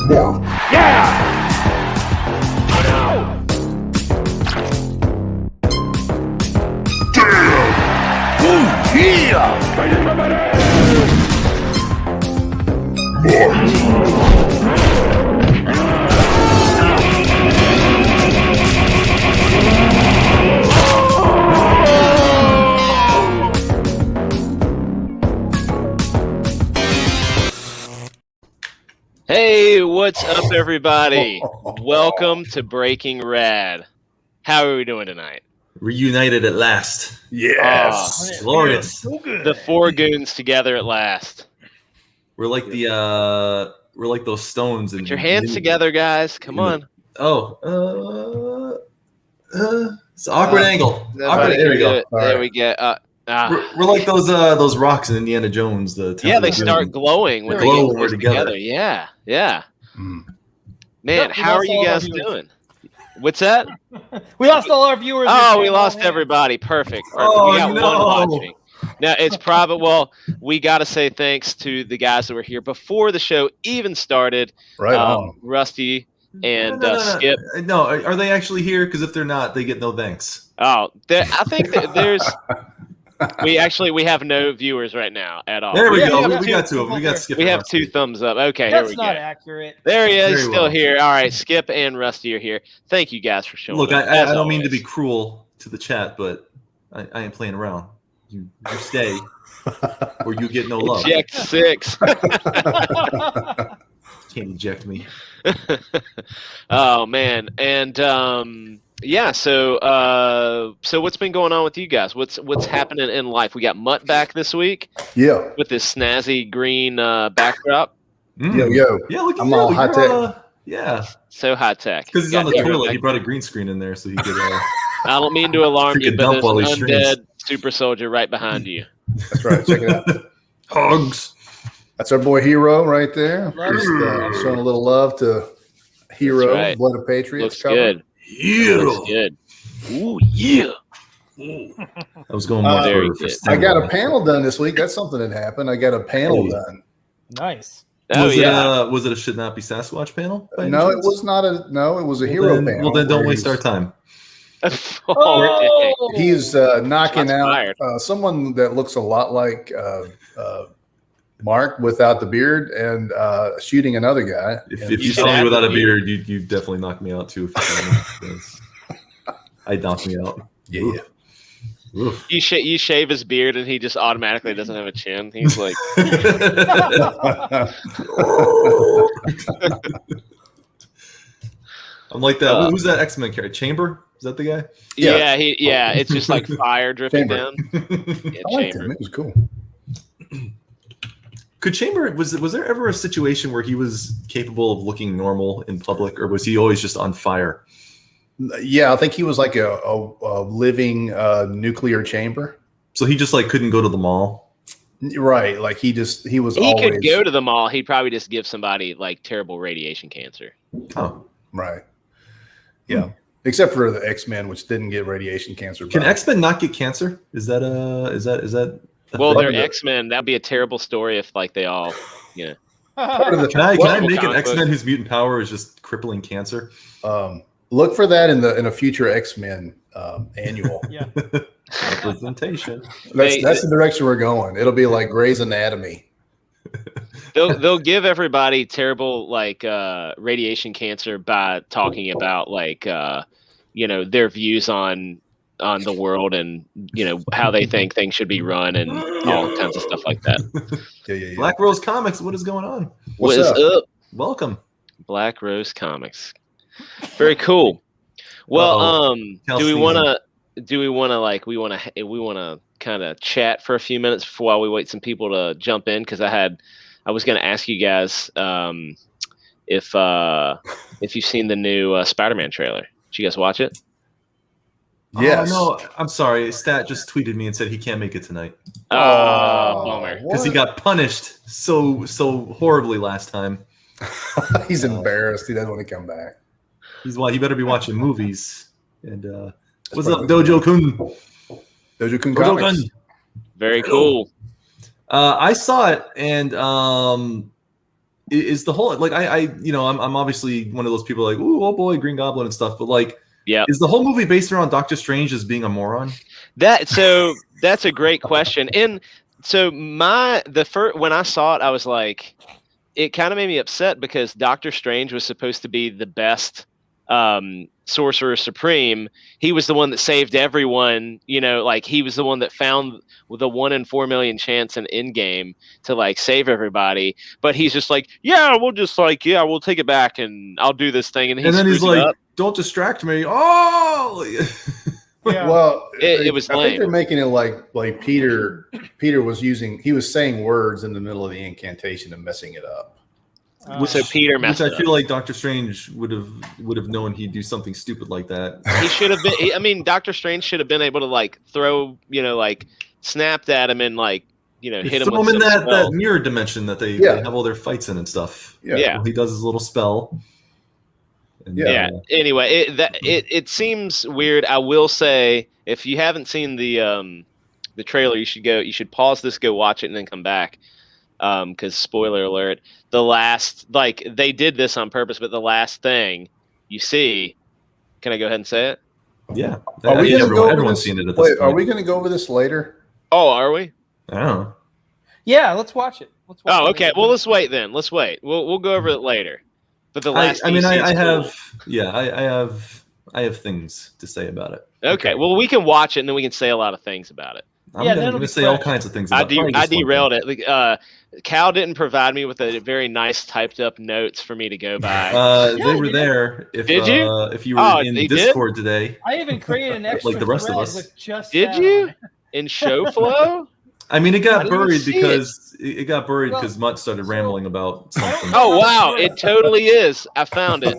more. Yeah! Hey, what's up, everybody? Welcome to Breaking Rad. How are we doing tonight? Reunited at last. Yes. Glorious. So good. The four goons together at last. We're like we're like those stones. Put your hands together, guys. Come on. It's an awkward angle. Awkward, there we go. There we go. We're like those rocks in Indiana Jones. Yeah, they start glowing when they get close together. Yeah. Man, how are you guys doing? What's that? We lost all our viewers. Oh, we lost everybody. Perfect. Oh, we got no. one watching. Now, it's probably, well, we got to say thanks to the guys that were here before the show even started. Right on. Rusty and No. Skip. No, are they actually here? Because if they're not, they get no thanks. Oh, I think that there's... We have no viewers right now at all. There we go. have We two got two of them. We got there. Skip. We and have Rusty. 2 thumbs up. Okay, That's here we not go. accurate. There he is, Very still well. here. All right, Skip and Rusty are here. Thank you guys for showing Look, up. I as don't mean to always. be cruel to the chat, but I ain't playing around. You stay, or you get no love. Eject 6. Can't eject me. Oh man, and yeah. So what's been going on with you guys? What's happening in life? We got Mutt back this week Yeah. with this snazzy green backdrop. Yo. Yeah, look at I'm you. all high You're, tech. Yeah, So high tech. because he's on the Got toilet. everything. He brought a green screen in there so he could. I don't mean to alarm Took you, a but dump there's while an he streams. undead super soldier right behind you. That's right. Check it out. Hugs. That's our boy Hero right there. Love Just it. showing a little love to Hero, That's right. Blood of Patriots. Looks cover. good. Looks Yeah. good. Ooh yeah. I was going more Very for good. I got a Sting. panel done this week. That's something that happened. I got a panel Hey. done. Nice. Oh was yeah. was it a should not be Sasquatch panel? by any No, it chance? was not a. No, it was a Well, Hero then, panel. Well, then don't where waste our he's- time. Oh, dang. He's knocking Shots out fired. someone that looks a lot like Mark without the beard and shooting another guy. If And you You saw me should without a have- beard, you definitely knocked me out too. If you saw me. Yes. I'd knock me out. yeah. Oof. You shave his beard and he just automatically doesn't have a chin. He's like, I'm like that. Who's that X-Men character? Chamber? Is that the guy? Yeah. yeah. It's just like fire dripping Chamber. down. Yeah, I liked Chamber. him. It was cool. Could Chamber was there ever a situation where he was capable of looking normal in public, or was he always just on fire? Yeah, I think he was like a living nuclear chamber. So he just like couldn't go to the mall. Right. Like he was He always could go to the mall. He'd probably just give somebody like terrible radiation cancer. Oh, right. Yeah. Except for the X-Men, which didn't get radiation cancer. can by- X-Men not get cancer? Is that a Well, thing? they're X-Men. That'd be a terrible story if like they all, you know. part of the- Can I Well, make an comic book. X-Men whose mutant power is just crippling cancer? Look for that in a future X-Men annual. Yeah. Representation. That's the direction we're going. It'll be like Grey's Anatomy. They'll give everybody terrible like radiation cancer by talking about like their views on the world and how they think things should be run and all kinds of stuff like that. Yeah. Black Rose Comics. What is going on? What's What is up? up? Welcome. Black Rose Comics. Very cool. Well, Cal do we sneezing. want to kind of chat for a few minutes while we wait some people to jump in? Because I was going to ask you guys if you've seen the new Spider-Man trailer. Did you guys watch it? Yes. Oh, no, I'm sorry. Stat just tweeted me and said he can't make it tonight Oh, bummer. because he got punished so horribly last time. He's embarrassed. He doesn't want to come back. He better be watching movies. And what's up, Dojo Kun? Dojo Kun Dojo Comics. Kun. Very cool. I saw it, and is the whole like I'm obviously one of those people like, ooh, oh boy, Green Goblin and stuff, but like, is the whole movie based around Doctor Strange as being a moron? That's a great question. And so when I saw it, I was like, it kind of made me upset because Doctor Strange was supposed to be the best Sorcerer Supreme. He was the one that saved everyone, like he was the one that found the 1 in 4 million chance in Endgame to like save everybody. But he's just like, we'll take it back and I'll do this thing. And then he's like, don't distract me. Oh, Yeah. Well, it was I lame. think they're making it like Peter was saying words in the middle of the incantation and messing it up. So Peter messed which it I feel up. like Doctor Strange would have known he'd do something stupid like that. He should have been. Doctor Strange should have been able to like throw, like snapped at him and like, hit him. Throw him in that mirror dimension that they have all their fights in and stuff. Yeah. He does his little spell. And, Anyway, it seems weird. I will say, if you haven't seen the trailer, you should pause this, go watch it, and then come back. Because spoiler alert, they did this on purpose, but the last thing you see, can I go ahead and say it? Yeah. Everyone's seen it at this point. Are we going to go over this later? Oh, are we? I don't know. Yeah, let's watch it. Okay. Well, let's wait then. Let's wait. We'll go over it later. But the last, I have things to say about it. Okay. Well, we can watch it and then we can say a lot of things about it. I'm going to say all kinds of things about it. I derailed it. Cal didn't provide me with a very nice typed up notes for me to go by. They were there. Did you? If you were in Discord today. I even created an extra like the rest of us. with just Did you? In show flow? I mean, it got buried because Mutt started rambling about something. Oh, wow. It totally is. I found it.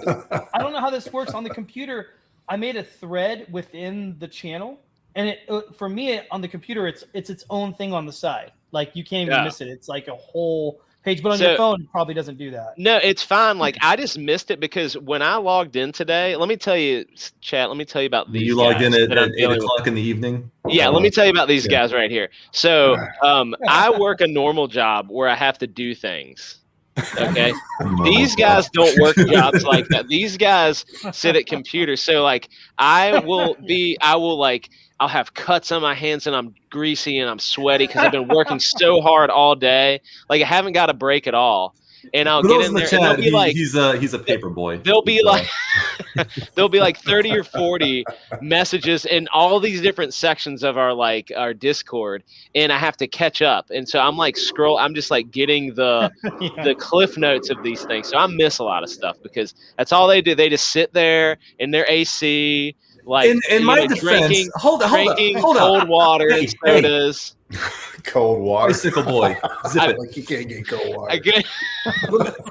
I don't know how this works on the computer. I made a thread within the channel, and for me on the computer, it's its own thing on the side. Like you can't even miss it. It's like a whole page, but on your phone, it probably doesn't do that. No, it's fine. Like I just missed it because when I logged in today, let me tell you, chat. Let me tell you about these. You logged in at 8 8 o'clock in the evening. Yeah, let me tell you about these guys right here. So, I work a normal job where I have to do things. Okay, these guys don't work jobs like that. These guys sit at computers. So, like, I'll have cuts on my hands and I'm greasy and I'm sweaty because I've been working so hard all day. Like I haven't got a break at all. And I'll get in there and they'll be like, he's a paper boy. There'll be like 30 or 40 messages in all these different sections of our Discord, and I have to catch up. And so I'm like I'm just like getting the cliff notes of these things. So I miss a lot of stuff because that's all they do. They just sit there in their AC. Like in my defense, drinking hold cold water and sodas. Cold water. Bicycle boy. Zip it. Like you can't get cold water.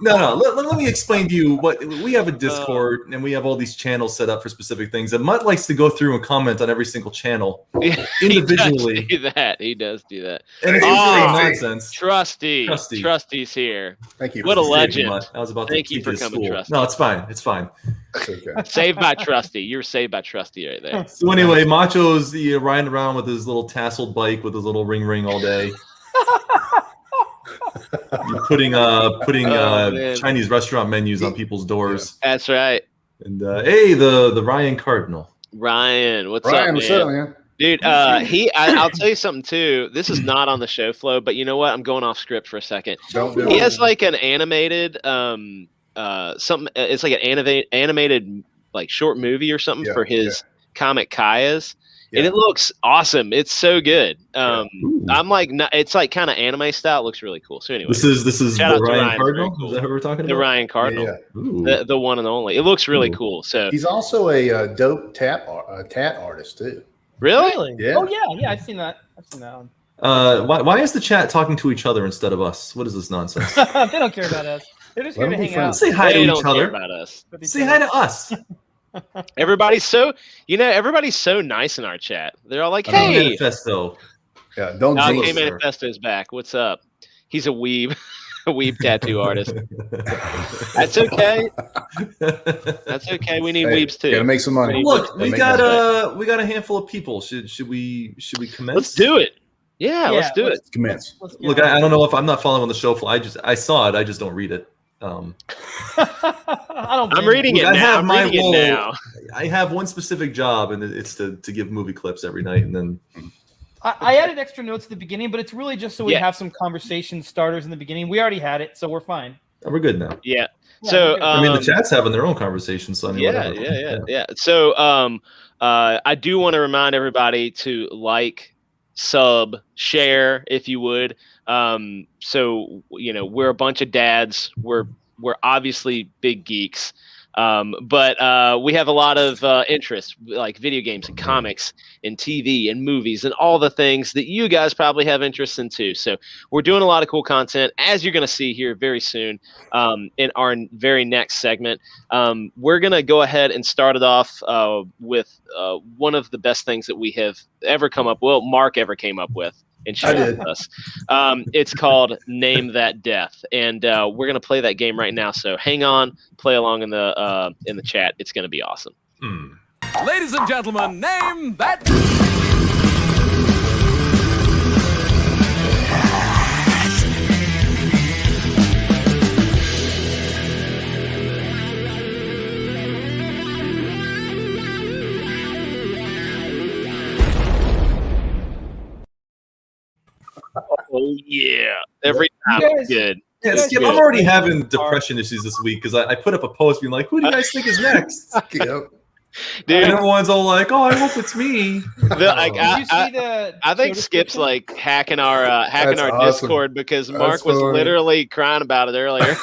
No. Let me explain to you what we have a Discord and we have all these channels set up for specific things. And Mutt likes to go through and comment on every single channel individually. He does do that. And it's nonsense. Trusty's here. Thank you. What a legend. I was about to thank you for coming, Trusty. No, it's fine. It's fine. It's okay. Saved by Trusty. You were saved by Trusty right there. So anyway, Macho's riding around with his little tasseled bike with his little ring all day. You're putting Chinese restaurant menus on people's doors. That's right. And hey, the Ryan Cardinal. Ryan, what's up, man? Dude, I'll tell you something too. This is not on the show flow, but you know what? I'm going off script for a second. He has like an animated something. It's like an animated like short movie or something for his comic Kaya's. And it looks awesome. It's so good. I'm like, it's like kind of anime style. It looks really cool. So anyway, this is the Ryan Cardinal. Cool. Is that who we're talking about? The Ryan Cardinal, the one and only. It looks really cool. So he's also a dope tat artist too. Really? Yeah. Oh yeah. I've seen that. one. Why is the chat talking to each other instead of us? What is this nonsense? They don't care about us. They're just here to hang out. Say hi to each other. About us. Say hi to us. Everybody's so nice in our chat. They're all like, "Hey, Manifesto." Yeah, don't. Okay, Manifesto's back. What's up? He's a weeb, a weeb tattoo artist. That's okay. That's okay. We need weebs too. Gotta make some money. Look, we got a handful of people. Should we commence? Let's do it. Yeah, let's do it. Commence. Look, I don't know if I'm not following on the show flow. I saw it. I just don't read it. I don't. I'm reading it I now. have I'm my reading role. it now. I have one specific job, and it's to give movie clips every night, and then I added extra notes at the beginning, but it's really just so we Yeah. have some conversation starters in the beginning. We already had it, so we're fine. we're good now. Yeah. Yeah, So we're good. I mean, the chat's having their own conversations, so I mean, yeah, whatever. yeah. So I do want to remind everybody to like, sub, share if you would. So we're a bunch of dads. We're obviously big geeks. But we have a lot of interests, like video games and comics and TV and movies and all the things that you guys probably have interest in too. So we're doing a lot of cool content, as you're going to see here very soon in our very next segment. We're going to go ahead and start it off with one of the best things that we have ever come up with. Well, Mark ever came up with. And share it with us. It's called Name That Death, and we're gonna play that game right now. So hang on, play along in the chat. It's gonna be awesome. Ladies and gentlemen, name that. Oh yeah, every time it's good. Yeah, Skip, I'm already having depression issues this week because I put up a post being like, "Who do you guys think is next?" Yep. Dude, And everyone's all like, "Oh, I hope it's me." I think Skip's like hacking our That's awesome. Discord because Mark was funny. literally crying about it earlier.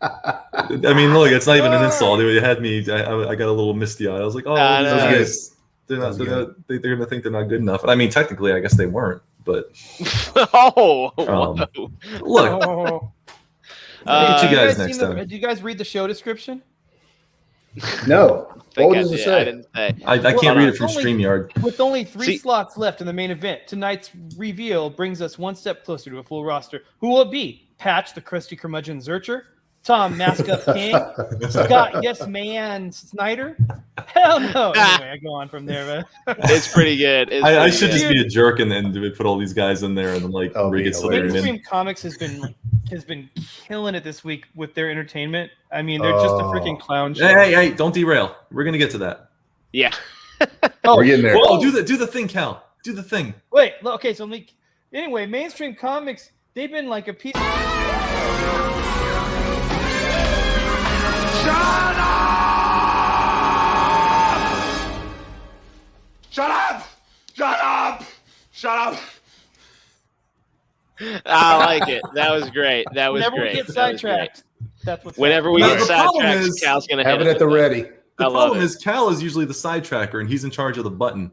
I mean, look, it's not even an insult. It had me. I got a little misty eyed. I was like, "Oh, I those know. guys, they're gonna think they're not good enough." I mean, technically, I guess they weren't. But Oh, look, Oh. I'll get you guys seen next the- time. Did you guys read the show description? No. think What I does it did. say? I didn't say. I can't read it from StreamYard. With only 3 See- slots left in the main event, tonight's reveal brings us one step closer to a full roster. Who will it be? Patch, the Crusty Curmudgeon Zircher? Tom, Mask Up King? Scott, Yes Man, Snyder? Hell no. Anyway, I go on from there. But It's pretty good. It's I pretty should good. just be a jerk and then put all these guys in there and then like Oh, rig be it so they're in. Mainstream Comics has been killing it this week with their entertainment. I mean, they're just a freaking clown show. Hey, don't derail. We're gonna get to that. Yeah. Oh, We're getting there. Whoa, do the thing, Cal. Do the thing. wait. Okay, so anyway, Mainstream Comics, they've been like a piece. Shut up! Shut up! Shut up! I like it. That was great. That was Whenever great. we get That was great. sidetracked, that's what's Whenever we Now, get the problem sidetracked, is- Cal's gonna Have hit it us at the with ready. The I love problem it. is Cal is usually the sidetracker and he's in charge of the button.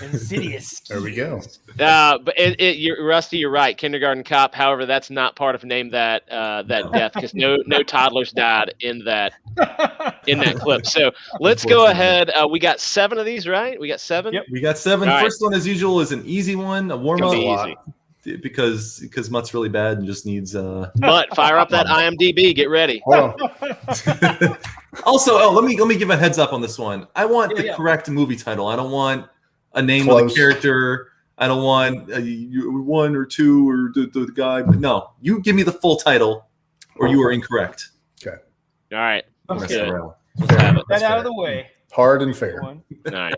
insidious. There we go. But you're Rusty. You're right. Kindergarten Cop. However, that's not part of Name That Death because no toddlers died in that clip. So let's go ahead. We got 7 of these, right? We got 7. Yep. We got 7. All right. First one, as usual, is an easy one, a warm Gonna up be easy. because Mutt's really bad and just needs. But fire up that IMDb. Get ready. Hold on. Also, let me give a heads up on this one. I want the correct movie title. I don't want a name of Close. a character. I don't want 1 or 2 or the guy. No, you give me the full title, or you are incorrect. All right. Mess Good. around. Let's have it. That out of the way. Hard and fair. One. All right.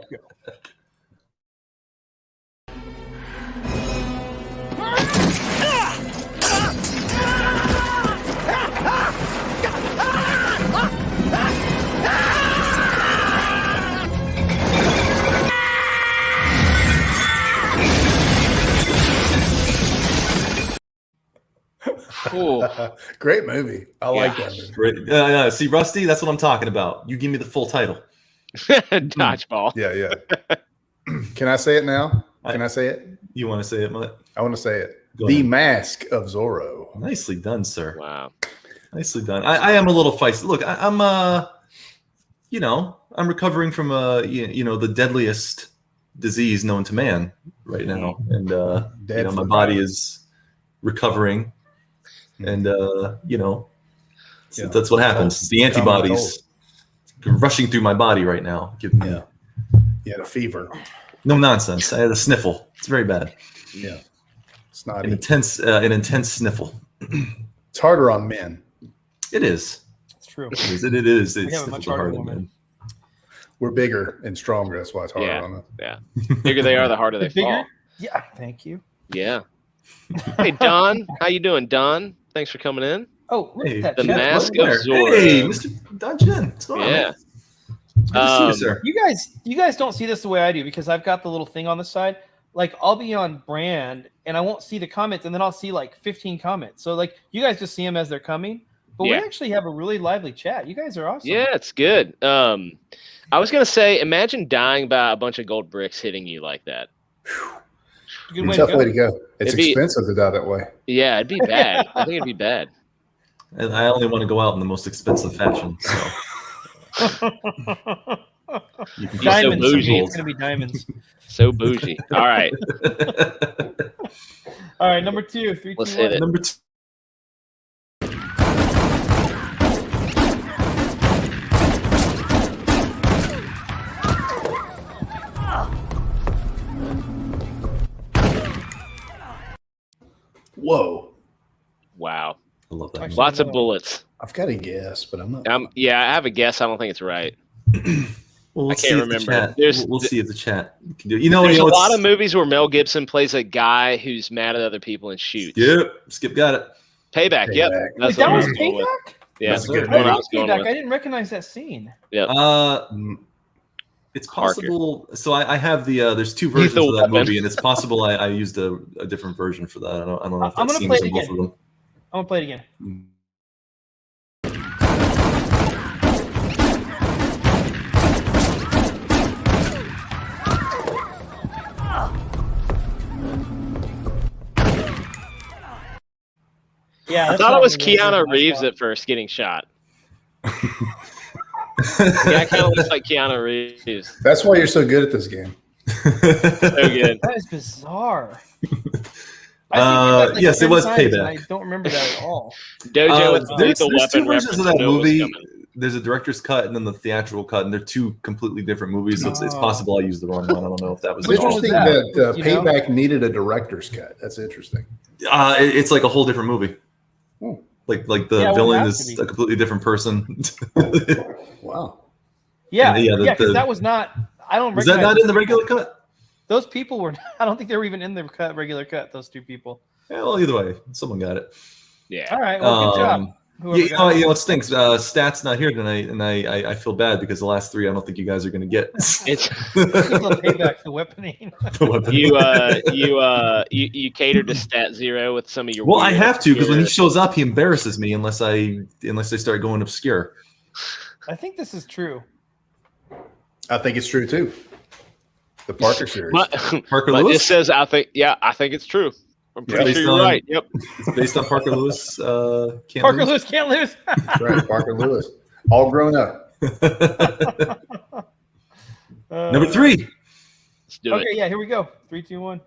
Cool. Great movie. I like that movie. Great. See, Rusty, that's what I'm talking about. You give me the full title. Dodgeball. Yeah. Can I say it now? Can I say it? You want to say it, Mutt? I want to say it. Go The ahead. Mask of Zorro. Nicely done, sir. Wow. Nicely done. I am a little feisty. Look, I'm I'm recovering from the deadliest disease known to man right now, and Dead my for body life. is recovering, and Yeah. that's what happens. The antibodies rushing through my body right now, giving me You had a fever. no nonsense. I had a sniffle. It's very bad. Yeah. Snotty. An intense sniffle. It's harder on men. It is. It's true. It is. We It's have a much sniffles are harder harder, woman. man. We're bigger and stronger. That's why it's harder on us. Yeah. Bigger they are, the harder they fall. Yeah, thank you. Yeah. Hey, Don. How you doing, Don? Thanks for coming in. Oh, look Hey, at that the chat. mask Hello of there. Zora. Hey, Mr. Dungeon. What's going on? Yeah. Man? Good to see you, sir. You guys don't see this the way I do because I've got the little thing on the side. Like I'll be on brand and I won't see the comments, and then I'll see like 15 comments. So like you guys just see them as they're coming. But we actually have a really lively chat. You guys are awesome. Yeah, it's good. I was gonna say, imagine dying by a bunch of gold bricks hitting you like that. Good way Tough to way to go. It's It'd be- expensive to die that way. Yeah, it'd be bad. I think it'd be bad. And I only want to go out in the most expensive fashion. So you can You're so Diamonds. For me, bougie. it's gonna be diamonds. So bougie. All right, All right, number 2, 3, 2, Let's 1. hit it. Number 2. Whoa. wow. I love that. Actually, Lots of no. bullets. I've got a guess, but I'm not. Yeah, I have a guess. I don't think it's right. Well, I let's can't see if remember. the chat. There's- We'll see if the chat can do it. You know, There's a it's- lot of movies where Mel Gibson plays a guy who's mad at other people and shoots. Yep, Skip got it. Payback. Yep. Payback. Wait, That's that what was I was going with. Payback? Yeah, That's that's good. what I That was was going Payback. with. I didn't recognize that scene. Yep. It's Parker. possible. So I have the there's 2 versions Lethal of that Weapon. movie, and it's possible I used a different version for that. I don't know if I'm that gonna seems play it in both again. of them. I'm gonna play it again. Yeah, I that's thought not it was really Keanu my Reeves spot. at first getting shot. Yeah, it kind of looks like Keanu Reeves. That's why you're so good at this game. So good. That is bizarre. I see Payback, yes, it 10 was times, and Payback. I don't remember that at all. Dojo with the there's lethal 2 weapon versions reference. of that I knew it was movie. coming. There's a director's cut and then the theatrical cut, and they're 2 completely different movies. So it's Oh. possible I used the wrong one. I don't know if that was It's Which one was interesting that? that You know? Payback needed a director's cut. That's interesting. It's like a whole different movie. Hmm. Like the Yeah, it would villain have is to be. a completely different person. Wow. Yeah, Yeah, the- because the- that was not. I don't. Is that recognize not in the those regular people. cut? Those people were. I don't think they were even in the regular cut. Those 2 people. Yeah, well, either way, someone got it. Yeah. All right. Well, good job. Whoever Yeah, got it. it stinks. Stat's not here tonight, and I feel bad because the last 3 I don't think you guys are going to get. It's People Payback the weaponing. you cater to Stat Zero with some of your. Well, I weird have to because when he obscure- shows up, he embarrasses me unless I start going obscure. I think this is true. I think it's true too. The Parker series. Parker But Lewis. it says I think it's true. I'm pretty Based sure you're on- right. Yep. It's based on Parker Lewis. Can't Parker Lose. Lewis can't lose. That's right, Parker Lewis. All grown up. Number 3. Let's do Okay, it. yeah, here we go. 3, 2, 1.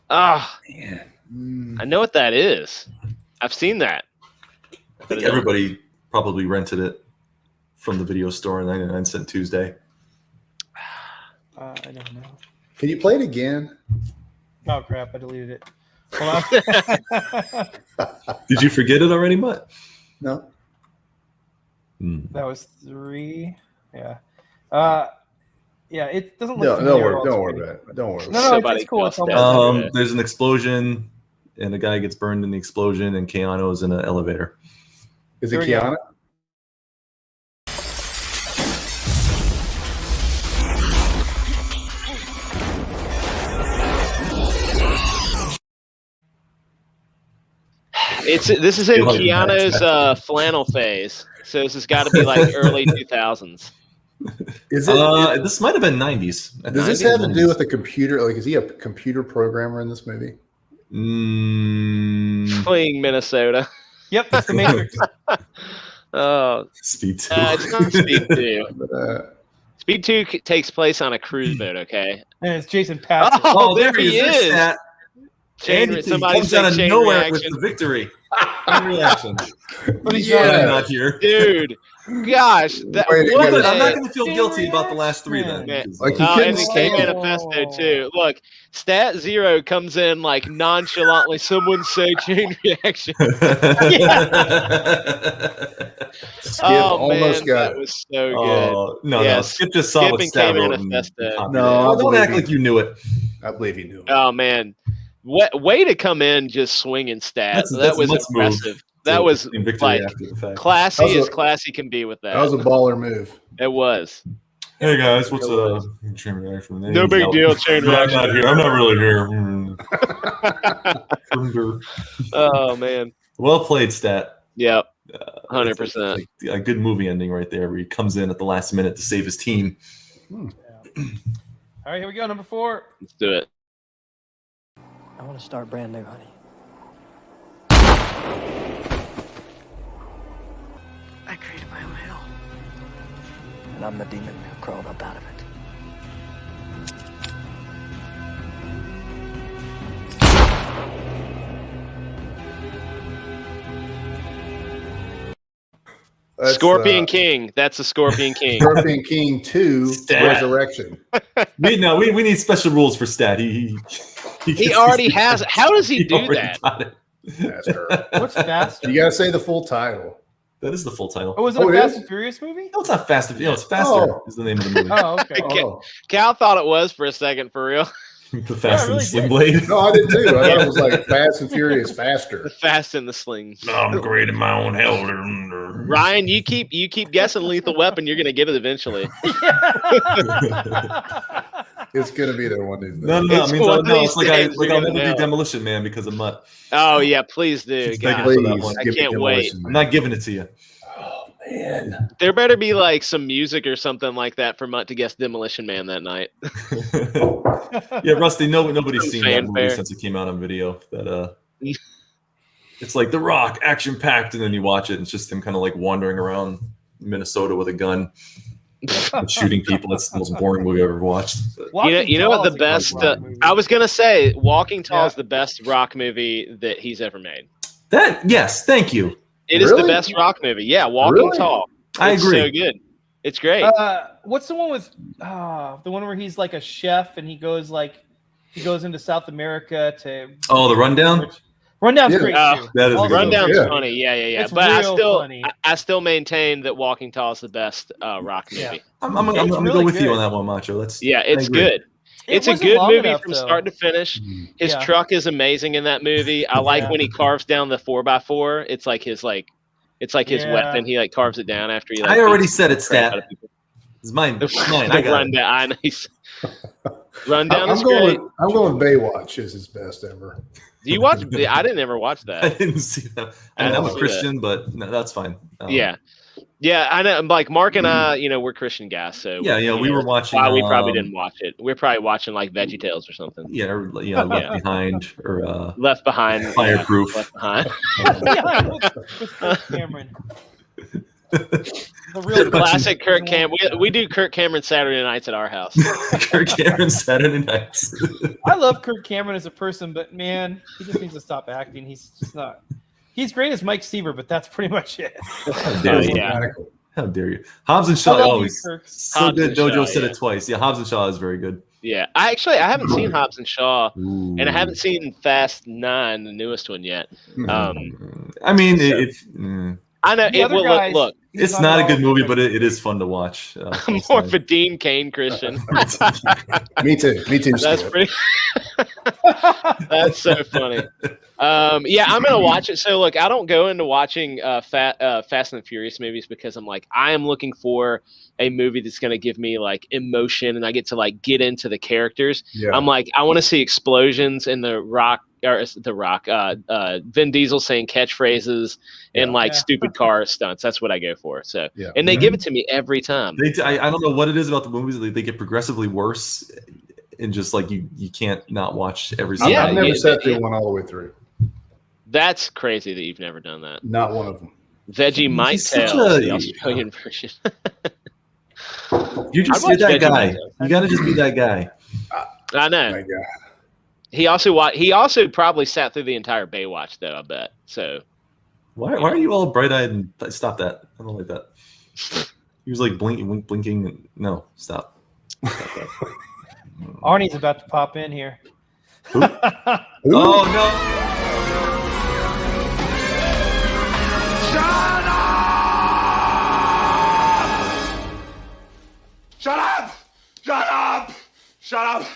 Ah, Man. I know what that is. I've seen that. I think everybody probably rented it from the video store on 99 Cent Tuesday. I don't know. Can you play it again? Oh crap! I deleted it. Hold on. Did you forget it already, Mutt? No. That was 3. Yeah. Yeah. It doesn't look. No, familiar don't at all. worry about it. Don't worry. No, About no, Somebody it's cool. It's crossed almost. that. There's an explosion, and a guy gets burned in the explosion, and Keanu's in an elevator. it. Is it There we go. Kiana? This is in You'll have to match Keanu's flannel phase, so this has got to be like early 2000s. Is it? This might have been 90s. Does this have to do with the computer? Like, is he a computer programmer in this movie? Fleeing Minnesota. Yep, it's the Matrix. Oh, Speed 2. it's not Speed 2. But, Speed 2 takes place on a cruise boat, okay? And it's Jason Patrick. Oh, there he is. And somebody comes out of chain nowhere reaction. with the victory. Chain reaction. But he's Yeah. Not here. Dude, gosh, that Wait, what gotta- I'm not a- going to feel guilty about the last three then. Man. 'cause, Like, he Oh, couldn't and the stand King it. Manifesto too. Look, Stat Zero comes in like nonchalantly. Someone say chain reaction. Skip Oh almost man, got that it. was so good. Oh, no, Yeah, no. Skip just saw what Skip and Stat K wrote and Manifesto. copied No, it. I Don't believe act he- like you knew it. I believe he knew it. Oh man, way to come in just swinging Stat. That's That was Mutt's move impressive. That was in victory like after the fact. classy That was as a- classy can be with that. That was a baller move. It was. Hey guys, what's chain reaction? No big deal, chain No, I'm reaction. not here. I'm not really here. Oh man. Well played, Stat. Yep. That's 100%. a good movie ending right there, where he comes in at the last minute to save his team. All right, here we go. Number 4. Let's do it. I want to start brand new, honey. I created my own hell. And I'm the demon who crawled up out of it. That's, Scorpion King. That's a Scorpion King. Scorpion King 2 Stat. Resurrection. We need special rules for Stat. He already has it. How does he do already that? got it. That's her. What's faster? You gotta say the full title. That is the full title. Oh, is it Oh, a it Fast is? and Furious movie? No, it's not Fast. It's Faster. Oh. Is the name of the movie. Oh, okay. Okay. Oh. Cal thought it was for a second, for real. The Fast really and Sling Blade. No, I did too. I thought it was like Fast and Furious Faster. The Fast and the Sling. I'm creating my own hell. Ryan, you keep guessing Lethal Weapon. You're gonna get it eventually. It's gonna be there one day. No. It's It means one of these it's like days you're I'll gonna never do nail it. Demolition Man because of Mutt. Oh yeah, please do. Just God. thinking- Please, I give me can't wait. Demolition I'm Man. not giving it to you. Oh man. There better be like some music or something like that for Mutt to guess Demolition Man that night. Yeah, Rusty. Nobody's Some seen that movie fanfare. since it came out on video. That it's like The Rock, action packed, and then you watch it, and it's just him kind of like wandering around Minnesota with a gun, and shooting people. That's the most boring movie I've ever watched. But You know what the Tall is a best? great rock movie. I was gonna say Walking Tall Yeah. is the best rock movie that he's ever made. Yes, thank you. It is the Really? best rock movie. Yeah, Walking Really? Tall. I It's agree. so good. It's great. What's the one with the one where he's like a chef and he goes into South America to Oh, The Rundown. Rundown's Yeah. great Oh, too. that is a Also- good one. Rundown's Yeah. funny. Yeah. It's But I real funny. still maintain that Walking Tall is the best rock movie. Yeah. I'm gonna It's go really with you good. on that one, Macho. It's It's agree. good. It It's a wasn't good long movie enough, from though. start to finish. His Yeah. truck is amazing in that movie. I like Yeah. when he carves down the 4x4. It's like his Yeah. weapon. He like carves it down after he. Like, I already beats said the it, crap out Stat. of people. It's mine. The, It's mine. the I got it. rundown. I know. Rundown I'm is great. going Baywatch is his best ever. Do you watch? I didn't ever watch I that. didn't see that. I I mean, I'm didn't a see Christian, but no, that's fine. Yeah. I know. Like Mark and I, we're Christian guys, so Yeah, you we know, were watching. why we probably didn't watch it. We're probably watching like VeggieTales or something. Yeah, or, Left Behind or Left Behind. Fireproof. Left Behind. Yeah, with Kirk Cameron. The real Classic Kirk Cameron. We do Kirk Cameron Saturday nights at our house. Kirk Cameron Saturday nights. I love Kirk Cameron as a person, but man, he just needs to stop acting. He's just not. He's great as Mike Seaver, but that's pretty much it. How dare you? Yeah. How dare you? Hobbs and Shaw. I love you, Always Kirk. so Hobbs good. and Dojo Shaw, said yeah. it twice. Yeah, Hobbs and Shaw is very good. Yeah, I haven't seen Hobbs and Shaw, Ooh. and I haven't seen Fast 9, the newest one yet. I mean, So- I know The it other will guys- look. he's it's not a all good movie, over but it. it is fun to watch. I'm more of a Dean Cain Christian. Me too. That's Skip. pretty. That's so funny. Yeah, I'm gonna watch it. So look, I don't go into watching Fast and the Furious movies because I'm like, I am looking for a movie that's gonna give me like emotion, and I get to like get into the characters. Yeah. I'm like, I want to see explosions in the Rock. Vin Diesel saying catchphrases and like Yeah. stupid car stunts. That's what I go for. So, Yeah. and they give it to me every time. I don't know what it is about the movies. They get progressively worse, and just like you can't not watch every single. Yeah, I've never yeah, sat through yeah. one all the way through. That's crazy that you've never done that. Not one of them. Veggie Might He's such Tales, a- the Australian version. You just I'd you're watch that Veggie guy. Might Tales. You got to just be that guy. I know. My God. He also probably sat through the entire Baywatch, though. I bet. So Why are you all bright-eyed? And stop that! I don't like that. He was like blinking. No, stop. That. Arnie's about to pop in here. Who? Oh no! Shut up! Shut up! Shut up!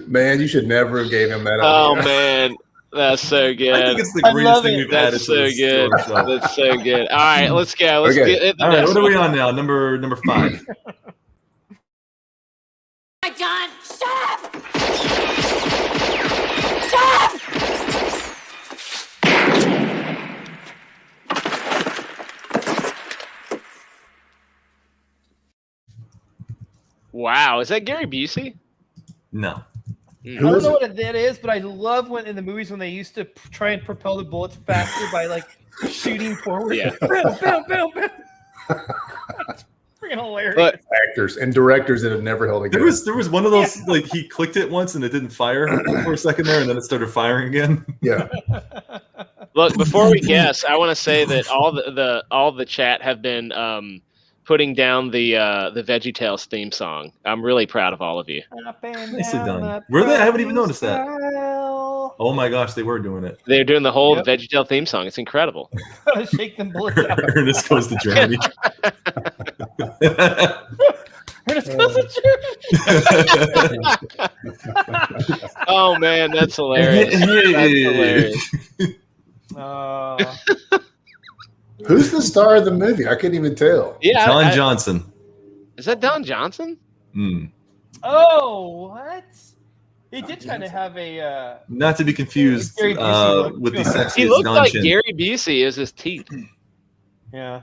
Man, you should never have gave him that. Oh idea. man, that's so good. I think it's the I greatest love thing it. we've added. That's to so this good. show. That's so good. All right, let's go. Let's Okay. get All right, what are we on now? Number 5. John, stop! Stop! Wow, is that Gary Busey? No. I don't know what that is, but I love when in the movies when they used to try and propel the bullets faster by like shooting forward. Yeah. Bam, bam, bam, bam. Freaking hilarious. But Actors and directors that have never held a gun. There was one of those like he clicked it once and it didn't fire for a second there, and then it started firing again. Yeah. look, before we guess, I want to say that all the chat have been putting down the VeggieTales theme song. I'm really proud of all of you. Nicely done. Were they? I haven't even noticed that. Oh my gosh, they were doing it. They're doing the whole VeggieTale theme song. It's incredible. Shake them bullets out. Ernest goes to Germany. Ernest goes to Germany. Oh man, that's hilarious. That's hilarious. Who's the star of the movie? I couldn't even tell. Yeah, Don Johnson. Is that Don Johnson? Oh, what? He did kind of have a. Not to be confused Gary Busey look. with the sexiest He looked Don like chin. Gary Busey as his teeth. Yeah.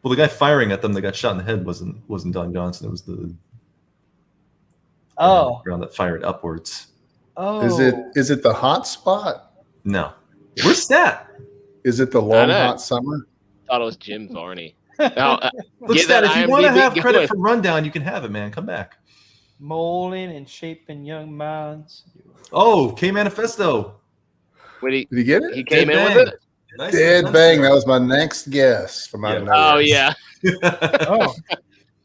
Well, the guy firing at them that got shot in the head wasn't Don Johnson. It was the ground that fired upwards. Oh. Is it the hot spot? No. Where's Stat? Is it the long hot summer? Thought it was Jim Varney. Now, Look, get Stat, that if you want to IMDb have credit going. for Rundown, you can have it, man. Come back. Molding and shaping young minds. Oh, K Manifesto. Wait, Did you get it? he came Dead in Bang. with it. Nice. Dead bang. That was my next guess from out of nowhere. Oh yeah. Oh.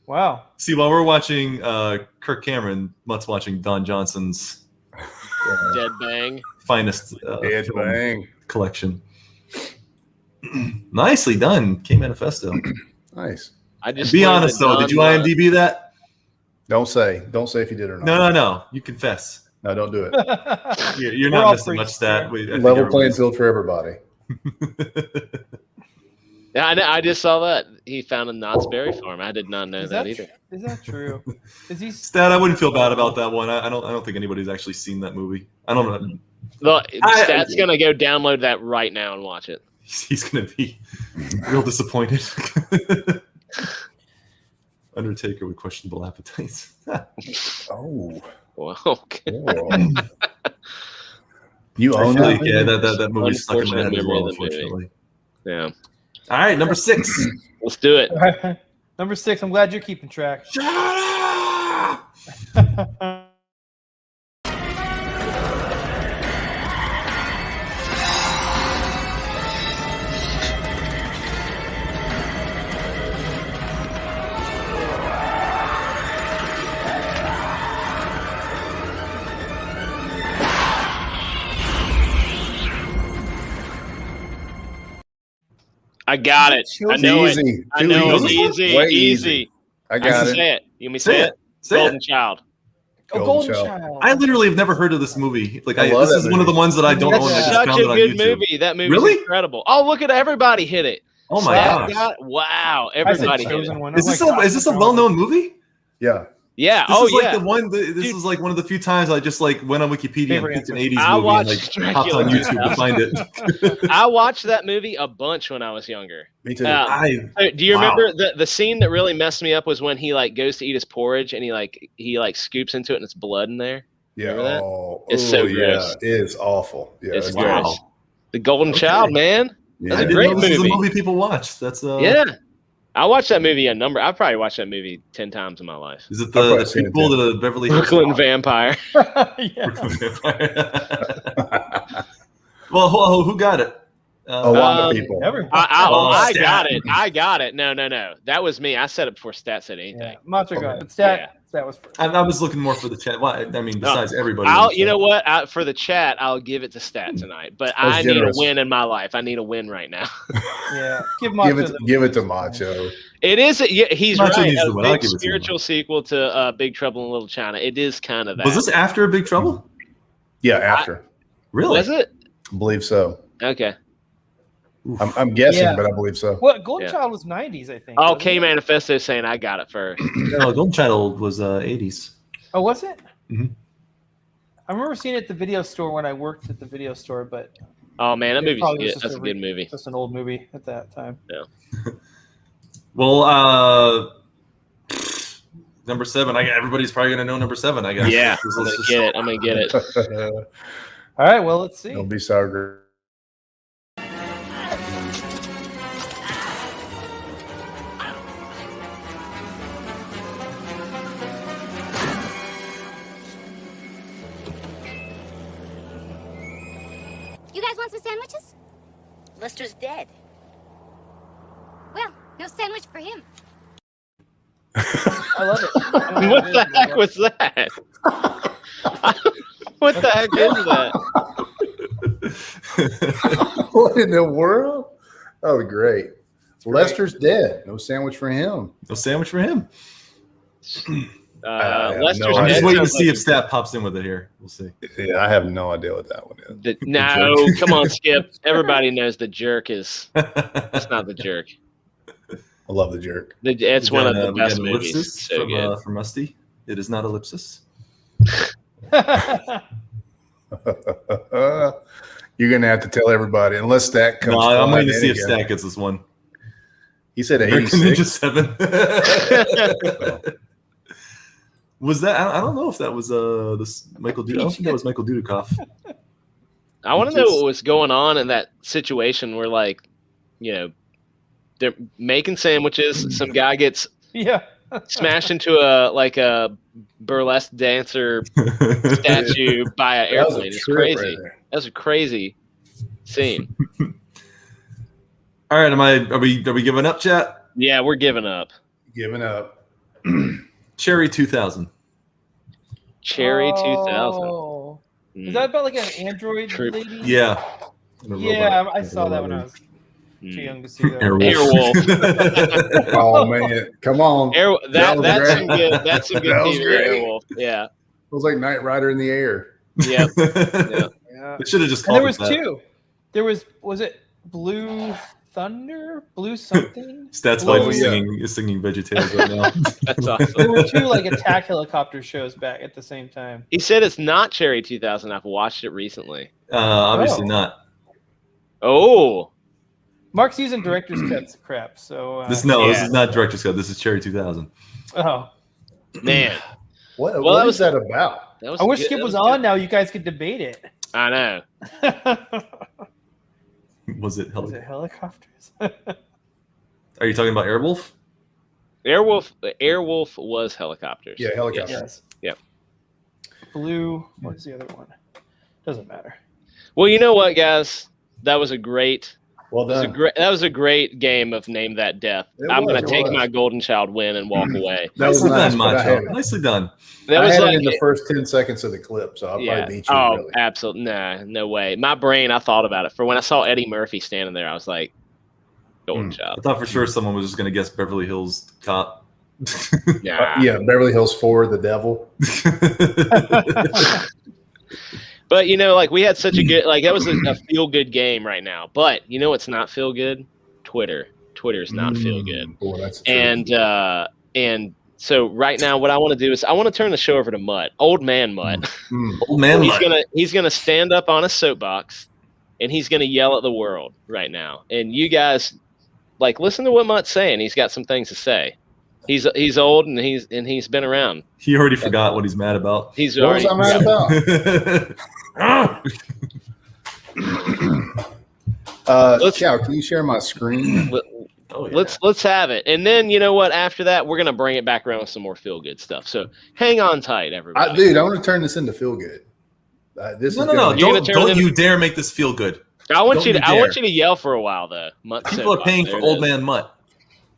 Wow. See, while we're watching Kirk Cameron, Mutt's watching Don Johnson's Dead Bang. finest Dead film bang. collection. Nicely done, K Manifesto. Nice. I just Be learned honest that though, did you Don, IMDb that? Don't say if you did or not. No. You confess. No, don't do it. You're We're not all missing much freaks stat. here. Level playing field for everybody. Yeah, I just saw that he found a Knott's Berry Farm. I did not know Is that that either. Is that true? Is he? Stat, I wouldn't feel bad about that one. I don't think anybody's actually seen that movie. I don't know. Look, Stat's gonna go download that right now and watch it. He's gonna be real disappointed. Undertaker with questionable appetites. Oh. Well, okay. You own that? Yeah, that movie stuck in my head as Unfortunate well, memory of the movie. unfortunately. Yeah. All right, number 6. Let's do it. Number 6. I'm glad you're keeping track. Shut up! I got it. I know it. Easy. I know it's Too easy. Way Easy. I I got can it. say it. You want me to say it? Say Golden it. Child. Golden Child. Child. I literally have never heard of this movie. Like, I love this that is one of the movie. ones that I don't That's own. I just Such found a it on good YouTube. movie. That movie's Really? incredible. Oh, look at everybody hit it. Oh my Slap gosh! Wow, That's a everybody hit chosen it. one. Is this a well-known movie? Yeah. Yeah. This Oh is like yeah. the one. This Dude. is like one of the few times I just like went on Wikipedia Favorite and picked an answer. 80s I movie watched and like hopped on Dracula. YouTube to find it. I watched that movie a bunch when I was younger. Me too. So, do you Wow. remember the scene that really messed me up was when he like goes to eat his porridge and he scoops into it and it's blood in there. yeah. remember that? Oh, It's so yeah. gross. It is awful. Yeah. It's it's gross. Wow. The Golden Child, man. Yeah. I That's a didn't great know this is a movie. movie people watch. That's Yeah. I watched that movie I've probably watched that movie 10 times in my life. Is it I've the probably seen it sequel too. to the Beverly Hills? Brooklyn Vampire. Yeah. Well, who got it? A lot of people. Everyone. I Stat. got it. I got it. No. That was me. I said it before Stat said anything. Yeah, Macho got it. But Yeah. Stat was first. I was looking more for the chat. Well, I mean, besides everybody. You know what? For the chat, I'll give it to Stat tonight. But I need a win in my life. I need a win right now. Yeah, give Macho Give it to Macho. It is. He's Macho right. needs A to win. I'll big give it to him. spiritual sequel to Big Trouble in Little China. It is kind of that. Was this after Big Trouble? Yeah, after. Really? Was it? I believe so. Okay. I'm guessing, Yeah. but I believe so. Well, Golden Yeah. Child was 90s, I think. Oh, wasn't K it? Manifesto saying I got it first. No, Golden Child was 80s. Oh, was it? Mhm. I remember seeing it at the video store when I worked at the video store, but Oh man, that it movie's probably good. was just That's a good movie. just an old movie at that time. Well, number 7. Everybody's probably gonna know number 7. I guess. Yeah, Let's I'm gonna just- get it. I'm gonna get it. All right, well, let's see. Don't be sour grapes. You guys want some sandwiches? Lester's dead. Well, no sandwich for him. I love it. What the heck was that? What the heck is that? What in the world? Oh, great. Lester's dead. No sandwich for him. No sandwich for him. have Lester's no I'm idea. just dead waiting to sounds see like if Stat pops in with it here. We'll see. Yeah, I have no idea what that one is. No, come on, Skip. Everybody knows the jerk is. That's not the jerk. I love the jerk. It's one of the We got best an movies. ellipsis So from, good. from Rusty. It is not ellipsis. You're gonna have to tell everybody unless that comes. No, I'm flying waiting to in see if again. Stat gets this one. He said American Ninja 86. 7. Was that? I don't know if that was this Michael Dudikoff. I don't think that was Michael Dudikoff. I want to know what was going on in that situation where, like, you know, they're making sandwiches. Some guy gets Yeah. smashed into a burlesque dancer statue by an That was a airplane. It's trip crazy. right there. That's a crazy scene. All right, are we giving up, chat? Yeah, we're giving up. Giving up. Cherry 2000. Cherry 2000. Oh. Mm. Is that about like an android True. lady? Yeah. Yeah, I saw that when I was too young to see that. Airwolf. Oh man, come on! It That's great. some good. That's some good That was TV. great. Airwolf. Yeah. was like Knight Rider in the air. Yep. Yeah. It should have just And called there was it that. two. There was it Blue Thunder? Blue something? Stats Oh, wife is yeah. singing VeggieTales right now. That's awesome. There were two like attack helicopter shows back at the same time. He said it's not Cherry 2000. I've watched it recently. Obviously Oh. not. Oh. Mark's using director's cuts crap, so This Yeah. is not Director's Cut. This is Cherry 2000. oh. Man. What that is that about? That was I wish good. Skip That was good. on now. You guys could debate it. I know. Was it? Was it helicopters? Are you talking about Airwolf? Airwolf was helicopters. Yeah, helicopter. Yes. Yep. Blue. What is the other one? Doesn't matter. Well, you know what, guys? That was a great. Well done. That was a great game of Name That Death. It I'm was, going it to take was. my Golden Child win and walk away. That was Nicely nice, done, but I Macho. had it. Nicely done. That I was had like it in the first 10 seconds of the clip, so I'll probably beat you. Oh, really. absolutely. Nah, no way. My brain, I thought about it. For when I saw Eddie Murphy standing there, I was like, Golden I Child. thought for sure someone was just going to guess Beverly Hills Cop. Nah. Yeah, Beverly Hills 4, The Devil. But, you know, like, we had such a good, like, that was a feel-good game right now. But, you know what's not feel-good? Twitter. Twitter's not feel-good. Boy, that's the truth. And so right now what I want to do is I want to turn the show over to Mutt. Old man Mutt. Old man. He's gonna stand up on a soapbox and he's gonna yell at the world right now. And you guys, like, listen to what Mutt's saying. He's got some things to say. He's old and he's been around. He already forgot what he's mad about. He's What was already I mad about? Let's- Chow, can you share my screen? Oh, yeah. Let's have it. And then you know what? After that, we're gonna bring it back around with some more feel good stuff. So hang on tight, everybody. Dude, I want to turn this into feel good. No. You're Don't you dare make this feel good. I want Don't you to. you I want dare. you to yell for a while though. People are paying for Old Man Mutt.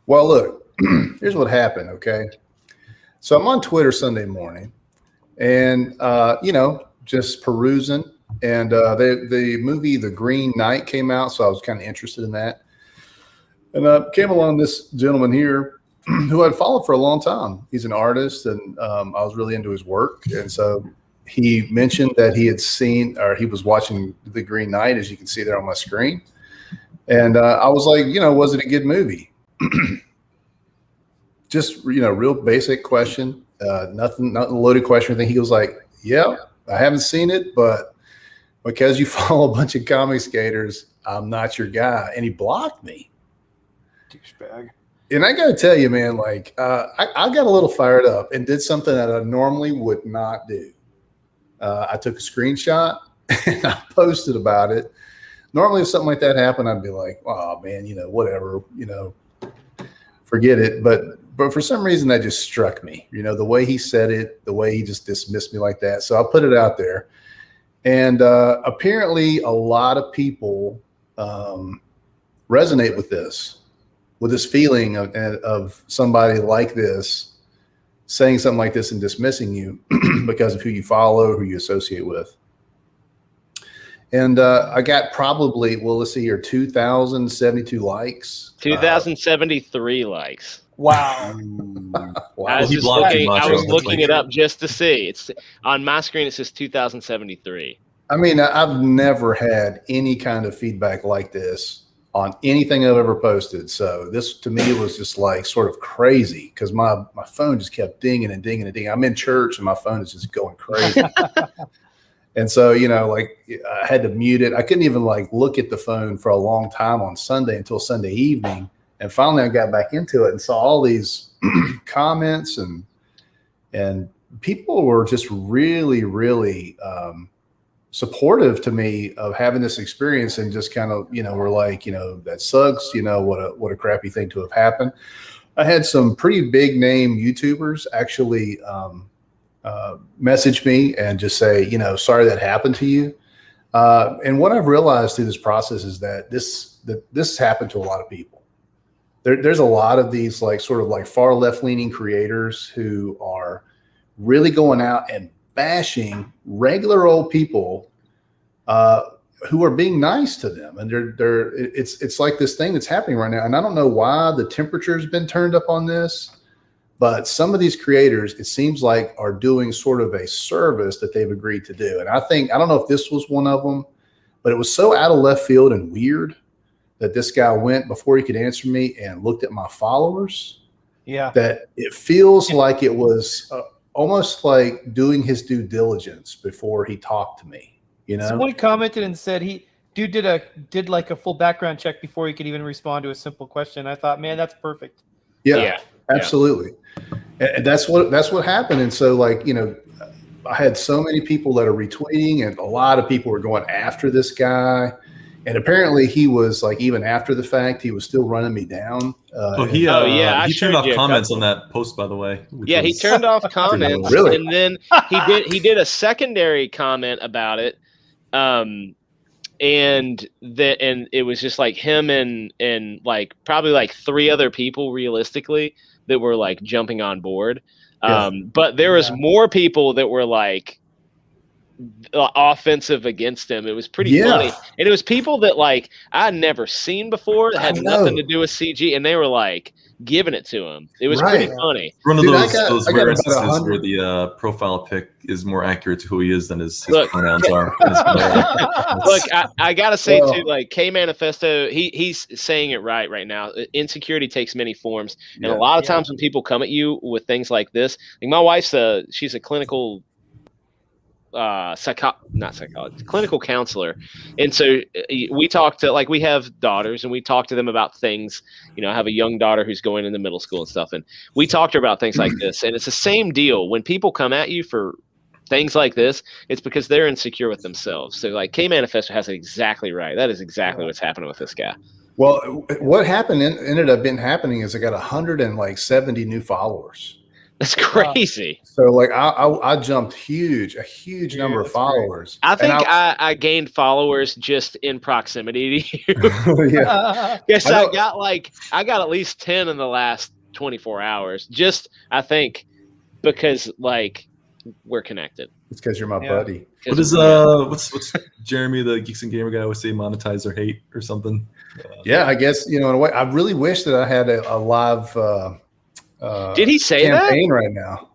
Well, look, here's what happened. Okay, so I'm on Twitter Sunday morning, and just perusing, and the movie The Green Knight came out, so I was kind of interested in that, and came along this gentleman here who I'd followed for a long time. He's an artist, and I was really into his work, and so he mentioned that he had seen, or he was watching The Green Knight, as you can see there on my screen. And I was like, was it a good movie? Just, real basic question. Nothing loaded question or anything. He was like, yeah, I haven't seen it, but because you follow a bunch of comic skaters, I'm not your guy. And he blocked me. Douchebag. And I got to tell you, man, like I got a little fired up and did something that I normally would not do. I took a screenshot and I posted about it. Normally, if something like that happened, I'd be like, "Oh man, whatever, forget it." But for some reason, that just struck me. The way he said it, the way he just dismissed me like that. So I put it out there, and apparently, a lot of people resonate with this feeling of somebody like this saying something like this and dismissing you because of who you follow, who you associate with. And I got probably, let's see here, 2,072 likes. 2,073 likes. Wow. I was looking it up just to see. It's on my screen. It says 2,073. I mean, I've never had any kind of feedback like this on anything I've ever posted. So this to me was just like sort of crazy because my phone just kept dinging and dinging and dinging. I'm in church and my phone is just going crazy. And so, I had to mute it. I couldn't even look at the phone for a long time on Sunday until Sunday evening. And finally I got back into it and saw all these comments and people were just really, really supportive to me of having this experience and just kind of, were like, that sucks, what a crappy thing to have happened. I had some pretty big name YouTubers actually message me and just say, sorry that happened to you. And what I've realized through this process is that this happened to a lot of people. There's a lot of these sort of far left leaning creators who are really going out and bashing regular old people who are being nice to them. And it's like this thing that's happening right now. And I don't know why the temperature's been turned up on this. But some of these creators, it seems like, are doing sort of a service that they've agreed to do. And I don't know if this was one of them, but it was so out of left field and weird that this guy went before he could answer me and looked at my followers. Yeah. That it feels like it was almost like doing his due diligence before he talked to me. Someone commented and said dude did like a full background check before he could even respond to a simple question. I thought, man, that's perfect. Yeah. Absolutely. And that's what happened. And so I had so many people that are retweeting and a lot of people were going after this guy. And apparently he was even after the fact, he was still running me down. He turned off comments on that post, by the way. Yeah, he turned off comments. Really? And then he did a secondary comment about it. And it was just him and probably three other people realistically that were jumping on board. But there was more people that were offensive against him. It was pretty funny. And it was people that I'd never seen before that had nothing to do with CG. And they were giving it to him. It was pretty funny. One of those rare instances where the profile pic is more accurate to who he is than his pronouns are. Look, I gotta say too, K Manifesto, he's saying it right now. Insecurity takes many forms, and a lot of times when people come at you with things like this, my wife's she's a clinical clinical counselor, and so we talk to we have daughters and we talk to them about things. I have a young daughter who's going into middle school and stuff, and we talk to her about things like this. And it's the same deal when people come at you for things like this. It's because they're insecure with themselves. So K Manifesto has it exactly right. That is exactly what's happening with this guy. Well, what happened ended up happening is I got 170 new followers. That's crazy. So like I jumped a huge number of followers. I think I gained followers just in proximity to you. Yeah. Yes, I got at least 10 in the last 24 hours. Just I think because like we're connected. It's because you're my buddy. What is what's Jeremy the Geeks and Gamer guy would say? Monetize or hate or something. Yeah, I guess in a way. I really wish that I had a live. Did he say campaign that right now?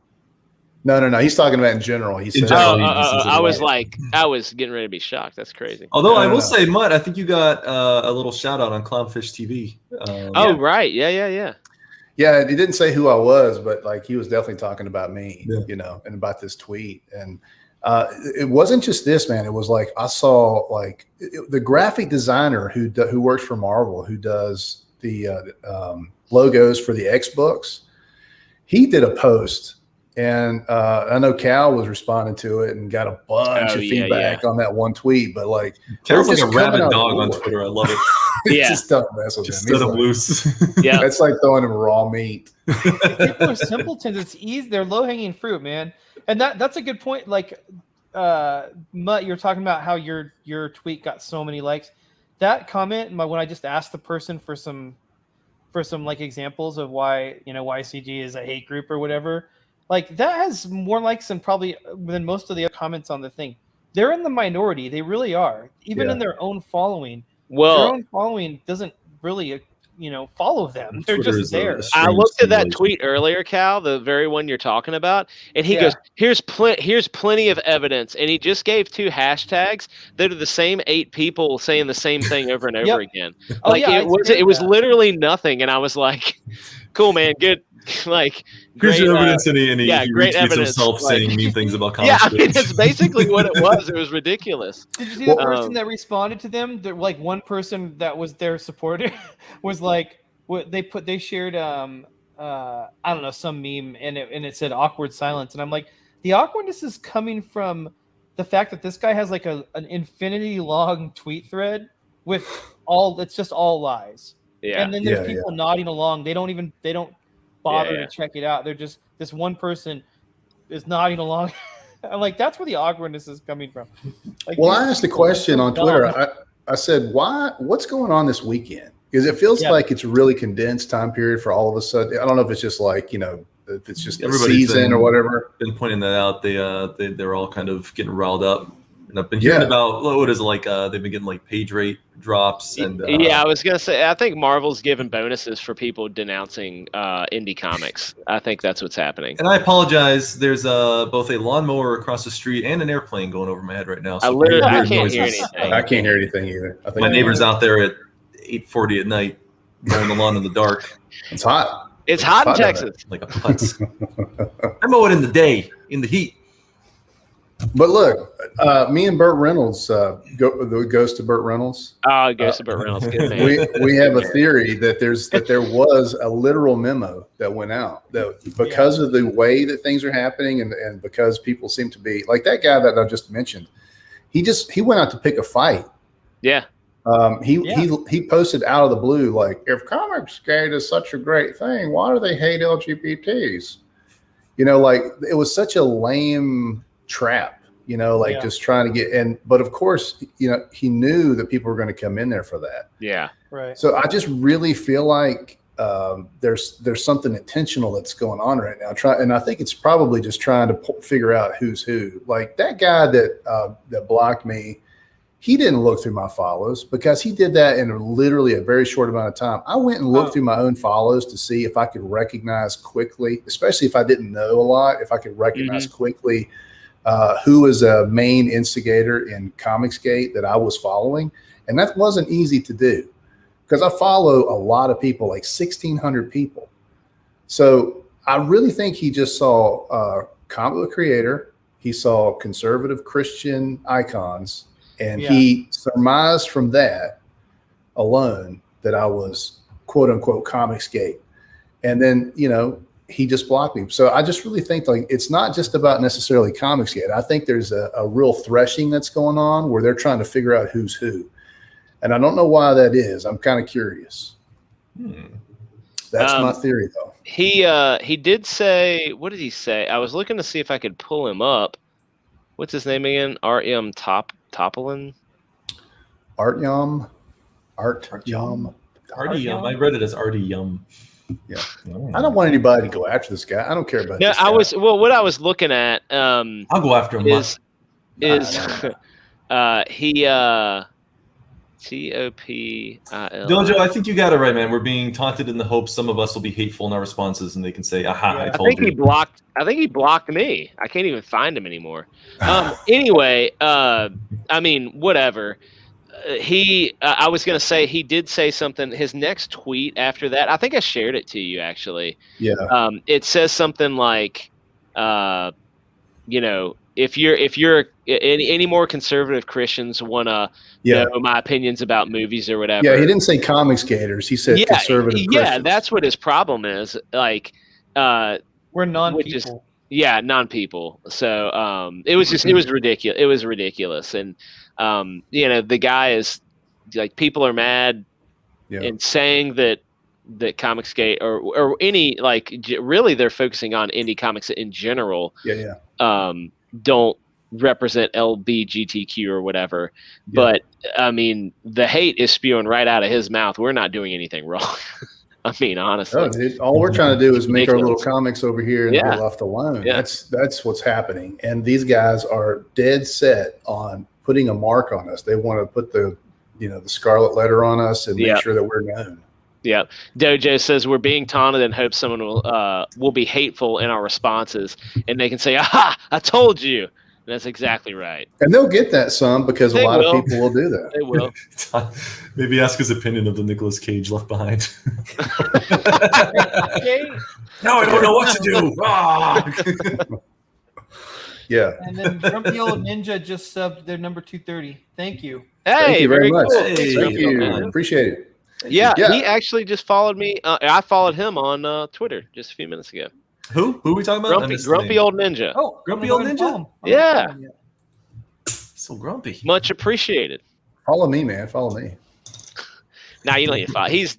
No. He's talking about in general. He said. I was getting ready to be shocked. That's crazy. Although I will say, Mutt, I think you got a little shout out on Clownfish TV. Right, yeah. Yeah, he didn't say who I was, but like he was definitely talking about me, and about this tweet. And it wasn't just this, man. It was like I saw like the graphic designer who works for Marvel, who does the logos for the X books. He did a post, and I know Cal was responding to it and got a bunch of feedback on that one tweet. But like, Cal's like a rabid dog on Twitter. I love it. Just don't mess with him. Set him loose. Yeah, it's like throwing him raw meat. People are simpletons. It's easy. They're low hanging fruit, man. And that's a good point. Like, Mutt, you're talking about how your tweet got so many likes. That comment, when I just asked the person for some like examples of why YCG is a hate group or whatever, like that has more likes than most of the other comments on the thing. They're in the minority. They really are. Even in their own following. Well, their own following doesn't really, follow them. They're just there. I looked at that tweet earlier, Cal, the very one you're talking about, and he goes, "Here's plenty of evidence," and he just gave 2 hashtags that are the same 8 people saying the same thing over and over again. Like it was literally nothing, and I was like, "Cool, man, good." Like, here's your evidence, and he great evidence himself saying mean things about comics. Yeah, I mean, it's basically what it was. It was ridiculous. Did you see the person that responded to them? Like one person that was their supporter was like, what they shared I don't know, some meme, and it said awkward silence, and I'm like, the awkwardness is coming from the fact that this guy has like an infinity long tweet thread with it's just all lies. Yeah, and then there's people nodding along. They don't bother to check it out. They're just, this one person is nodding along. I'm like, that's where the awkwardness is coming from. Like, well, I asked a question on Twitter. I said, what's going on this weekend? Because it feels like it's a really condensed time period for all of a sudden. I don't know if it's just like, if it's just the season or whatever. Been pointing that out. They're all kind of getting riled up. And I've been hearing about what is it like? They've been getting like page rate drops and I was gonna say I think Marvel's giving bonuses for people denouncing indie comics. I think that's what's happening. And I apologize. There's both a lawnmower across the street and an airplane going over my head right now. So I can't hear anything. I can't hear anything either. I think my neighbor's out there at 8:40 at night mowing the lawn in the dark. It's hot. It's hot in Texas. Like a putz. I mow it in the day in the heat. But look, me and Burt Reynolds, goes to Burt Reynolds. Oh, it goes to Burt Reynolds. Good man. We have a theory that there was a literal memo that went out that because of the way that things are happening and because people seem to be like that guy that I just mentioned. He went out to pick a fight. Yeah. He posted out of the blue like, if Comicsgate is such a great thing, why do they hate LGBTs? Like it was such a lame trap, just trying to get but of course, he knew that people were going to come in there for that. Yeah. Right. So I just really feel like there's something intentional that's going on right now. And I think it's probably just trying to figure out who's who. Like that guy that blocked me, he didn't look through my follows because he did that in literally a very short amount of time. I went and looked through my own follows to see if I could recognize quickly, especially if I didn't know a lot, if I could recognize quickly who was a main instigator in Comicsgate that I was following. And that wasn't easy to do because I follow a lot of people, like 1,600 people. So I really think he just saw comic book creator. He saw conservative Christian icons, and he surmised from that alone that I was quote unquote Comicsgate. And then, he just blocked me. So I just really think like it's not just about necessarily Comicsgate. I think there's a real threshing that's going on where they're trying to figure out who's who. And I don't know why that is. I'm kind of curious. That's my theory, though. He did say, what did he say? I was looking to see if I could pull him up. What's his name again? R.M. Topolin? Artyom. I read it as Artie Yum. Yeah. I don't want anybody to go after this guy. I don't care about this guy. What I was looking at I'll go after him. T-O-P-I-L. Dojo, I think you got it right, man. We're being taunted in the hope some of us will be hateful in our responses, and they can say, "Aha, I told you." I think he blocked me. I can't even find him anymore. Anyway, I mean, whatever. I was gonna say he did say something. His next tweet after that, I think I shared it to you actually. Yeah. It says something like, if you're any more conservative Christians want to know my opinions about movies or whatever. Yeah, he didn't say comics gators. He said conservative Christians. Yeah, that's what his problem is. Like, we're non-people. Non-people. So it was ridiculous. It was ridiculous, and the guy is like, people are mad and saying that Comicsgate or any, like, really they're focusing on indie comics in general. Don't represent LBGTQ or whatever. But I mean, the hate is spewing right out of his mouth. We're not doing anything wrong. I mean, honestly, all we're trying to do is make our little comics over here and be left alone. Yeah. That's what's happening. And these guys are dead set on putting a mark on us. They want to put the scarlet letter on us and make sure that we're known. Yeah. Dojo says we're being taunted and hope someone will be hateful in our responses, and they can say, "Aha, I told you." And that's exactly right. And they'll get that some because a lot of people will do that. They will. Maybe ask his opinion of the Nicolas Cage Left Behind. Now I don't know what to do. Yeah. And then Grumpy Old Ninja just subbed their number 230. Thank you. Hey, thank you very much. Cool. Hey, thank you. Appreciate it. Yeah, he actually just followed me. I followed him on Twitter just a few minutes ago. Who are we talking about? Grumpy Old Ninja. Oh, Grumpy Old Ninja? Yeah. So grumpy. Much appreciated. Follow me, man. Follow me. Now you don't need to follow. He's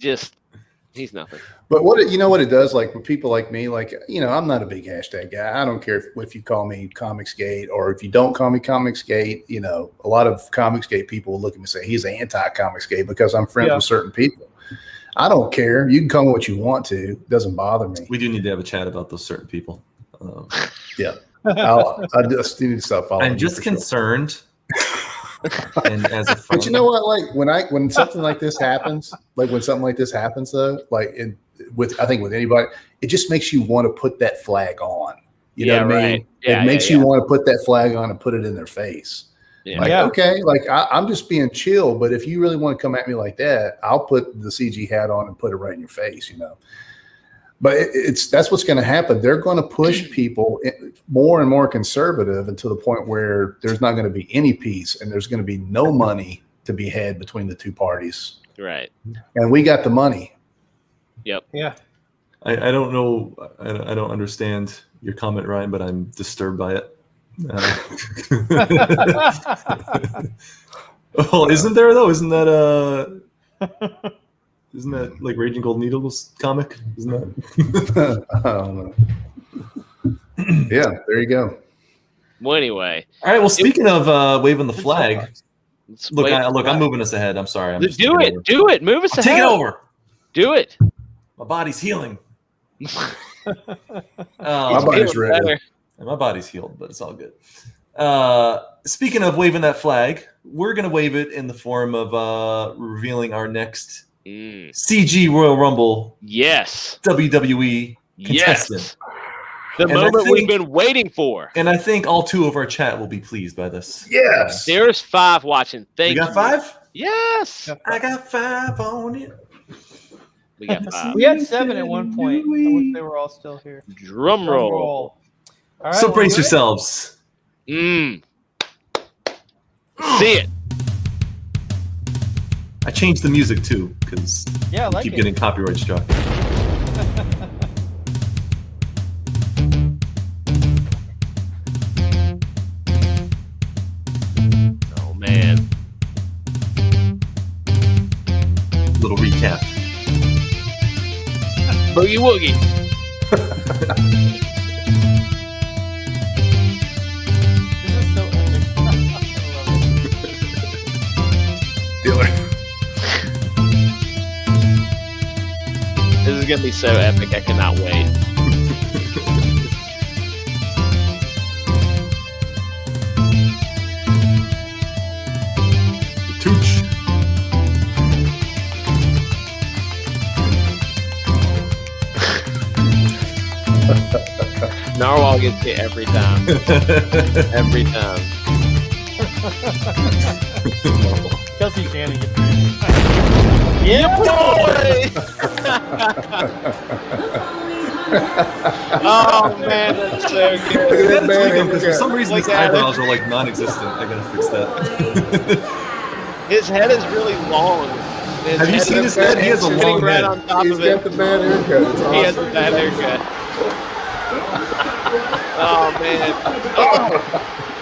nothing. But what it does, like, with people like me, like, I'm not a big hashtag guy. I don't care if you call me Comicsgate or if you don't call me Comicsgate. A lot of Comicsgate people will look at me and say he's anti-Comicsgate because I'm friends with certain people. I don't care. You can call me what you want to. It doesn't bother me. We do need to have a chat about those certain people. I just need to stop following. I'm just concerned. And as a but you know what? Like, when something like this happens, though, like I think with anybody, it just makes you want to put that flag on. You know what I mean? It makes you want to put that flag on and put it in their face. Okay, like I'm just being chill, but if you really want to come at me like that, I'll put the CG hat on and put it right in your face, But that's what's going to happen. They're going to push people more and more conservative until the point where there's not going to be any peace and there's going to be no money to be had between the two parties. Right. And we got the money. Yep. Yeah. I don't know. I don't understand your comment, Ryan, but I'm disturbed by it. Well, isn't there though? Isn't that like Raging Gold Needles comic? Isn't that? I don't know. Yeah, there you go. Well, anyway. All right. Well, speaking of waving the flag, look, I'm moving us ahead. I'm sorry. Do it. Move us ahead. Take it over. Do it. My body's healing. My body's ready. My body's healed, but it's all good. Speaking of waving that flag, we're going to wave it in the form of revealing our next CG Royal Rumble. Yes. WWE contestant. Yes. The moment we've been waiting for. And I think all two of our chat will be pleased by this. Yes. There's 5 watching. Thank you. You got 5? Yes. I got 5 on it. We got 5. We had 7 at one point. I wish they were all still here. Drum roll. All right, So brace yourselves. See it. I changed the music too because I like keep it. getting copyright struck. Oh man. cap. Boogie woogie. This is so epic. I love it. This is gonna be so epic. I cannot wait. Tooch. Narwhal gets hit every time. Every time. Kelsey Shannon gets it. Yeah, boy! Oh man, that's so good. Look at that man. Because for some reason Like his that. eyebrows are like non-existent. I gotta fix that. His head is really long. Have you seen his head? He has a sitting long right head. on top He's of it. got the bad haircut. It's He has a awesome. bad haircut. Oh man. Oh,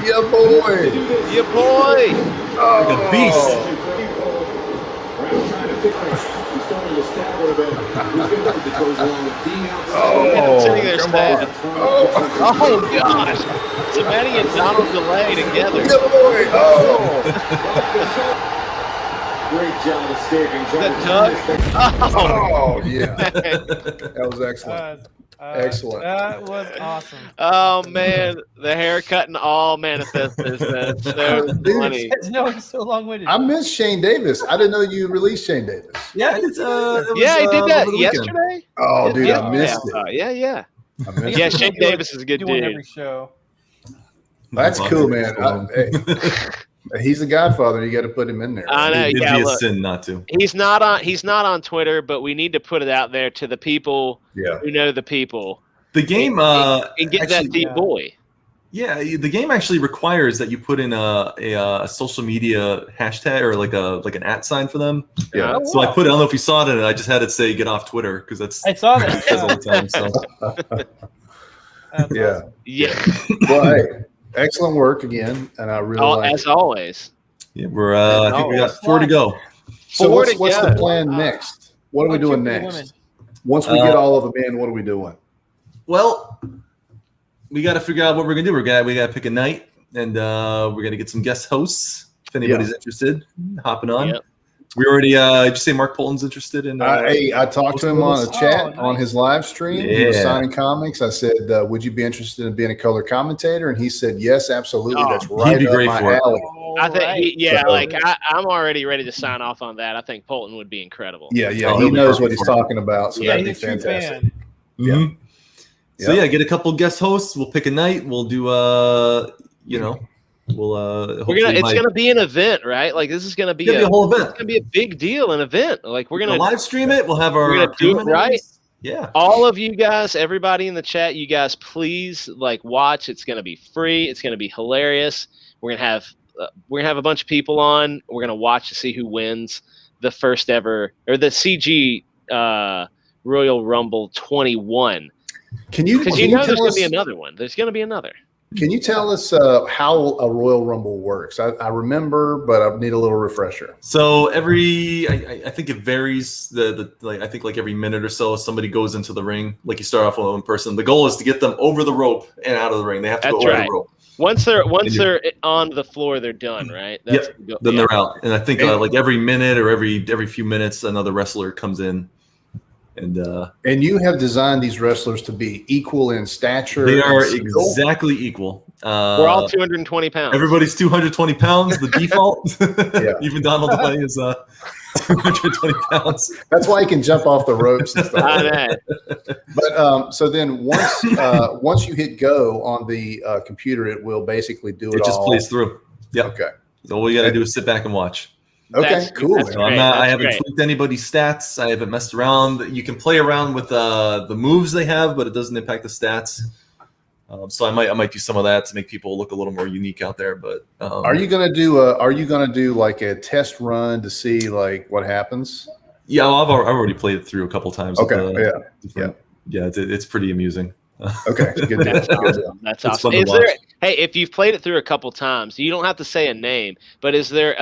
Yeah, boy. yeah, boy. Like a beast. Sitting there come sad. on. Oh, Oh gosh. So Manny and Donald DeLay together. yeah, boy. Oh. Great job escaping. Is that Doug? Oh, Oh, yeah. That was excellent. Excellent. That was awesome. oh man, the haircut and all manifests this. That's so funny. No, he's so long-winded. I miss Shane Davis. I didn't know you released Shane Davis. Yeah, it's, Yeah, he did that over the weekend. yesterday. Oh, dude, Yeah, I missed it. Yeah, yeah. I missed Yeah, it. Shane Davis is a good doing dude. every show. That's cool, man. Hey, he's the Godfather. You got to put him in there. I know. It'd Yeah, be a look, sin not to. he's not on Twitter, but we need to put it out there to the people Yeah. who know the people The game and get actually, that deep boy. Yeah, the game actually requires that you put in a social media hashtag or like an @ sign for them. Yeah. Oh, So I wow. put it. I don't know if you saw it, and I just had it say "get off Twitter" because that's I saw what it that. says all the time. So That's Yeah. awesome. Yeah. Well, hey, excellent work again, and I really like As it. always. yeah, we're I think we got 4 to go. So Four what's to the go. plan next? What are we What doing you for the next? Once we get all of them in, what are we doing? Well, we got to figure out what we're gonna do. We got to pick a night, and we're gonna get some guest hosts if anybody's interested. Hopping on. Yep. We already. Did you say Mark Polton's interested in? Hey, I talked to him on a chat nice. on his live stream. He was Yeah. signing comics. I said, "Would you be interested in being a color commentator?" And he said, "Yes, absolutely. Oh, That's right be up great my for it. alley." I think, So- I'm already ready to sign off on that. I think Polton would be incredible. Yeah, yeah, Oh, he he'll be knows what perfect he's for it. talking about. So Yeah, that'd be He's a true fantastic. fan. Yeah. Mhm. So Yeah. yeah, get a couple guest hosts. We'll pick a night. We'll do we'll It's gonna be an event, right? Like this is gonna be It's gonna be a whole event. It's gonna be a big deal, an event. Like we're We're gonna gonna live stream it. We'll have our we're gonna do it right. Yeah. all of you guys, everybody in the chat, you guys, please like watch. It's gonna be free. It's gonna be hilarious. We're gonna have a bunch of people on. We're gonna watch to see who wins the first ever or the CG Royal Rumble 21. Can you, Because can you you know there's tell gonna be us? another one. There's gonna be another. Can you tell us how a Royal Rumble works? I remember, but I need a little refresher. So I think it varies. I think like every minute or so, somebody goes into the ring. Like you start off with one person. The goal is to get them over the rope and out of the ring. They have to That's go over right. the rope. Once they're on the floor, they're done, right? Then yeah. they're out. And I think like every minute or every few minutes, another wrestler comes in. And you have designed these wrestlers to be equal in stature. They are and skill. exactly equal. We're all 220 pounds. Everybody's 220 pounds, the default. Yeah. Even Donald DeLay is 220 pounds. That's why he can jump off the ropes and stuff. I know. But so then once you hit go on the computer, it will basically do it. It just all. plays through. Yeah. Okay. So all you got to do is sit back and watch. Okay. Cool. that's man. So I'm great, not, I that's haven't great. tweaked anybody's stats. I haven't messed around. You can play around with the moves they have, but it doesn't impact the stats. So I might do some of that to make people look a little more unique out there. But Are you gonna do like a test run to see like what happens? Yeah, I've already played it through a couple times. Okay. With, Yeah. yeah. It's pretty amusing. Okay, good deal. That's Good awesome. deal. That's It's awesome. fun to Is there? watch. Hey, if you've played it through a couple times, you don't have to say a name, but is there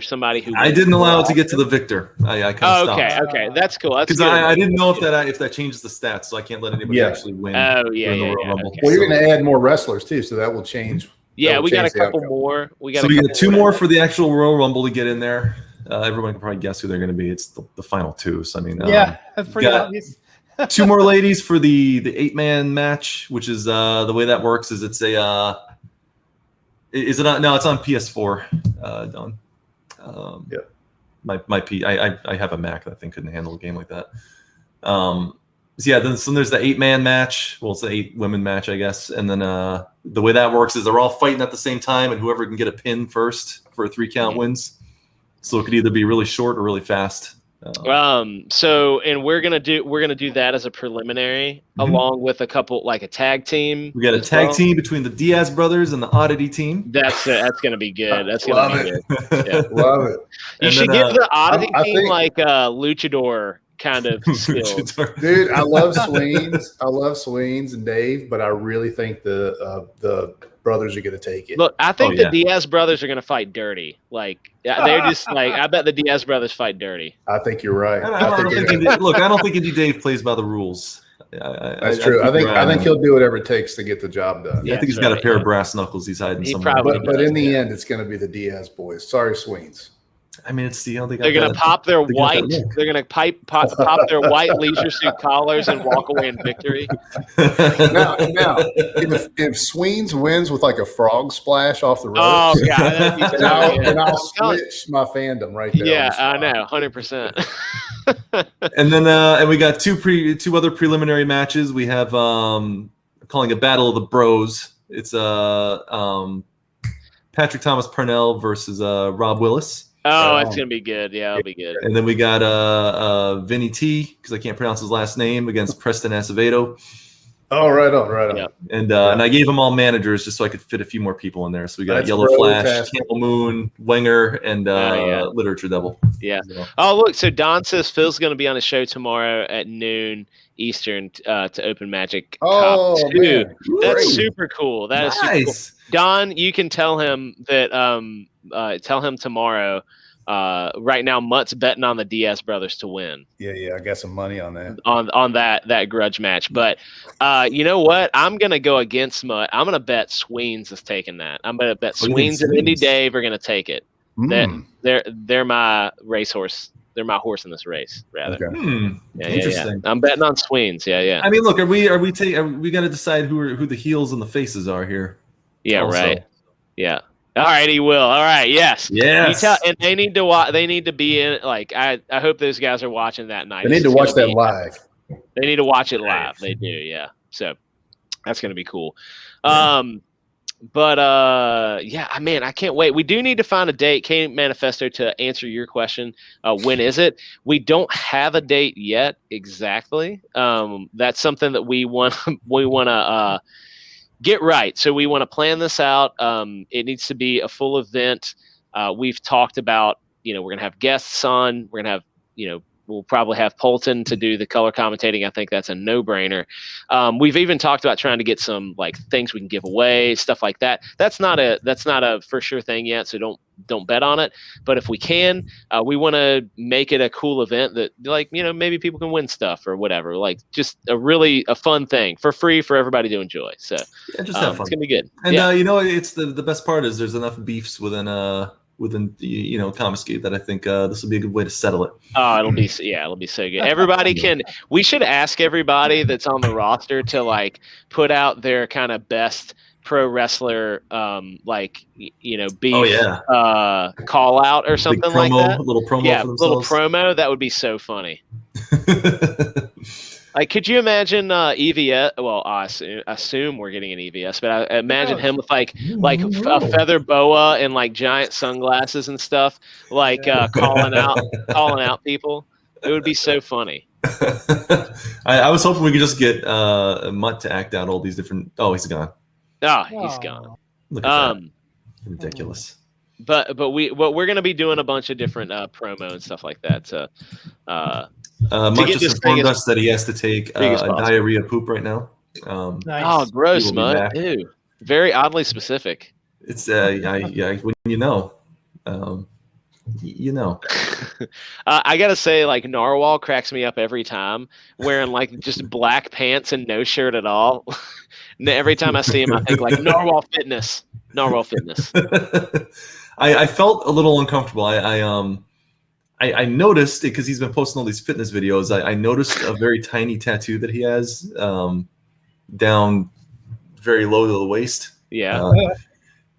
somebody who? I didn't allow it to get to the victor. I kind of Oh, stopped. okay. That's cool. That's Because good. I didn't know if that changes the stats, so I can't let anybody Yeah. actually win. Oh, yeah, during the yeah, Royal yeah, Rumble. okay. Well, you're So- going to add more wrestlers too, so that will change. Yeah, that will we got a change the couple outcome. more. We got So a we couple got two more for the actual Royal Rumble to get in there. Everyone can probably guess who they're going to be. It's the final two. So I mean, Yeah, that's pretty got- obvious. two more ladies for the 8-man match, which is the way that works is it's a is it on, no, it's on PS4, Don. Yep. I have a Mac that I think couldn't handle a game like that. So yeah, then there's the 8-man match. Well, it's the 8-women match, I guess. And then the way that works is they're all fighting at the same time, and whoever can get a pin first for a 3-count wins. So it could either be really short or really fast. So and we're gonna do that as a preliminary, along with a couple like a tag team. We got a as tag well. team between the Diaz brothers and the Oddity team. That's gonna be good. That's Love gonna be it. good. Yeah. Love it. You And should then, give the Oddity I team think- like luchador kind of skills. Dude, I love Sweens. I love Sweens and Dave, but I really think the brothers are going to take it. Look, I think Oh, the yeah. Diaz brothers are gonna fight dirty. Like they're just like I bet the Diaz brothers fight dirty. I think you're right. I don't think Indy Dave plays by the rules. That's true. I think he'll do whatever it takes to get the job done. Yeah. I think he's that's got a right, pair yeah. of brass knuckles he's hiding He somewhere. probably But in the yeah. end, it's going to be the Diaz boys. Sorry, Sweens. I mean, it's the they got They're gonna that- pop their they got white. that look. They're gonna pop their white leisure suit collars and walk away in victory. Now, if Sweens wins with like a frog splash off the Oh ropes, god, that'd be so then I'll good. switch my fandom right there. Yeah, on the I spot. know, 100%. And then and we got two other preliminary matches. We have calling a Battle of the Bros. It's Patrick Thomas Parnell versus Rob Willis. Oh, it's gonna be good. Yeah, it'll be good. And then we got Vinny T, because I can't pronounce his last name, against Preston Acevedo. Oh, right on. Yeah. And I gave them all managers just so I could fit a few more people in there. So we got That's Yellow Flash, fantastic. Campbell Moon, Wenger, and yeah. Literature Devil. Yeah. So, Oh, look. So Don says Phil's gonna be on a show tomorrow at noon Eastern to open Magic Oh, Cop 2. man. That's Great. super cool. That is super cool. nice. Don, you can tell him that. Tell him tomorrow. Right now, Mutt's betting on the Diaz brothers to win Yeah, I got some money on that. on that grudge match. But you know what? I'm gonna go against Mutt. I'm gonna bet Sweens is taking that. I'm gonna bet Oh, you think Sweens and Indy Sweens? Dave are gonna take it. Mm. They're my racehorse. They're my horse in this race, rather. Okay. Yeah, Interesting. I'm betting on Sweens. Yeah. I mean, look, we got to decide who the heels and the faces are here. Yeah, also. right. Yeah. All right, he will. All right, yes. Yes. And they need to watch. They need to be in. Like, I hope those guys are watching that night. They need to watch that live. They need to watch it live. They do, yeah. So that's gonna be cool. But yeah, man, I can't wait. We do need to find a date, K Manifesto, to answer your question. When is it? We don't have a date yet exactly. That's something that we want to get right. So we want to plan this out. It needs to be a full event. We've talked about, we're gonna have guests on. We're gonna have, we'll probably have Polton to do the color commentating. I think that's a no-brainer. We've even talked about trying to get some like things we can give away, stuff like that. That's not a for sure thing yet, so don't bet on it. But if we can, we want to make it a cool event that, like, maybe people can win stuff or whatever. Like, just a fun thing for free for everybody to enjoy. So Yeah, just have fun. it's gonna be good. And yeah. it's the best part is there's enough beefs within Comiskate that I think this will be a good way to settle it. Oh, it'll be so good. Everybody we should ask everybody that's on the roster to like put out their kind of best pro wrestler beef call out or something Big promo, like that. little promo Yeah, for little themselves. promo. That would be so funny. Like, could you imagine EVS? Well, I assume we're getting an EVS, but I imagine him with like a feather boa and like giant sunglasses and stuff, like calling out people. It would be so funny. I was hoping we could just get Mutt to act out all these different. Oh, he's gone. Oh, he's gone. Look at that. Ridiculous. But we're gonna be doing a bunch of different promo and stuff like that. Mutt get just this thing informed as us that he has to take big as a possible. diarrhea poop right now. Nice. Oh, gross, He will be Mud. back. Ew. Very oddly specific. It's when you know, you know. I gotta say, like Narwhal cracks me up every time, wearing like just black pants and no shirt at all. And every time I see him, I think like Narwhal Fitness. Narwhal Fitness. I felt a little uncomfortable. I noticed it because he's been posting all these fitness videos. I noticed a very tiny tattoo that he has down very low to the waist. Yeah.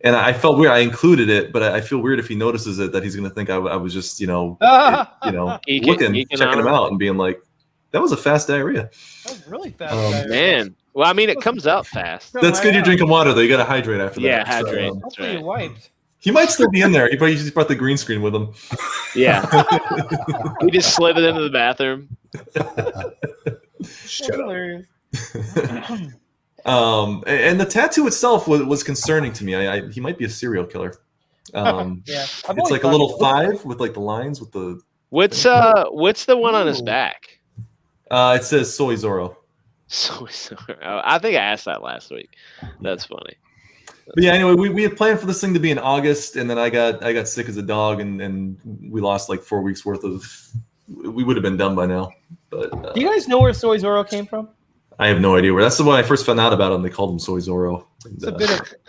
And I felt weird. I included it, but I feel weird if he notices it that he's going to think I was just, looking, Geeking checking him out and being like, that was a fast diarrhea. That was really fast. Man. Well, I mean, it comes out fast. That's good. You're drinking water, though. You got to hydrate after that. Yeah, hydrate. That's Hopefully right. you wiped. He might still be in there. He probably just brought the green screen with him. Yeah. He just slid it into the bathroom. That's hilarious. And the tattoo itself was concerning to me. He might be a serial killer. Yeah. It's like a little 5 with like the lines with the. What's the one on his back? It says Soy Zorro. So I think I asked that last week. That's funny. But yeah, anyway, we had planned for this thing to be in August, and then I got sick as a dog, and we lost like 4 weeks worth of. We would have been done by now. But do you guys know where Soy Zorro came from? I have no idea where. That's the one I first found out about him. They called him Soy Zorro. It's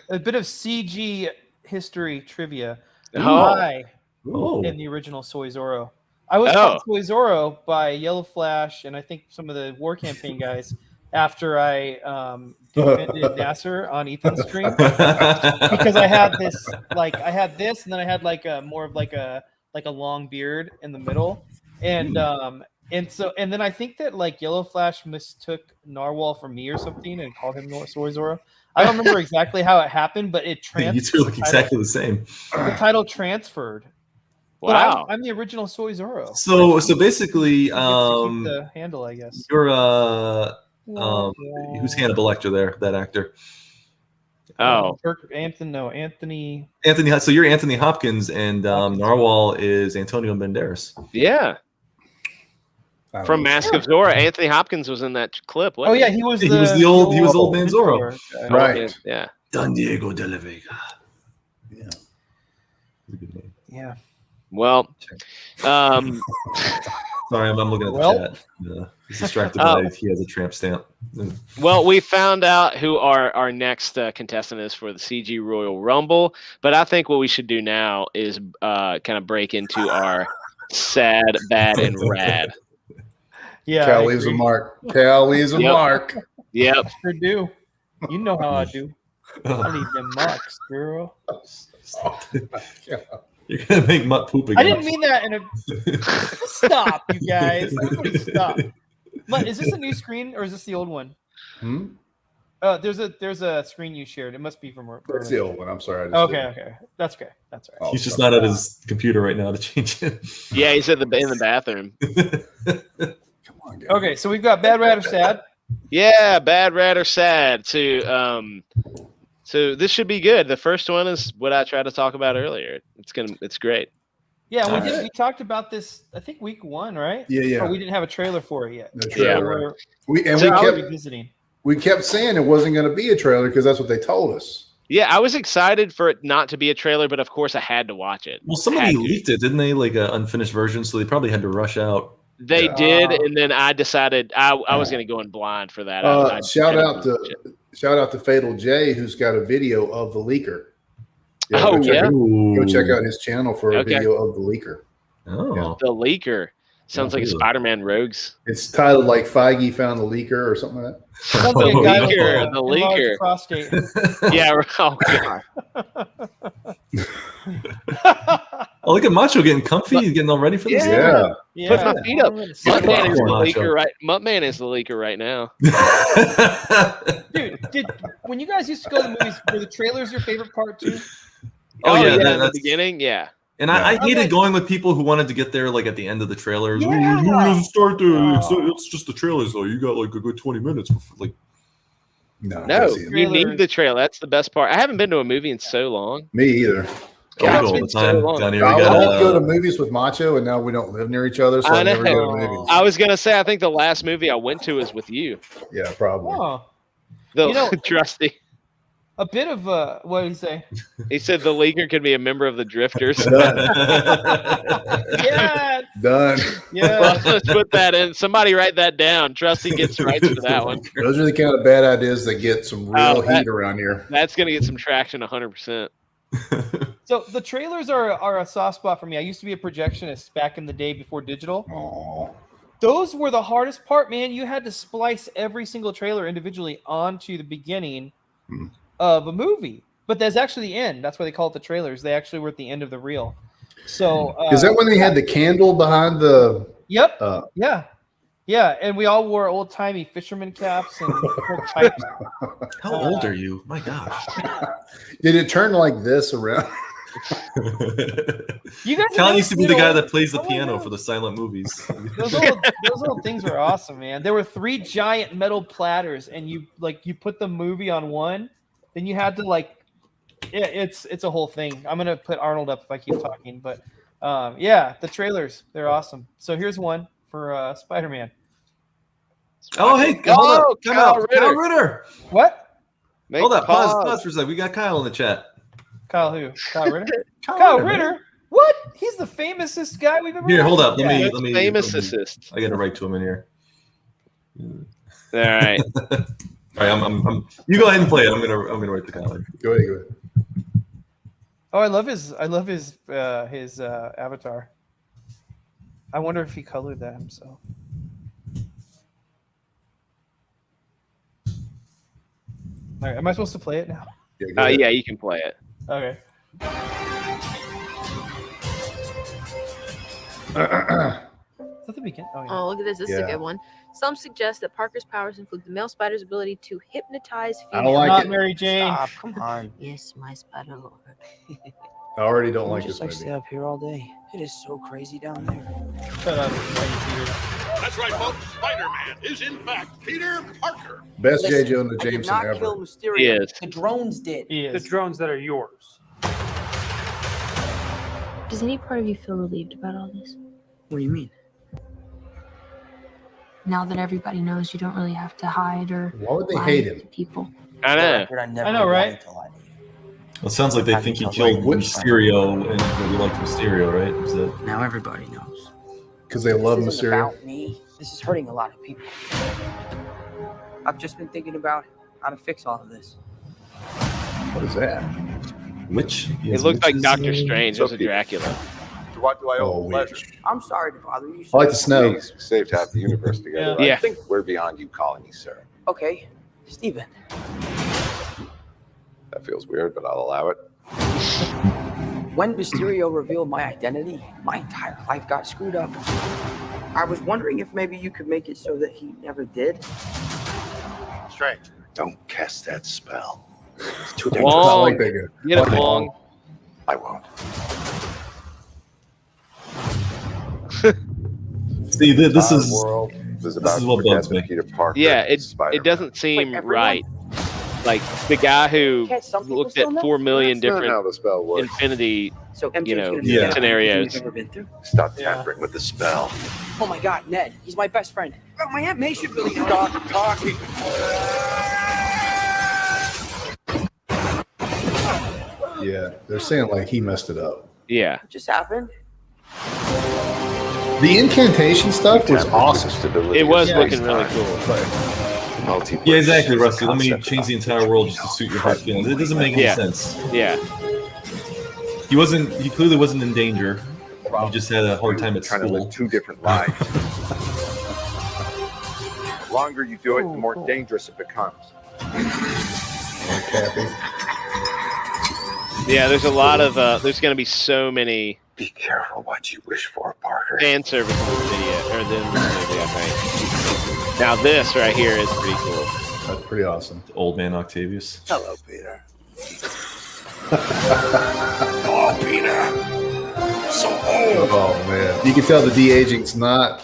a bit of CG history trivia. Oh. In the original Soy Zorro. I was called Soy Zorro by Yellow Flash and I think some of the War Campaign guys after I defended Nasser on Ethan's stream because I had this and then I had like a more of like a long beard in the middle and then I think that like Yellow Flash mistook Narwhal for me or something and called him Soy Zorro. I don't remember exactly how it happened, but it transferred. You two look exactly the same. The title transferred. Wow. But I'm the original Soy Zorro. So basically, keep the handle, I guess. You're who's Hannibal Lecter there? That actor. Oh, Anthony. Anthony. So you're Anthony Hopkins, and Narwhal is Antonio Banderas. Yeah. From Mask of Zorro, Anthony Hopkins was in that clip. Oh yeah, he was old man Zorro. Right. Yeah. Don Diego de la Vega. Yeah. Yeah. Well, sorry, I'm looking at the chat. He's distracted by he has a tramp stamp. Well, we found out who our next contestant is for the CG Royal Rumble, but I think what we should do now is kind of break into our sad, bad, and rad. Yeah, Cal leaves a mark. Cal leaves a mark. Yep. Sure do. You know how I do. I need them marks, girl. You're gonna make mutt poop again. I didn't mean that in a. Stop, you guys. Everybody stop. But is this a new screen or is this the old one? There's a screen you shared. It must be from. That's the old one. I'm sorry. Okay. That's okay. That's all right. He's just not at his computer right now to change it. Yeah, he's in the bathroom. Come on, guys. Okay, so we've got bad, rad, or sad. Yeah, bad, rad, or sad. So this should be good. The first one is what I tried to talk about earlier. It's great. Yeah, we talked about this. I think week 1, right? Yeah. Or we didn't have a trailer for it yet. No trailer. Yeah, we kept saying it wasn't going to be a trailer because that's what they told us. Yeah, I was excited for it not to be a trailer, but of course I had to watch it. Well, somebody leaked it, didn't they? Like an unfinished version, so they probably had to rush out. They did, and then I decided I was going to go in blind for that. Shout out to Fatal J, who's got a video of the leaker. Go check out his channel for a video of the leaker. The leaker sounds like a Spider-Man Rogues. It's titled like Feige found the leaker or something like that. Sounds like a guy with the leaker. Prostate. Yeah. Oh god. Oh, look at Macho getting comfy. He's getting all ready for this. Yeah. Put my feet up. Muttman is the leaker right. Muttman is the leaker right now. Dude, when you guys used to go to the movies, were the trailers your favorite part too? Oh yeah, in the beginning, yeah. And I hated going with people who wanted to get there like at the end of the trailers. Yeah. It doesn't start there. It's just the trailers though. You got like a good 20 minutes. No, you need the trailer. That's the best part. I haven't been to a movie in so long. Me either. God, all the time down here. I won't go to movies with Macho, and now we don't live near each other, so I never go to movies. I was gonna say, I think the last movie I went to was with you. Yeah, probably. Oh. Trusty. A bit of what did he say? He said the leaker could be a member of the Drifters. Yeah, Done. yeah. Well, let's put that in. Somebody write that down. Trusty gets rights for that one. Those are the kind of bad ideas that get some real heat around here. That's going to get some traction 100%. So the trailers are a soft spot for me. I used to be a projectionist back in the day before digital. Oh, Those were the hardest part, man. You had to splice every single trailer individually onto the beginning of a movie. But that's actually the end. That's why they call it the trailers. They actually were at the end of the reel. So is that when they had the candle behind the? Yep. Yeah. And we all wore old timey fisherman caps and pipes. How old are you? My gosh. Did it turn like this around? You guys Colin used to be the guy that plays the Oh my piano God. for the silent movies. Those little things were awesome, man. There were 3 giant metal platters, and you put the movie on one, then you had to it's a whole thing. I'm gonna put Arnold up if I keep talking, but the trailers, they're awesome. So here's one for Spider-Man. Oh, hey, hold up. Come Kyle out. Kyle Ritter. What? Hold up. Pause for a second. We got Kyle in the chat. Kyle who? Kyle Ritter? Kyle Ritter? What? He's the famousest guy we've ever Here, had. hold up. Let That's me. famous assist. I got to write to him in here. All right. All right. I'm. You go ahead and play it. I'm gonna write the Kyle. Go ahead. Oh, I love his avatar. I wonder if he colored that himself. All right, am I supposed to play it now? Yeah, you can play it. Okay. Is that the beginning? Oh, yeah. Oh, look at this. This is a good one. Some suggest that Parker's powers include the male spider's ability to hypnotize females. I don't like Not it. Mary Jane. Stop, come on. Yes, my spider lord. I already don't I'll like just this stay movie. up here all day. It is so crazy down there. Shut up. That's right, folks. Spider-Man is in fact Peter Parker. Best J. Listen, Jonah I did Jameson not ever. kill Mysterio. He is. The drones did. He The is. drones that are yours. Does any part of you feel relieved about all this? What do you mean? Now that everybody knows, you don't really have to hide or Why would they lie hate to him? people. I know. I know, right? To lie to you. Well, it sounds like they think he killed Mysterio and really liked Mysterio, right? Is that... Now everybody knows. Because they love This isn't Mysterio. about me. This is hurting a lot of people. I've just been thinking about how to fix all of this. What is that? Which? It looked like Doctor Strange was a Dracula. What do I Oh, owe pleasure? I'm sorry to bother you. I like the snow. Please, we saved half the universe together. Yeah. I think we're beyond you calling me sir. Okay, Steven. That feels weird, but I'll allow it. When Mysterio revealed my identity, my entire life got screwed up. I was wondering if maybe you could make it so that he never did. Strange. Don't cast that spell. It's too I dangerous. Long. like that guy. Get it long. I won't. See, this Our is world is this about is what to bugs forget me. Peter Parker. Yeah, is it Spider-Man. doesn't seem everyone? right. Like the guy who Can't some people looked at still know? 4 million That's not different how the spell works. Infinity. So MJ's You know, gonna be yeah. the best scenarios. you've ever been through? Stop Yeah. tampering with the spell. Oh my God, Ned, he's my best friend. Oh, my Aunt May should really Stop talking. Yeah, they're saying like he messed it up. Yeah. What just happened? The incantation stuff was awesome. Stability It was of looking really space-time. cool. Multiverse Yeah, exactly, is a Rusty. Let me concept change the about entire which world we just to know suit your heart feelings. It doesn't make any Yeah. sense. Yeah. He clearly wasn't in danger. He just had a hard time at trying to school. live two different lives. The longer you do it, the more dangerous it becomes. Cappy. Yeah, there's a lot of there's going to be so many Be careful what you wish for, Parker. fan service in this video, or in this movie, I think. Now this right here is pretty cool. That's pretty awesome. Old man Octavius. Hello, Peter. Oh, Peter. So old. Oh man, you can tell the de-aging's not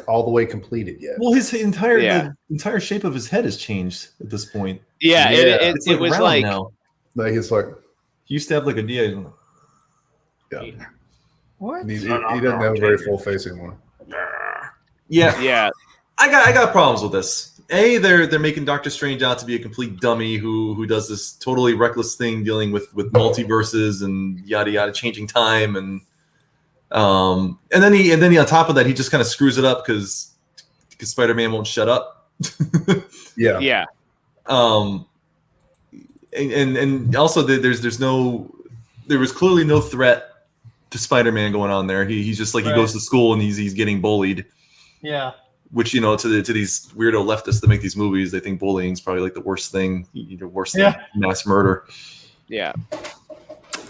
all the way completed yet. Well, his entire Yeah. the entire shape of his head has changed at this point. Yeah, Yeah, it was round like now. Like it's like He used to have like a de-aging. yeah, What? he doesn't have a very full face anymore. Yeah, yeah, I got problems with this. they're making Doctor Strange out to be a complete dummy who does this totally reckless thing dealing with multiverses and yada yada, changing time, and then he on top of that he just kind of screws it up because Spider-Man won't shut up. Yeah. And also there was clearly no threat to Spider-Man going on there. He's just like, he goes to school and he's getting bullied. Yeah. Which, to these weirdo leftists that make these movies, they think bullying is probably like the worst thing, worse than mass murder. Yeah.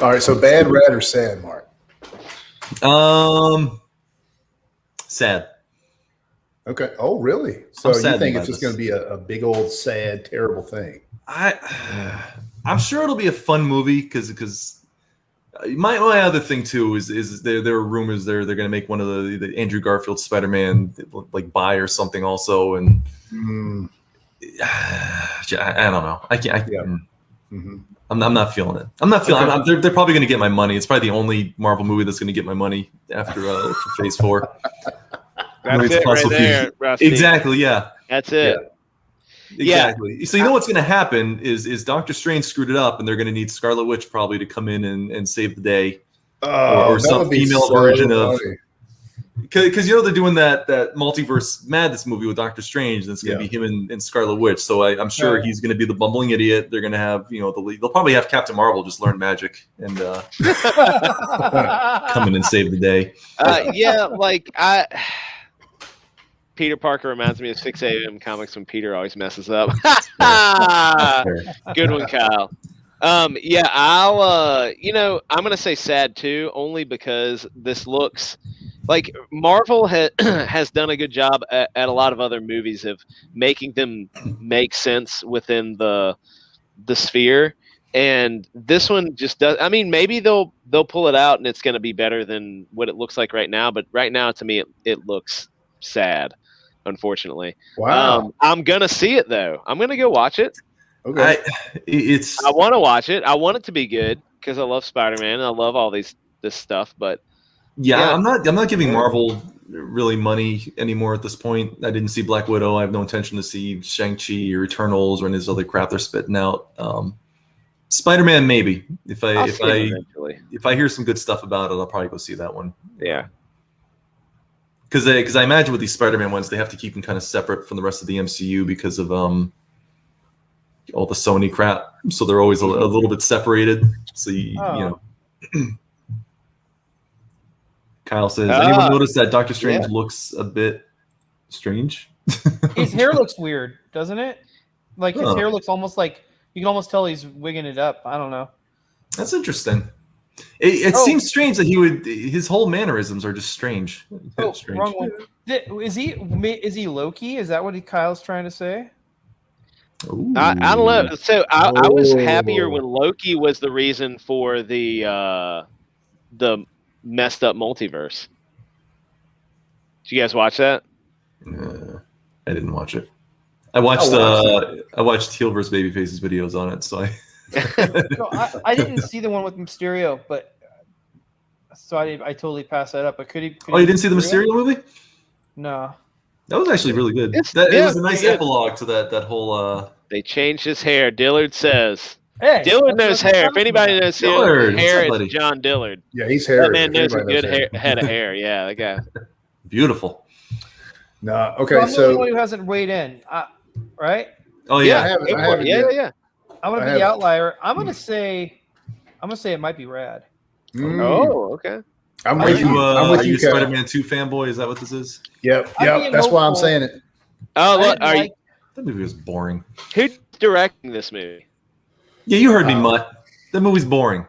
All right. So bad, rad, or sad, Mark? Sad. Okay. Oh, really? So you think it's just this. going to be a big old sad, terrible thing? I'm sure it'll be a fun movie because my other thing too is there are rumors they're going to make one of the Andrew Garfield Spider-Man like buy or something also, and I don't know. I can't. I'm not feeling it. I'm not feeling. Okay. They're probably going to get my money. It's probably the only Marvel movie that's going to get my money after Phase 4. That's it right there, Rusty. Exactly. Yeah. That's it. Yeah. Exactly. So what's going to happen is Doctor Strange screwed it up, and they're going to need Scarlet Witch probably to come in and save the day, or some female version of. Because they're doing that multiverse madness movie with Doctor Strange, and it's going to be him and Scarlet Witch. So I'm sure he's going to be the bumbling idiot. They're going to have the lead. They'll probably have Captain Marvel just learn magic and come in and save the day. Peter Parker reminds me of 6 a.m. comics when Peter always messes up. Good one, Kyle. I'm gonna say sad too, only because this looks like Marvel has done a good job at a lot of other movies of making them make sense within the sphere, and this one just does. I mean, maybe they'll pull it out and it's gonna be better than what it looks like right now. But right now, to me, it looks sad, unfortunately. Wow. I'm gonna see it though. I'm gonna go watch it. Okay. I want to watch it. I want it to be good because I love Spider-Man and I love all this stuff. But I'm not giving Marvel really money anymore at this point. I didn't see Black Widow. I have no intention to see Shang-Chi or Eternals or any of these other crap they're spitting out. Spider-Man, maybe. If I hear some good stuff about it, I'll probably go see that one. Yeah. Because I imagine with these Spider-Man ones, they have to keep them kind of separate from the rest of the MCU because of all the Sony crap. So they're always a little bit separated. So you know. Kyle says, anyone notice that Doctor Strange looks a bit strange? His hair looks weird, doesn't it? Like his hair looks almost like you can almost tell he's wigging it up. I don't know. That's interesting. It seems strange that his whole mannerisms are just strange. Strange. Wrong one. Is he Loki? Is that what Kyle's trying to say? Ooh. I don't know. So I was happier when Loki was the reason for the messed up multiverse. Did you guys watch that? I didn't watch it. I watched Teal vs. Babyface's videos on it, so I didn't see the one with Mysterio, but so I totally passed that up. But could he you didn't see the Mysterio movie? No. That was actually really good. It was a nice epilogue to that whole. They changed his hair. Dillard says. Hey, Dillard knows hair. If anybody knows hair, it's John Dillard. Yeah, he's hairy. That man knows a good head of hair. Yeah, that guy. Beautiful. No, okay. I'm the only one who hasn't weighed in, right? Oh yeah, I haven't yeah. I'm gonna be the outlier. I'm gonna say it might be rad. Oh, okay. I'm with you. Are you a Spider-Man 2 fanboy? Is that what this is? Yep. That's why I'm saying it. Oh, look, that movie was boring. Who's directing this movie? Yeah, you heard me, Mutt. That movie's boring.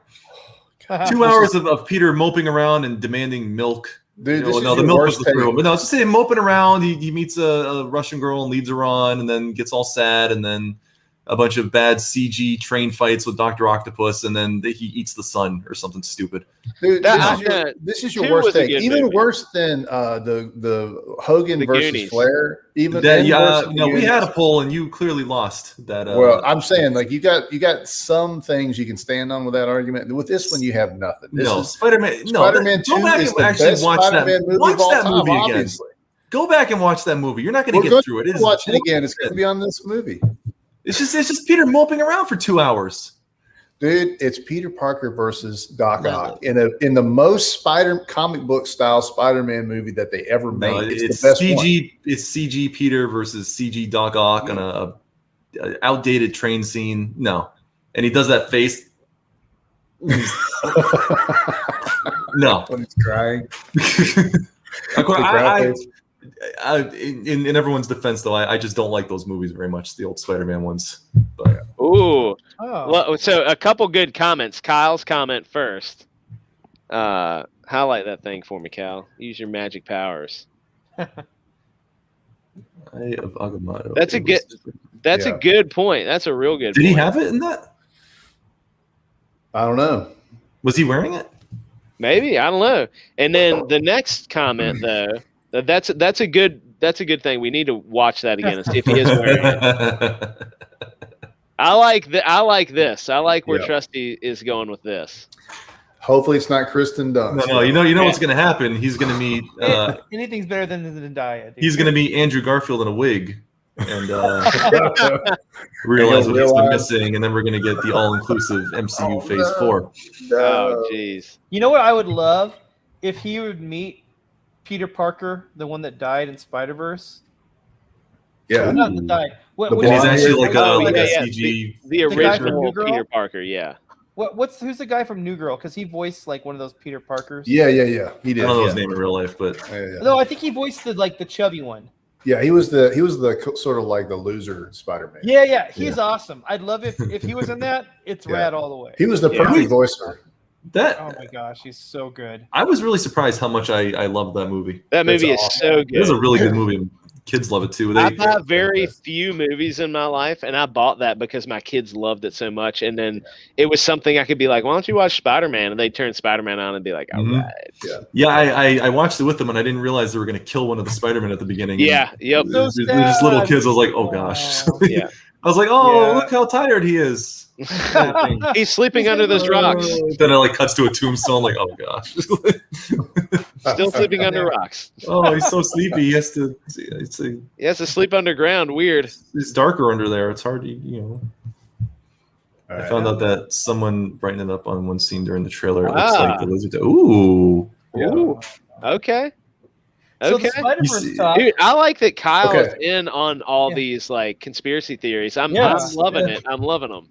2 hours of Peter moping around and demanding milk. Dude, the milk was the thrill. But no, it's just him moping around. He meets a Russian girl and leads her on, and then gets all sad, and then a bunch of bad CG train fights with Dr. Octopus, and then he eats the sun or something stupid. Dude, this is your worst thing. Even movie. Worse than the Hogan versus Goonies. Flair. Even we had a poll, and you clearly lost that. Well, I'm saying like you got some things you can stand on with that argument, and with this one you have nothing. Spider-Man. No, Spider-Man 2 is the best Spider-Man movie of all time, obviously. Go back and watch that movie. You're not going to We're get through it. It is watch it again. It's going to be on this movie. It's just Peter moping around for 2 hours. Dude, it's Peter Parker versus Doc Ock in the most comic book style Spider-Man movie that they ever made. No, it's the best CG. one. It's CG Peter versus CG Doc Ock on a outdated train scene. No, and he does that face. No, When he's crying. In everyone's defense, though, I just don't like those movies very much. The old Spider-Man ones. But Ooh. Oh. Well, so a couple good comments. Kyle's comment first. Highlight that thing for me, Cal. Use your magic powers. Eye of Agamotto. That's a good. That's a good point. That's a real good. Did point. he have it in that? I don't know. Was he wearing it? Maybe, I don't know. And then the next comment though, that's a good thing. We need to watch that again and see if he is wearing it. I like this. I like where Trusty is going with this. Hopefully, it's not Kristen Dunst. No, you know what's going to happen. He's going to meet. Anything's better than Zendaya. He's going to meet Andrew Garfield in a wig, and realize what he's been missing, and then we're going to get the all-inclusive MCU Phase 4. Oh, jeez. You know what I would love if he would meet Peter Parker, the one that died in Spider-Verse. Yeah, not that died. And he's actually like a CG. The original Peter Parker. Yeah. Who's the guy from New Girl? Because he voiced like one of those Peter Parkers. Yeah. He did. I don't know his name in real life, but No, I think he voiced the chubby one. Yeah, he was the sort of like the loser Spider-Man. Yeah, he's awesome. I'd love if he was in that. It's rad all the way. He was the perfect voicer. Oh my gosh, he's so good. I was really surprised how much I loved that movie. That movie is so good. It was a really good movie. Kids love it too. I've had very few movies in my life, and I bought that because my kids loved it so much. And then it was something I could be like, "Why don't you watch Spider-Man?" And they'd turn Spider-Man on and be like, "All right." Yeah. I watched it with them, and I didn't realize they were going to kill one of the Spider-Men at the beginning. Yeah. Yep. They're just little kids. I was like, "Oh gosh." Yeah. I was like, "Oh, look how tired he is." He's sleeping under those rocks. Then it cuts to a tombstone. Like, oh gosh, still sleeping under rocks. Oh, he's so sleepy. He has to sleep underground. Weird. It's darker under there. It's hard to I found out that someone brightened it up on one scene during the trailer. It looks like the lizard. Ooh. Ooh. Okay. So Okay. Dude, I like that Kyle is in on all these conspiracy theories. I'm loving it. I'm loving them.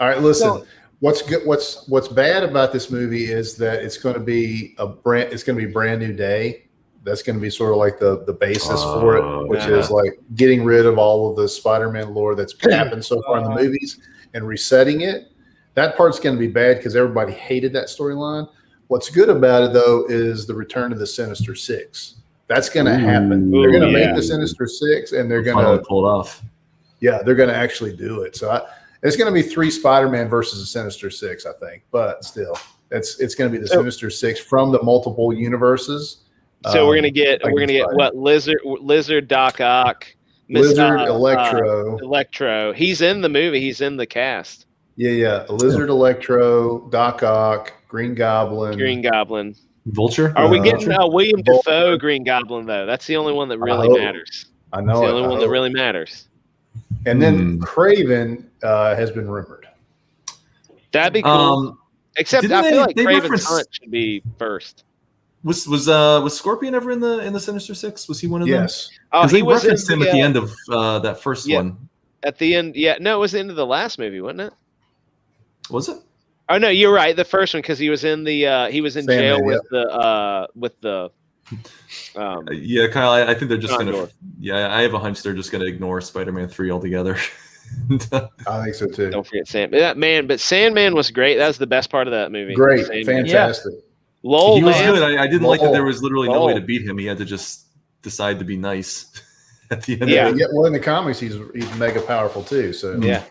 All right, listen. So, what's good? What's bad about this movie is that it's going to be brand new day. That's going to be sort of like the basis for it, which is like getting rid of all of the Spider-Man lore that's happened so far in the movies and resetting it. That part's going to be bad because everybody hated that storyline. What's good about it though is the return of the Sinister Six. That's going to happen. They're going to make the Sinister Six, and they're going to pull it off. Yeah, they're going to actually do it. So it's going to be 3 Spider-Man versus the Sinister Six, I think. But still, it's going to be the Sinister Six from the multiple universes. So we're going to get what Lizard, Doc Ock, Lizard, Electro. Electro. He's in the movie. He's in the cast. Yeah. Lizard, Electro, Doc Ock, Green Goblin. Vulture? Are we getting William Dafoe Green Goblin though? That's the only one that really matters. I know. It's the only one that really matters. And then Craven has been rumored. That'd be cool. Except I feel like Craven's Hunt should be first. Was Scorpion ever in the Sinister Six? Was he one of them? Yes. Oh, he referenced him at the end of that first one. At the end, no, it was the end of the last movie, wasn't it? Was it? Oh no, you're right. The first one because he was in the jail with the. Yeah, Kyle. I think they're just gonna. Yeah, I have a hunch they're just gonna ignore Spider-Man 3 altogether. I think so too. Don't forget Sandman. But Sandman was great. That was the best part of that movie. Great, Sandman. fantastic. He was good. I didn't like that there was literally no way to beat him. He had to just decide to be nice at the end. Yeah. Well, in the comics, he's mega powerful too. So yeah.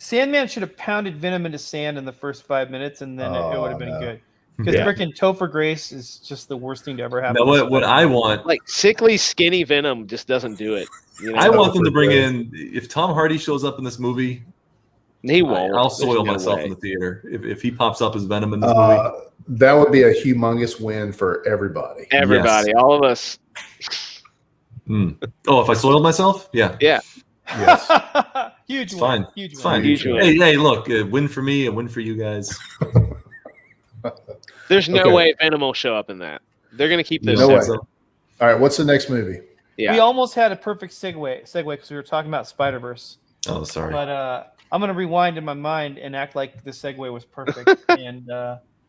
Sandman should have pounded Venom into sand in the first 5 minutes, and then it would have been good. Because freaking Topher Grace is just the worst thing to ever happen. Now, what I want, like sickly, skinny Venom, just doesn't do it. You know? I want them to bring in. If Tom Hardy shows up in this movie, he won't. I'll soil myself in the theater if he pops up as Venom in this movie. That would be a humongous win for everybody. Everybody, all of us. Oh, if I soiled myself? Yeah. Yeah. Yes. Huge It's one. fine. Huge It's one. fine. Huge one. Hey, look, a win for me, a win for you guys. There's no Okay. way Venom will show up in that. They're gonna keep this. No way. separate. All right, what's the next movie? Yeah. We almost had a perfect segue because we were talking about Spider-Verse. Oh, sorry. But I'm gonna rewind in my mind and act like the segue was perfect. And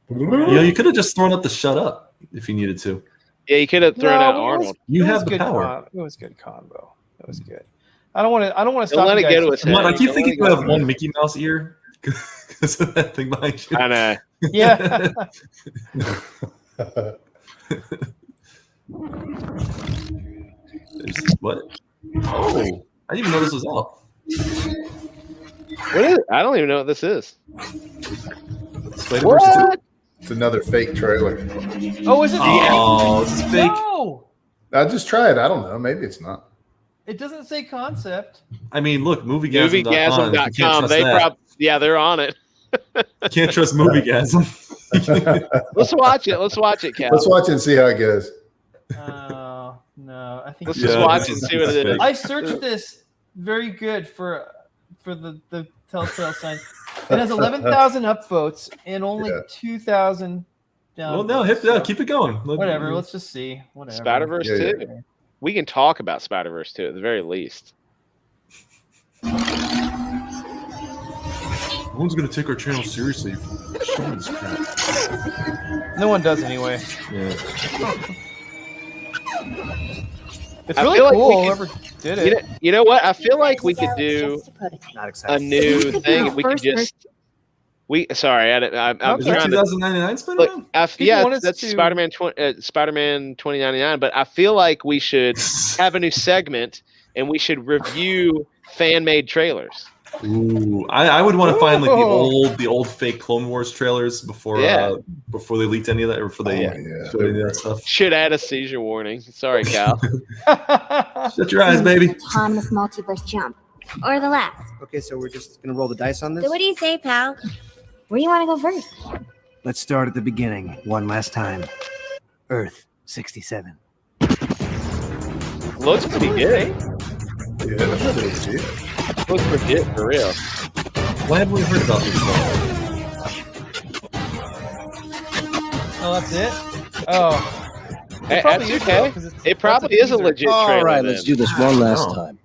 You could have just thrown up the shut up if you needed to. Yeah, you could have thrown No, out it was- Arnold. You it was have the good power. It was good combo. It was good. I don't want to Don't stop let you it guys. get to his Come on, I head. keep Don't thinking let you it have go. one Mickey Mouse ear because of that thing behind you. I know. Yeah. What? Oh, I didn't even know this was out. What is it? I don't even know what this is. Spider-Verse 2? It's another fake trailer. Oh, is it? Oh, this is fake. No, I'll just try it. I don't know. Maybe it's not. it doesn't say concept. I mean, look, moviegasm.com. You can't Moviegasm.com. trust They that. they're on it. You can't trust Moviegasm. Let's watch it. Let's watch it, Cal. Let's watch it and see how it goes. Oh no, I think Let's Yeah, just watch this it and is- see what this it is is. I searched this very good for the Telltale sign. It has 11,000 upvotes and only 2,000 down. Well, no, keep it going. Whatever. Let's just see. Whatever. Spider-Verse Yeah, 2. We can talk about Spider-Verse 2 at the very least. Who's going to take our channel seriously? Showing this crap. No one does anyway. Yeah. It's I really feel like cool. we could- Whoever did it. You know what? I feel like we could do Not a excited. new thing if we could just. Sorry, I'm Is that trying to. 2099 Spider-Man? Look, People want us that's to- Spider-Man 2099. But I feel like we should have a new segment, and we should review fan-made trailers. Ooh, I would want to find like Ooh. the old fake Clone Wars trailers before Yeah. before they leaked any of that or before they Oh, yeah. showed any of that stuff. Should add a seizure warning. Sorry, Cal. Shut your eyes, baby. Autonomous multiverse jump. Or the last. Okay, so we're just gonna roll the dice on this. So what do you say, pal? Where do you want to go first? Let's start at the beginning, one last time. Earth 67. Looks pretty good. Yeah, that's legit. Looks legit for real. Why haven't we heard about this stuff? Oh, that's it. Oh. Hey, probably that's is, though, okay. 'cause it's- It probably that's is a teaser. legit trailer. All right, let's do this one last Oh. time.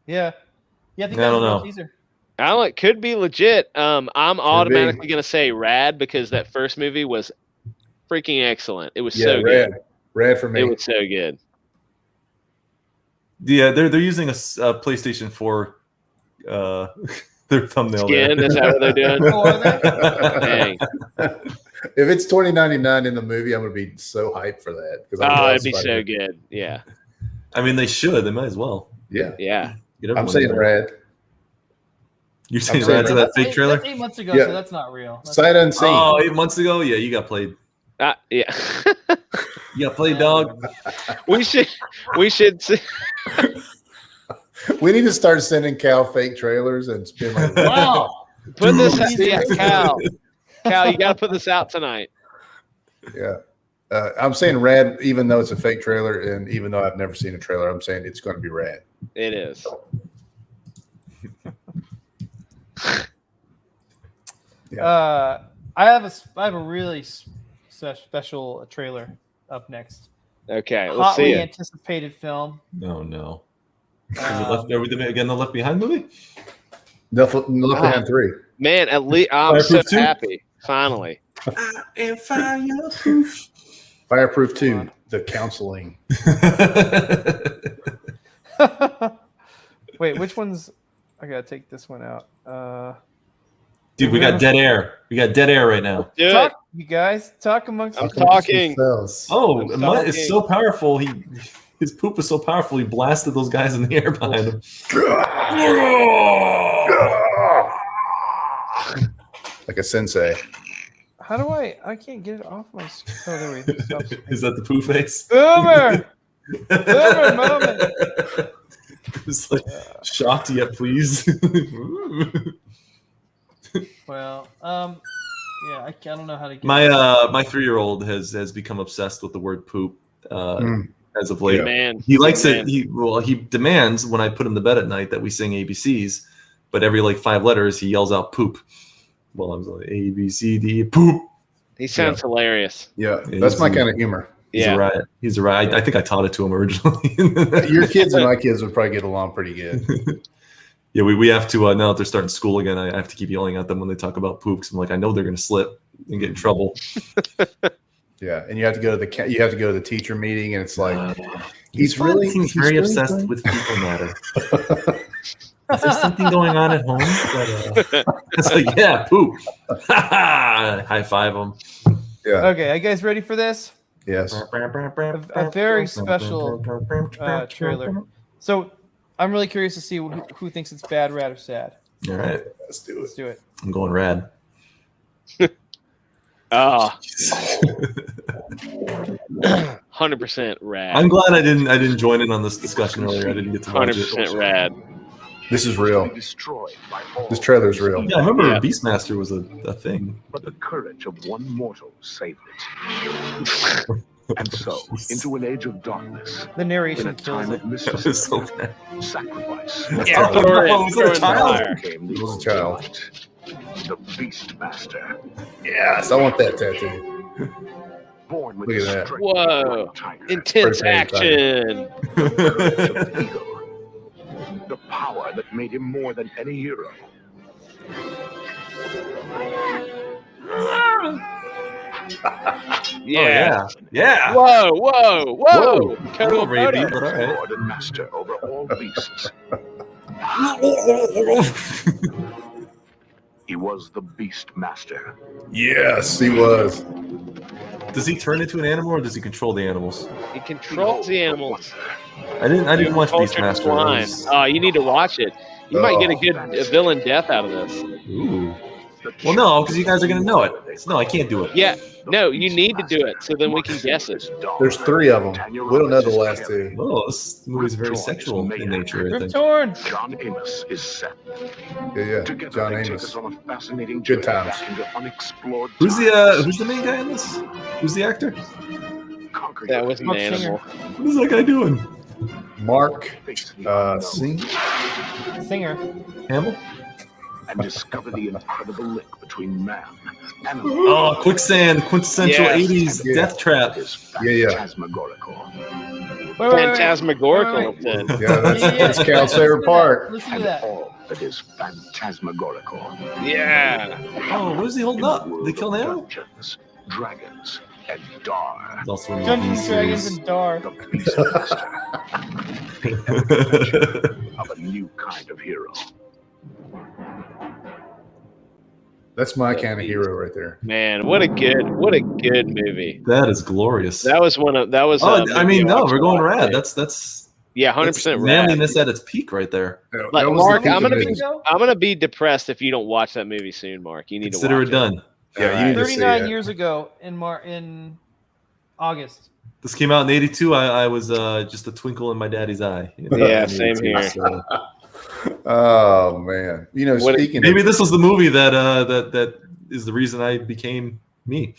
Yeah. Yeah, I think I that don't was know. a teaser. It could be legit. I'm automatically gonna say rad because that first movie was freaking excellent. It was so rad. good. Rad for me. It was so good. Yeah, they're using a PlayStation 4 their thumbnail Skin, there. is that what they're doing? Oh, are they? Dang. If it's $20.99 in the movie, I'm gonna be so hyped for that. Oh, it'd be so good. Yeah. I mean, they should. They might as well. Yeah, Yeah. Get I'm everyone saying there. rad. You're saying saying rad to rad. that fake trailer? That's 8 months ago, Yeah. so that's not real. That's Sight unseen. Oh, 8 months ago? Yeah, you got played. Yeah. You got played, dog. we should see. We need to start sending Cal fake trailers and spin like, Wow. Put this out. Yeah, Cal, you got to put this out tonight. yeah. I'm saying rad, even though it's a fake trailer, and even though I've never seen a trailer, I'm saying it's going to be rad. It is. I have a really special trailer up next. Okay, let's Hotly see it. anticipated film. No, no. Is it are we again the Left Behind movie? Left Behind 3. Man, at least I'm so Fireproof 2? happy. Finally. And fireproof. Fireproof 2, the counseling. Wait, which one's? I gotta take this one out. Dude, we got dead air. We got dead air right now. Do it. Talk, you guys. Talk amongst. I'm talking. Oh, I'm Mutt is talking. so powerful. His poop is so powerful. He blasted those guys in the air behind him. Like a sensei. How do I can't get it off my screen. Oh, there we go. Stop. Is that the poo face? Boomer! Boomer moment. It's like shocked yet pleased. Well, yeah, I don't know how to get My 3-year-old has become obsessed with the word poop as of late. Man, He likes man. it. He demands when I put him to bed at night that we sing ABCs, but every like 5 letters he yells out poop. Well, I was like A B C D poop. He sounds hilarious. Yeah, that's my kind of humor. He's a riot. He's a riot. I think I taught it to him originally. Your kids and my kids would probably get along pretty good. Yeah, we have to now that they're starting school again. I have to keep yelling at them when they talk about poop because I'm like, I know they're going to slip and get in trouble. Yeah, and you have to go to the teacher meeting, and it's like he's very obsessed with people matter. Is there something going on at home? It's like, yeah, poop. High five them. Yeah. Okay, are you guys ready for this? Yes. A very special trailer. So I'm really curious to see who thinks it's bad, rad, or sad. All right, let's do it. Let's do it. I'm going rad. Oh. 100% rad. I'm glad I didn't join in on this discussion earlier. I didn't get to watch it. 100% rad. This is real. This trailer is real. Yeah, I remember Beastmaster was a thing. But the courage of one mortal saved it. And so, into an age of darkness, The narration in a kills time it. of That was so bad. sacrifice, Yeah, Oh, throw it no, was it a in the child? fire. came the It was a child. ultimate, the Beastmaster, Yes, I want that tattoo. born with Look at the that. strength Whoa. of a tiger, Intense Pretty action. the courage of an eagle, the power that made him more than any hero. Yeah. Yeah. Whoa, whoa, whoa. Kodo Little rapey, Kodo. but all right. Lord and master over all beasts. He was the Beastmaster. Yes, he was. Does he turn into an animal or does he control the animals? He controls the animals. I didn't watch Cultured Beastmaster. swine. Oh, you need to watch it. You might get a good villain death out of this. Ooh. Well, no, because you guys are gonna know it. So, no, I can't do it. Yeah, no, you need to do it so then we can guess it. There's 3 of them. We don't know the last 2. Oh, this movie's very sexual in nature. I Rip think. Torn. John Amos is set. Yeah. Together John they take Amos. us on a fascinating Good journey times. back into unexplored Who's times. the main guy in this? Who's the actor? Conquer That your was an Mark animal. What is that guy doing? Mark face the unknown Sing. Singer. Hamill? and discover the incredible link between man and Oh, Quicksand, quintessential Yes. 80s death trap. is Yeah. phantasmagorical. Wait, wait, Phantasmagorical. wait. Then. Yeah, that's Cal's favorite part. Listen to And that. all that is phantasmagorical. Yeah. Oh, what is he holding In the up? world They kill an of animal? Dungeons, dragons, and Dar. It's also a Dungeons, movie Dragons, series. and Dar. The Beastmaster. The adventure of a new kind of hero. That's my kind of hero right there. Man, what a good movie. That is glorious. That was one of that was. Oh, a I movie mean, no, watched we're a going lot. rad. That's Yeah, 100% that's rad. manliness at its peak right there. That Like, was the Mark, peak I'm of gonna movies. be depressed if you don't watch that movie soon, Mark. You need Consider to it watch done. Yeah, you need to see 39 it. years ago in August. This came out in '82. I was just a twinkle in my daddy's eye. Yeah, same here. So, Oh man, you know, What- speaking maybe of, this was the movie that is the reason I became me.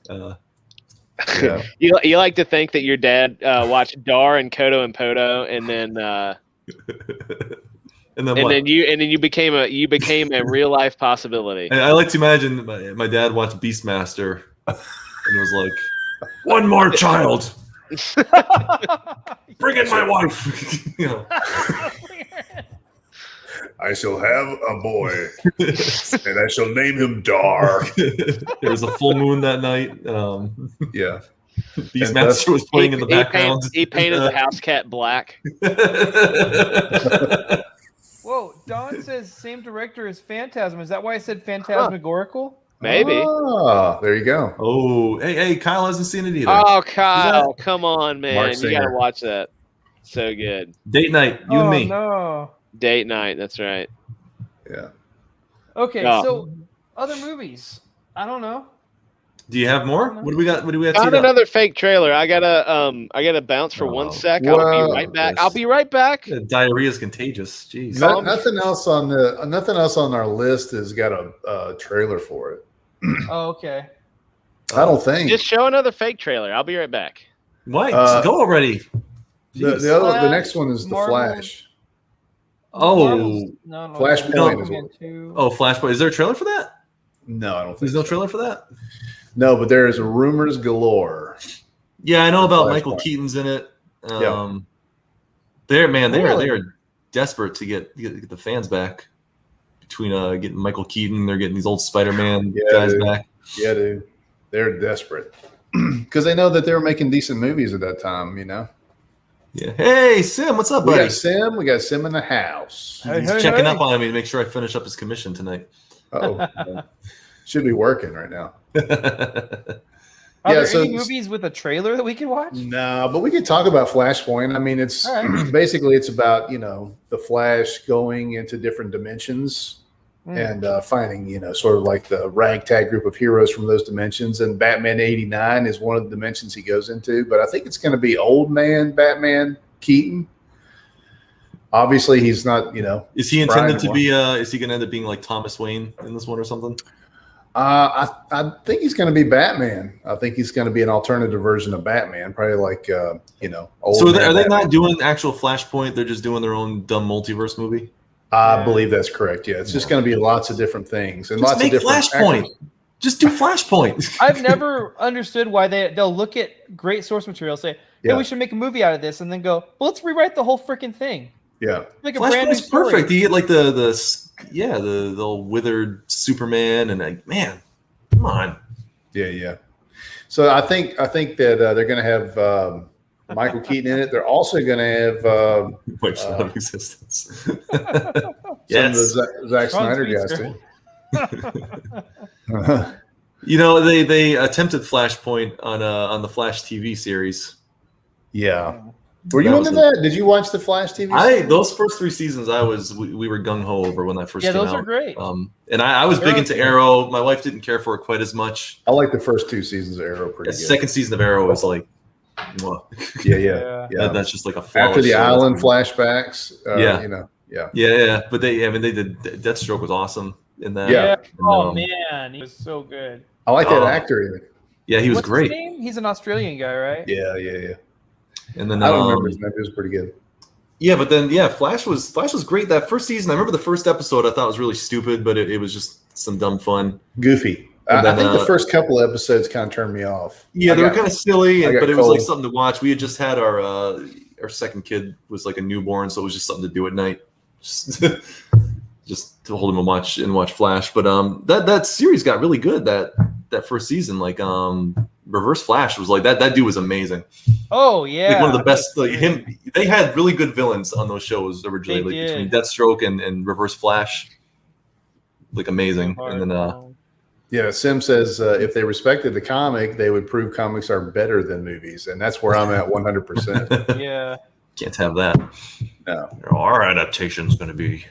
yeah, You like to think that your dad watched Dar and Kodo and Podo, and then And then what? you became a real life possibility. I like to imagine my dad watched Beastmaster and was like, "One more child, bring in my wife." You know. I shall have a boy, and I shall name him Dar. There was a full moon that night. Yeah, Beastmaster was playing in the background. He painted the house cat black. Whoa, Don says same director as Phantasm. Is that why I said phantasmagorical? Maybe. Ah, there you go. Oh, hey, Kyle hasn't seen it either. Oh, Kyle, come on, man. Mark You Singer. gotta watch that. So good. Date night, you and me. No. Date night, that's right. Yeah. Okay, Yeah. so other movies. I don't know. Do you have more? What do we got? What do we got? Found teed up? another fake trailer. I gotta bounce for 1 sec. I'll well, be right back. I'll be right back. Diarrhea is contagious. Jeez. Nothing else on our list has got a trailer for it. Oh, okay. I don't think. Just show another fake trailer. I'll be right back. Why? Just go already. The next one is the Marvel. Flash. Oh, Flashpoint. Oh, Flashpoint. Is there a trailer for that? No, I don't think There's no trailer for that. No, but there is rumors galore. Yeah, I know about Flashpoint. Michael Keaton's in it. Yeah. They are desperate to get the fans back. Between getting Michael Keaton, they're getting these old Spider-Man guys back. Yeah, dude. They're desperate because they know that they were making decent movies at that time. You know. Yeah. Hey, Sim, what's up, We buddy? got Sim in the house. He's checking up on me to make sure I finish up his commission tonight. Oh, should be working right now. Are there any movies with a trailer that we can watch? No, but we could talk about Flashpoint. I mean, it's basically it's about the Flash going into different dimensions and finding sort of like the ragtag group of heroes from those dimensions. And Batman '89 is one of the dimensions he goes into. But I think it's going to be old man Batman Keaton. Obviously, he's not. Is he intended to be? Is he going to end up being like Thomas Wayne in this one or something? I think he's going to be Batman. I think he's going to be an alternative version of Batman, probably like old. So are they Batman. not doing actual Flashpoint? They're just doing their own dumb multiverse movie. I believe that's correct. Yeah, it's just going to be lots of different things and Just lots make of different Flashpoint. actors. Just do Flashpoint. I've never understood why they'll look at great source material, say, "Hey, Yeah. we should make a movie out of this," and then go, "Well, let's rewrite the whole freaking thing." Yeah, Like a brand new Flashpoint's story. perfect. You get like the old withered Superman and man, come on. yeah. So I think that they're going to have Michael Keaton in it. They're also going to have Wait for of existence. some of the Zack Snyder guys too. They attempted Flashpoint on the Flash TV series. Yeah. Were you into that? Did you watch the Flash TV series? Those first 3 seasons we were gung ho over when that first came out. Yeah, those are great. And I was big into Arrow. My wife didn't care for it quite as much. I like the first 2 seasons of Arrow pretty The good. second season of Arrow was like, well, yeah. that's just like a flawless After the show. island flashbacks, Yeah. But they did. Deathstroke was awesome in that. Yeah. Oh man, he was so good. I like that actor in it. Yeah, he was What's great. His name? He's an Australian guy, right? Yeah. And then I don't remember his name. It was pretty good. Yeah, but then Flash was great that first season. I remember the first episode I thought was really stupid, but it was just some dumb fun. Goofy. And I then, think the first couple of episodes kind of turned me off. Yeah, they were kind of silly, but it was cold. like something to watch. We had just had our second kid was like a newborn, so it was just something to do at night, just to hold him and watch Flash. But that series got really good that first season. Like Reverse Flash was like that dude was amazing. Oh yeah, like one of the best. Like him, they had really good villains on those shows originally, between Deathstroke and Reverse Flash. Like amazing, and then yeah, Sim says if they respected the comic, they would prove comics are better than movies, and that's where I'm at 100%. Yeah, can't have that. No, our adaptation's going to be.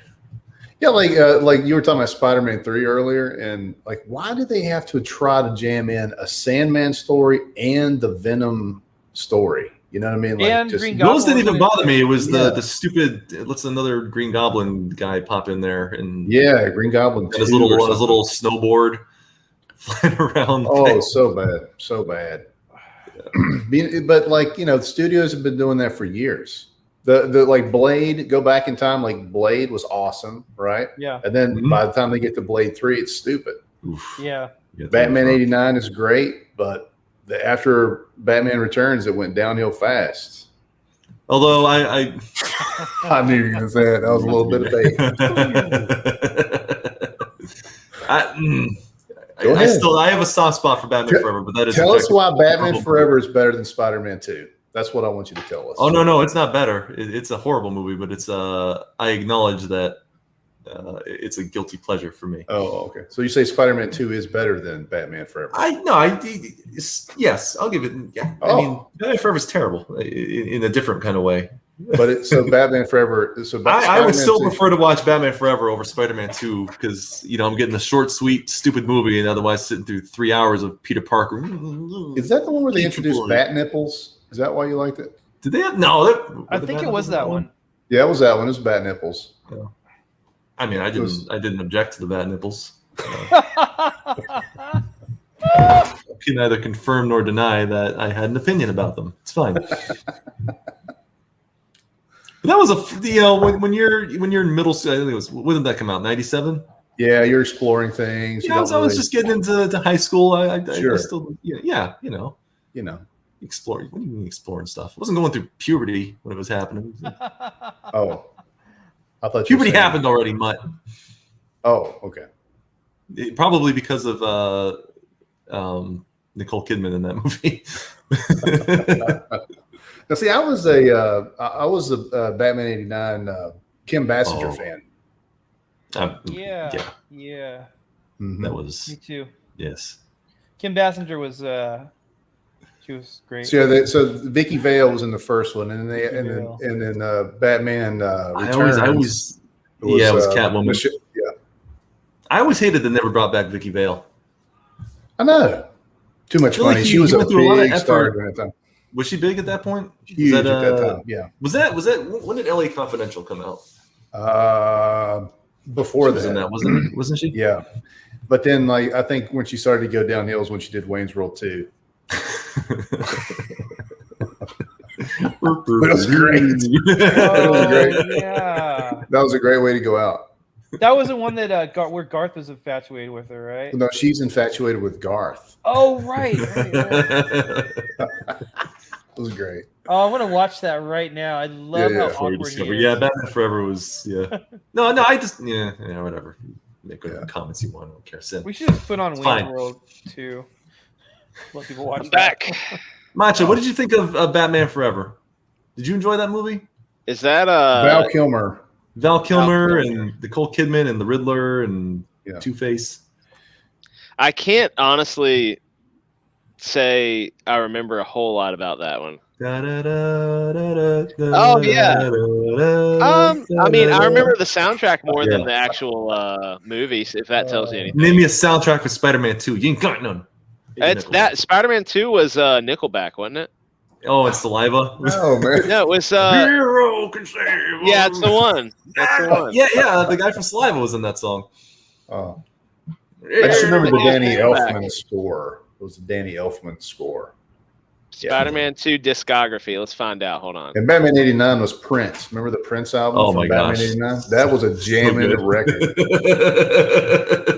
Yeah, like you were talking about Spider-Man 3 earlier, and like, why did they have to try to jam in a Sandman story and the Venom story? You know what I mean? Like, and just, Green Goblin those didn't even bother me. It was Yeah. the stupid. Let's another Green Goblin guy pop in there and Green Goblin. his 2 or little something. snowboard flying around. Oh, so bad. But like the studios have been doing that for years. The like Blade, go back in time. Like Blade was awesome, right? Yeah. And then by the time they get to Blade 3, it's stupid. Oof. Yeah. Batman '89 is great, but after Batman Returns, it went downhill fast. Although I I knew you were going to say that. That was a little bit of bait. I have a soft spot for Batman Forever, but that is tell us why Batman Forever is better than Spider-Man 2. That's what I want you to tell us. Oh no, it's not better. It's a horrible movie, but it's I acknowledge that it's a guilty pleasure for me. Oh, okay. So you say Spider-Man 2 is better than Batman Forever? Yes, I'll give it. Yeah, I mean, Batman Forever is terrible in a different kind of way. So Batman Forever. I would still prefer to watch Batman Forever over Spider-Man 2 because I'm getting a short, sweet, stupid movie, and otherwise sitting through 3 hours of Peter Parker. Is that the one where they introduced bat nipples? Is that why you liked it? Did they? No, I think it was that one. Yeah, it was that one. It was bat nipples. Yeah. I mean, I didn't object to the bat nipples. I can neither confirm nor deny that I had an opinion about them. It's fine. But that was when you're in middle school. I think it was, when did that come out? 97. Yeah, you're exploring things. Yeah, I was just getting into high school. I Sure. still, explore. What do you mean exploring stuff? I wasn't going through puberty when it was happening. Oh, I thought puberty happened already, Mutt. Oh, okay. Probably because of Nicole Kidman in that movie. Now, see, I was a Batman '89 Kim Basinger fan. Yeah. Mm-hmm. That was me too. Yes, Kim Basinger was she was great. So Vicky Vale was in the first one, and then Batman Returns. I always it was Catwoman. Yeah, I always hated that they never brought back Vicky Vale. I know. Too much money. Like she was a big star at that time. Was she big at that point? Huge at that time. Yeah. Was that when did LA Confidential come out? Before she was in that, wasn't she? Yeah. But then, I think when she started to go downhill is when she did Wayne's World 2. That was great. Yeah. That was a great way to go out. That was the one that where Garth was infatuated with her, right? No, she's infatuated with Garth. Oh, right. It was great. Oh, I want to watch that right now. I love how awkward he is. Yeah, Batman Forever was No, I just whatever. Make whatever comments you want. I don't care. Sin. We should just put on Wayne's World 2. Let people watch back. Macho, what did you think of Batman Forever? Did you enjoy that movie? Is that Val Kilmer? Val Kilmer and Nicole Kidman and the Riddler and Two-Face. I can't honestly say I remember a whole lot about that one. Oh yeah. I mean, I remember the soundtrack more than the actual movies. If that tells you anything. Name me a soundtrack for Spider-Man 2. You ain't got none. It's that Spider-Man 2 was Nickelback, wasn't it? Oh, it's Saliva. Oh man. No, it was Hero can save. Yeah, it's the one. That's the one. Yeah. The guy from Saliva was in that song. Oh. I just remember the Danny Elfman score. It was the Danny Elfman score. Spider-Man 2 discography. Let's find out. Hold on. And Batman '89 was Prince. Remember the Prince album? Oh from my Batman gosh. '89? That was a jamming record.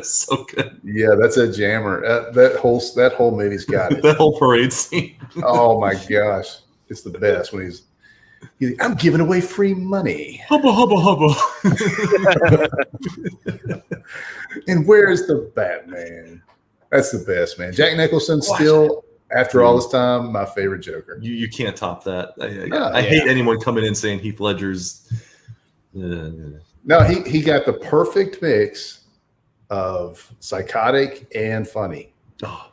So good. Yeah, that's a jammer. That whole movie's got it. That whole parade scene. Oh my gosh, it's the best when he's like, I'm giving away free money. Hubba hubba hubba. And where's the Batman? That's the best, man. Jack Nicholson still, after all this time, my favorite Joker. You can't top that. I hate anyone coming in saying Heath Ledger's. No, he got the perfect mix of psychotic and funny. Oh,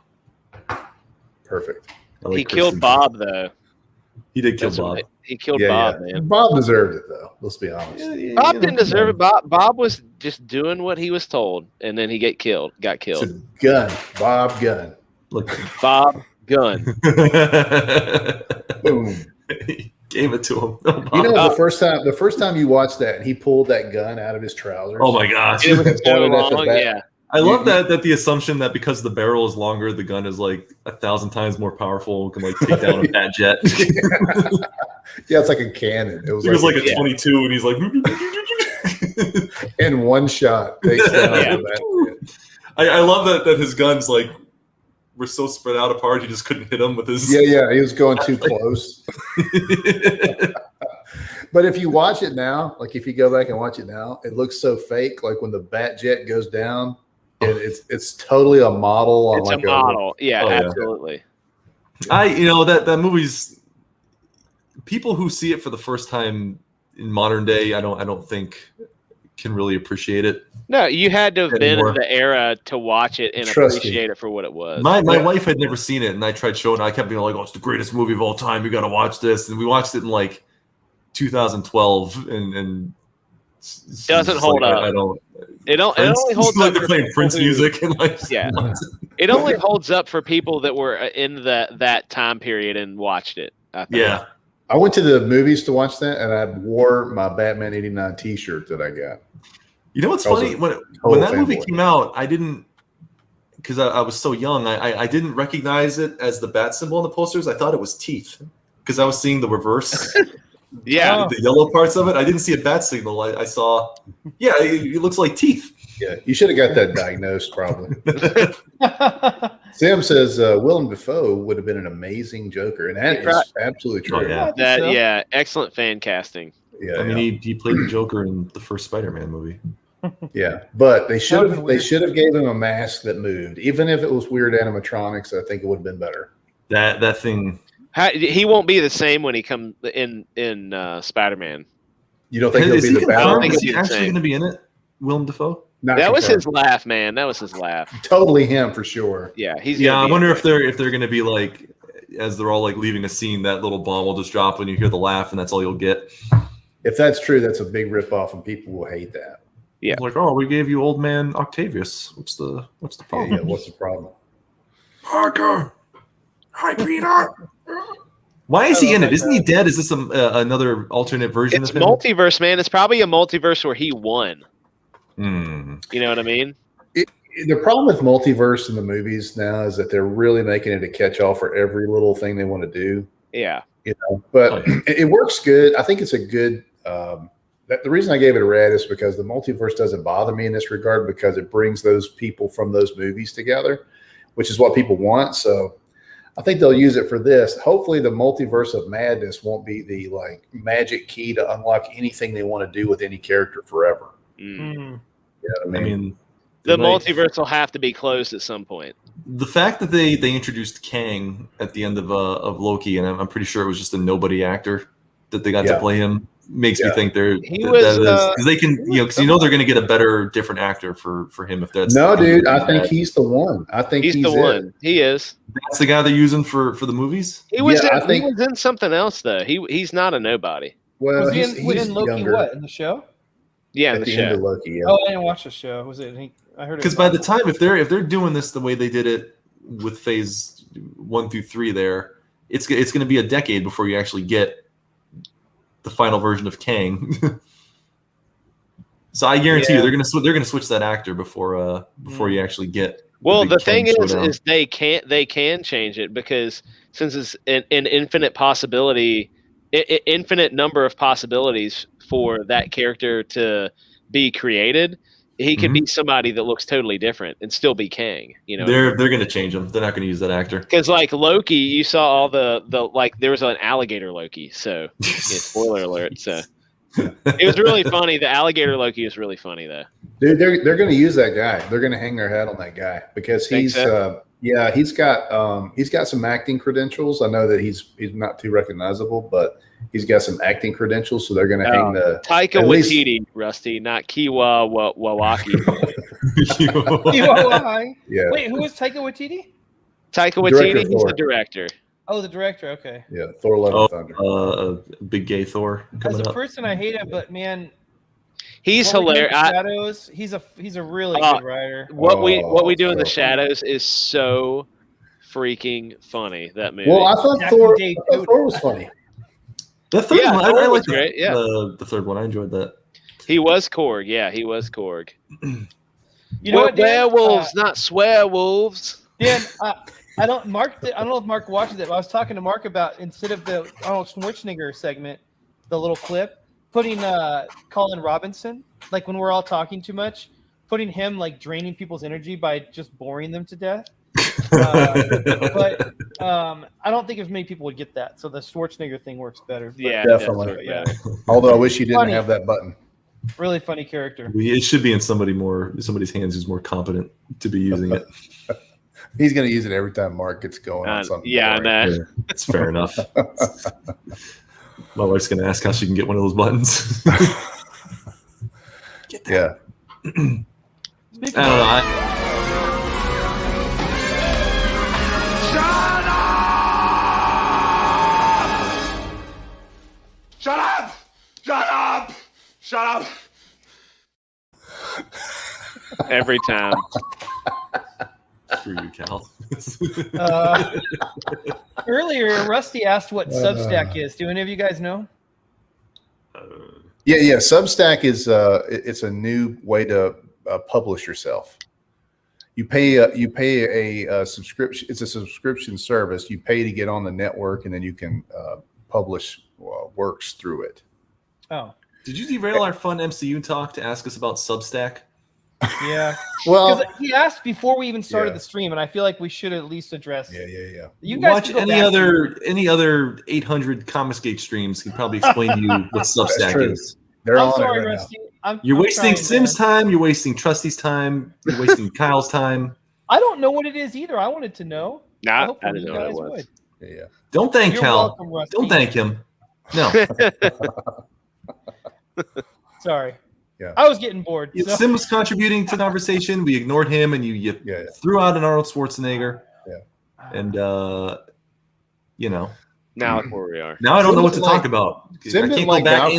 perfect. He killed Bob though. He did kill Bob. He killed Bob, man. Bob deserved it though. Let's be honest. Bob didn't deserve it. Bob was just doing what he was told, and then he got killed. It's a gun. Bob Gunn. Look, Bob Gunn. Boom. He gave it to him. Oh, you know, the first time you watched that, and he pulled that gun out of his trousers. Oh my gosh! It was so long, yeah. I love that the assumption that because the barrel is longer, the gun is like 1,000 times more powerful and can like take down a bad jet. Yeah, it's like a cannon. It was like a 22, and he's like, in one shot takes down that. I love that his guns like were so spread out apart, he just couldn't hit them with his. Yeah, he was going too close. But if you watch it now, like if you go back and watch it now, it looks so fake. Like when the bat jet goes down, it's totally a model. It's a model. Yeah, absolutely. That movie's people who see it for the first time in modern day, I don't think can really appreciate it. No, you had to have been in the era to watch it and appreciate it for what it was. My wife had never seen it, and I tried showing her. I kept being like, "Oh, it's the greatest movie of all time. You got to watch this." And we watched it in like 2012 and doesn't hold up. I don't. It only holds like up. They're playing Prince music and like. Yeah. It only holds up for people that were in that time period and watched it. I think. Yeah. I went to the movies to watch that, and I wore my Batman '89 T-shirt that I got. You know what's funny? When that movie came out, I didn't, because I was so young, I didn't recognize it as the bat symbol on the posters. I thought it was teeth because I was seeing the reverse. Yeah. The yellow parts of it. I didn't see a bat signal. I saw, yeah, it looks like teeth. Yeah, you should have got that diagnosed probably. Sam says Willem Dafoe would have been an amazing Joker, and that is absolutely true. Oh, yeah. Yeah, excellent fan casting. Yeah, I mean, he played the Joker in the first Spider-Man movie. Yeah, but they should have gave him a mask that moved, even if it was weird animatronics. I think it would have been better. That thing. He won't be the same when he comes in Spider-Man. You don't think he'll be the Batman? Is he actually going to be in it? Willem Dafoe? That was his laugh, man. That was his laugh. Totally him for sure. Yeah, I wonder if they're going to be like, as they're all like leaving a scene, that little bomb will just drop when you hear the laugh, and that's all you'll get. If that's true, that's a big ripoff, and people will hate that. Yeah, like, oh, we gave you old man Octavius. What's the problem? Yeah, what's the problem? Parker, hi Peter. Why is he in it? Isn't he dead? Is this another alternate version of him? It's multiverse, man. It's probably a multiverse where he won. Mm. You know what I mean? The problem with multiverse in the movies now is that they're really making it a catch-all for every little thing they want to do. Yeah. You know, but it works good. I think it's a good. The reason I gave it a red is because the multiverse doesn't bother me in this regard because it brings those people from those movies together, which is what people want. So I think they'll use it for this. Hopefully the multiverse of madness won't be the like magic key to unlock anything they want to do with any character forever. Mm. You know what I mean? The multiverse will have to be closed at some point. The fact that they introduced Kang at the end of Loki, and I'm pretty sure it was just a nobody actor that they got to play him, makes me think they're because they can because they're going to get a better, different actor for him if that's dude. I think he's the one. I think he's the one. He is. That's the guy they're using for the movies. He was. He was in something else though. He's not a nobody. Well, was he in Loki? Younger. What in the show? Yeah, in the show. End of Loki, yeah. Oh, I didn't watch the show. Was it? I heard it. Because by the time if they're doing this the way they did it with phase 1 through 3, there it's going to be a decade before you actually get the final version of Kang. So I guarantee you they're going to switch that actor before you actually get. Well, the thing is they can change it because since it's an infinite possibility, infinite number of possibilities for that character to be created. He could be somebody that looks totally different and still be Kang. You know, they're going to change him. They're not going to use that actor because like Loki, you saw all the like there was an alligator Loki. So spoiler alert. So it was really funny. The alligator Loki is really funny though. Dude, they're going to use that guy. They're going to hang their hat on that guy because he's he's got some acting credentials. I know that he's not too recognizable, but he's got some acting credentials, so they're going to hang the Taika Waititi, Rusty, not Kiwa Wawaki. Yeah. Wait, who was Taika Waititi? Taika Waititi, he's the director. Oh, the director. Okay. Yeah, Thor: Love and Thunder. Big gay Thor. As a person, I hate him, but man, he's hilarious. Shadows. He's a really good writer. What we do in the shadows is so freaking funny. That movie. Well, I thought Thor was funny. The third one, I liked great. Yeah, the third one, I enjoyed that. He was Korg. Yeah, he was Korg. You know what, Dan? Werewolves, not swearwolves. Dan, I don't know if Mark watches it, but I was talking to Mark about instead of the Arnold Schwarzenegger segment, the little clip, putting Colin Robinson, like when we're all talking too much, putting him like draining people's energy by just boring them to death. But I don't think as many people would get that. So the Schwarzenegger thing works better. Yeah, definitely. Yeah. Although I wish he didn't have that button. Really funny character. It should be in somebody's hands who's more competent to be using it. He's going to use it every time Mark gets going on something. Yeah, that's fair enough. My wife's going to ask how she can get one of those buttons. Get that. Yeah. I don't know. Shut up! every time. Screw you, Cal. Earlier, Rusty asked what Substack is. Do any of you guys know? Yeah. Substack is it's a new way to publish yourself. You pay a subscription. It's a subscription service. You pay to get on the network, and then you can publish works through it. Oh, did you derail our fun MCU talk to ask us about Substack? yeah. Well, because he asked before we even started the stream, and I feel like we should at least address. Yeah. You guys watch any other 800 Comicsgate streams can probably explain to you what Substack is. They're I'm on sorry, it right Rusty. You're I'm wasting trying, Sim's man. time. You're wasting Trusty's time. You're wasting Kyle's time. I don't know what it is either. I wanted to know. Nah, I Hopefully didn't you know what it guys was. would. Yeah. Don't thank You're Cal. welcome, Rusty. Don't thank him. No. Sorry. Yeah. I was getting bored. So. Sim was contributing to the conversation. We ignored him, and you threw out an Arnold Schwarzenegger. Yeah. And you know. Now look where we are. Now I don't know what to Sim talk about. Sim I didn't can't like go back Valkyrie.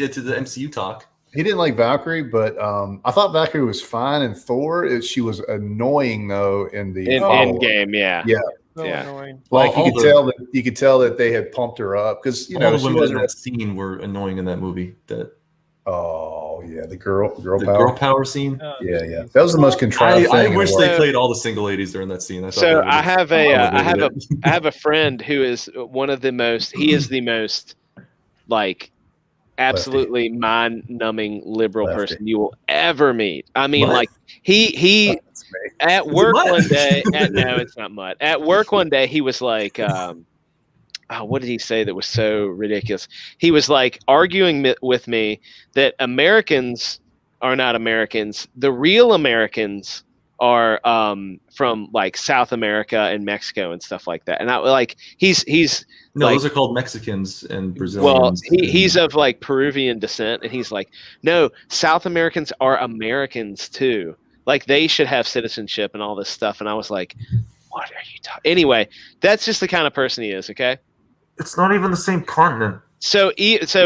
into the MCU talk. He didn't like Valkyrie, but I thought Valkyrie was fine in Thor. She was annoying though in the follow-up. Endgame, yeah. So Yeah. annoying. Like All you could tell that they had pumped her up because All the she women in wasn't. that scene were annoying in that movie. Oh yeah, the girl The power. girl power scene. Yeah. That was the most contrived I thing. wish in the they world. played all the single ladies during that scene. So I have I have a friend who is one of the most. He is the most like absolutely mind-numbing liberal person you will ever meet. I mean, What? like he at work one day. No, it's not mud. At work one day, he was like, what did he say that was so ridiculous? He was like arguing with me that Americans are not Americans. The real Americans are from like South America and Mexico and stuff like that. And I like he's no, like, those are called Mexicans and Brazilians. Well, he's of like Peruvian descent, and he's like, no, South Americans are Americans too. Like they should have citizenship and all this stuff. And I was like, what are you talking? Anyway, that's just the kind of person he is. Okay. It's not even the same continent. So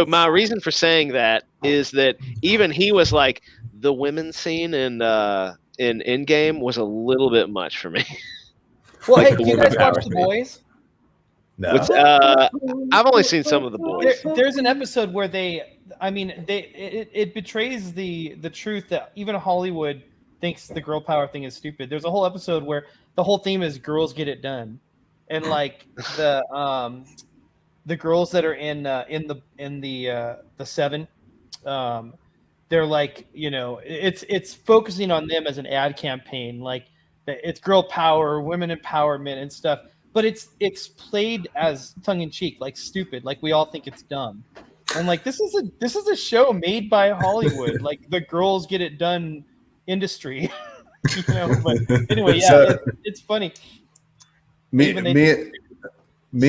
my reason for saying that is that even he was like the women's scene in Endgame was a little bit much for me. Well, Like hey, the do you woman guys power watch The scene. Boys? No. Which, I've only seen some of The Boys. There's an episode where it betrays the truth that even Hollywood thinks the girl power thing is stupid. There's a whole episode where the whole theme is girls get it done, and like the girls that are in the Seven, they're like, it's focusing on them as an ad campaign, like it's girl power, women empowerment and stuff, but it's played as tongue in cheek, like stupid, like we all think it's dumb. And like this is a show made by Hollywood, like the girls get it done industry. But anyway, yeah, So- it's funny. Me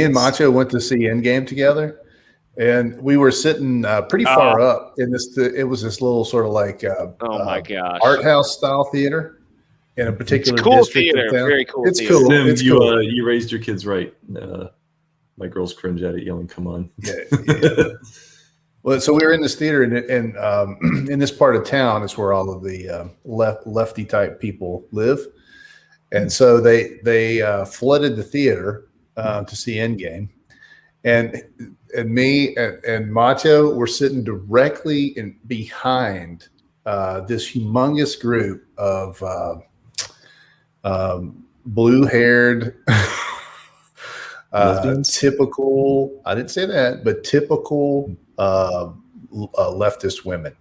and Macho went to see Endgame together, and we were sitting pretty far up in this. It was this little sort of like Oh my gosh. art house style theater in a particular It's cool district of theater, town. very cool It's theater. cool. Sim, It's cool. you raised your kids right. My girls cringe at it, yelling, "Come on!" Yeah. Well, so we were in this theater, and in this part of town is where all of the lefty type people live, and so they flooded the theater to see Endgame, and me and Macho were sitting directly in behind this humongous group of blue-haired. Typical, I didn't say that, but typical leftist women.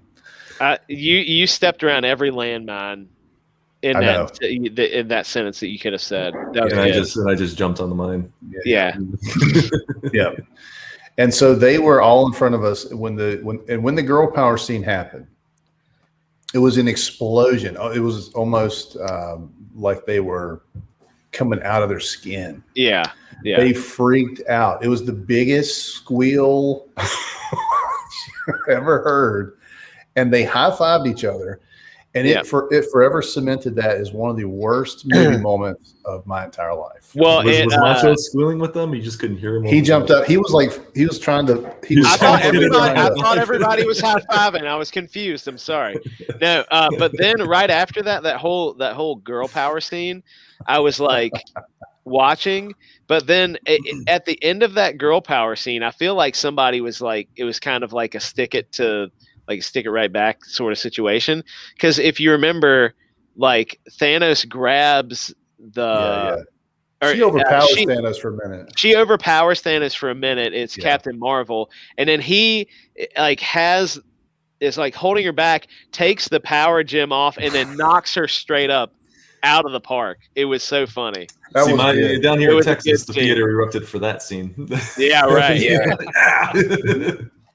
You stepped around every landmine in that sentence that you could have said. That was good. I just jumped on the mine. Yeah. Yeah. And so they were all in front of us when the girl power scene happened. It was an explosion. It was almost like they were coming out of their skin. Yeah. Yeah. They freaked out. It was the biggest squeal you ever heard. And they high-fived each other. And it forever cemented that as one of the worst movie moments of my entire life. Well, was Macho squealing with them? You just couldn't hear him. He jumped up. He was trying to. I thought everybody was high fiving. I was confused. I'm sorry. No, but then right after that whole girl power scene, I was like watching. But then at the end of that girl power scene, I feel like somebody was like, it was kind of like a stick it right back sort of situation. Because if you remember, like Thanos grabs the. She overpowers Thanos for a minute. She overpowers Thanos for a minute. It's Captain Marvel, and then he is like holding her back, takes the power gem off, and then knocks her straight up out of the park. It was so funny. Down here in Texas, the theater erupted for that scene. Yeah, right. Yeah.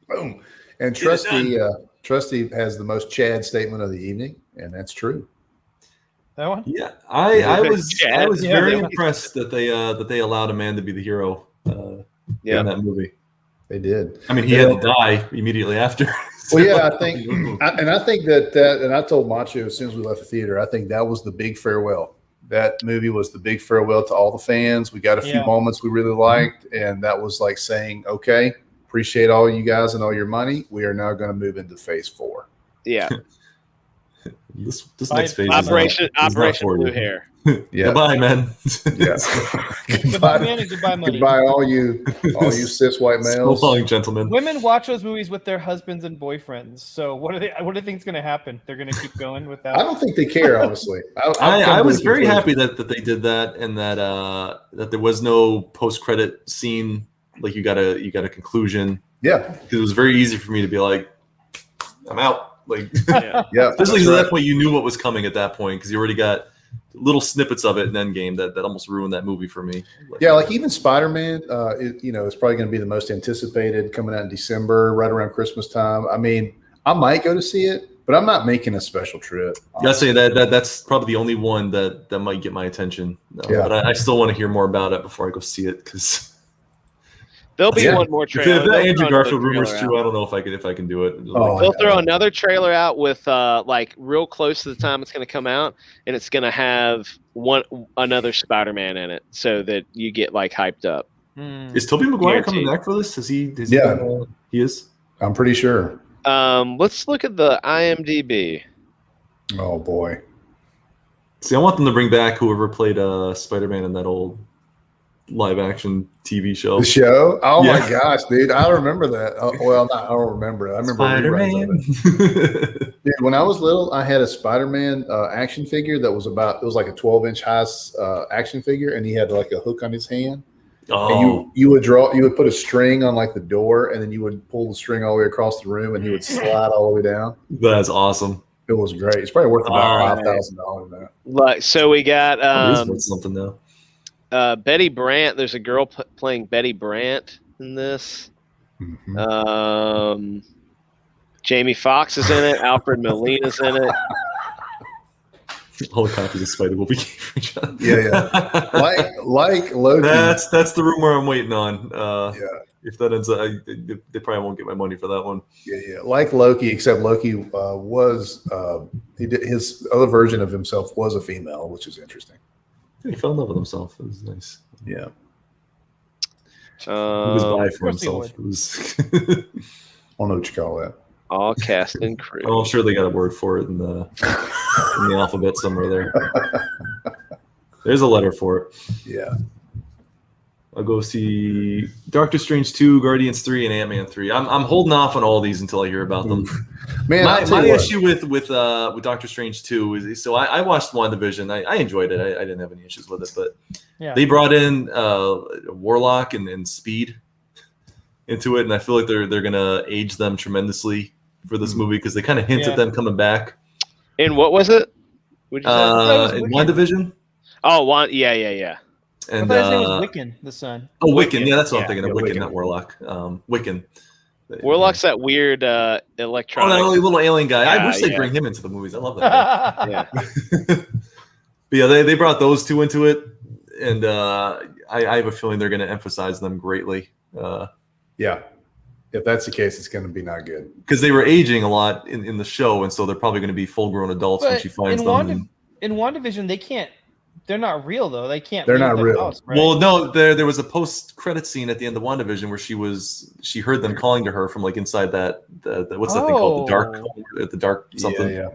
Boom. And Trusty has the most Chad statement of the evening, and that's true. That one? Yeah, I was very impressed that they allowed a man to be the hero. In that movie, they did. I mean, he had to die immediately after. Well, yeah, I think that, and I told Macho as soon as we left the theater, I think that was the big farewell. That movie was the big farewell to all the fans. We got a few moments we really liked, and that was like saying, "Okay, appreciate all you guys and all your money. We are now going to move into Phase 4." Yeah. This next phase Operation Blue Hair. Yeah. Goodbye, man. Yes. Goodbye, man, and goodbye, money. Goodbye, all you cis white males. So long, gentlemen. Women watch those movies with their husbands and boyfriends. So what do they think is going to happen? They're going to keep going with that? I don't think they care, honestly. I was very happy that they did that, and that there was no post-credit scene. Like you got a conclusion. Yeah. Because it was very easy for me to be like, I'm out. Like, yeah. Especially because at that point you knew what was coming at that point because you already got little snippets of it in Endgame that almost ruined that movie for me. Like even Spider-Man, it's probably going to be the most anticipated, coming out in December, right around Christmas time. I mean, I might go to see it, but I'm not making a special trip. Yeah, I say that's probably the only one that might get my attention. But I still want to hear more about it before I go see it because. There'll be one more trailer. If the Andrew Garfield rumor's true, I don't know if I can do it. They'll throw another trailer out with like real close to the time it's going to come out, and it's going to have another Spider-Man in it, so that you get like hyped up. Is Tobey Maguire coming back for this? He is. I'm pretty sure. Let's look at the IMDb. Oh boy. See, I want them to bring back whoever played Spider-Man in that old live action TV show. The show? Oh my gosh, dude. I remember that. I don't remember it. I remember Spider-Man. Dude, when I was little, I had a Spider-Man action figure that was like a 12-inch high action figure, and he had like a hook on his hand. Oh. And you would put a string on like the door, and then you would pull the string all the way across the room, and he would slide all the way down. That's awesome. It was great. It's probably worth about $5,000 now. Like, so we got something though. Betty Brant. There's a girl playing Betty Brant in this. Mm-hmm. Jamie Foxx is in it. Alfred Molina's in it. All the copies of Spider will be for each other. Yeah. Like Loki. That's the rumor I'm waiting on. If that ends up, they probably won't get my money for that one. Yeah. Like Loki, except Loki was his other version of himself was a female, which is interesting. He fell in love with himself. It was nice. Yeah. He was bi for himself. It was I don't know what you call that. All cast and crew. Oh, I'm sure they got a word for it in the alphabet somewhere there. There's a letter for it. Yeah. I'll go see Doctor Strange 2, Guardians 3, and Ant-Man 3. I'm holding off on all these until I hear about them. Man, my issue with Doctor Strange 2 is I watched WandaVision. I enjoyed it. I didn't have any issues with it, but they brought in Warlock and Speed into it, and I feel like they're gonna age them tremendously for this movie because they kind of hint at them coming back. And what was it? In WandaVision. Oh, yeah. I And thought his name was Wiccan, the son. Oh, Wiccan. Yeah, that's what I'm thinking of. Wiccan, not Warlock. Wiccan. Warlock's that weird electronic. Oh, that little alien guy. I wish they'd bring him into the movies. I love that guy. But yeah, they brought those two into it, and I have a feeling they're going to emphasize them greatly. Yeah. If that's the case, it's going to be not good. Because they were aging a lot in the show, and so they're probably going to be full-grown adults when But she finds them. in WandaVision, they can't. They're not real though. They can't. They're leave not the real. house, right? Well, no, there was a post-credit scene at the end of WandaVision where she heard them calling to her from like inside that what's that thing called, the dark something. Yeah.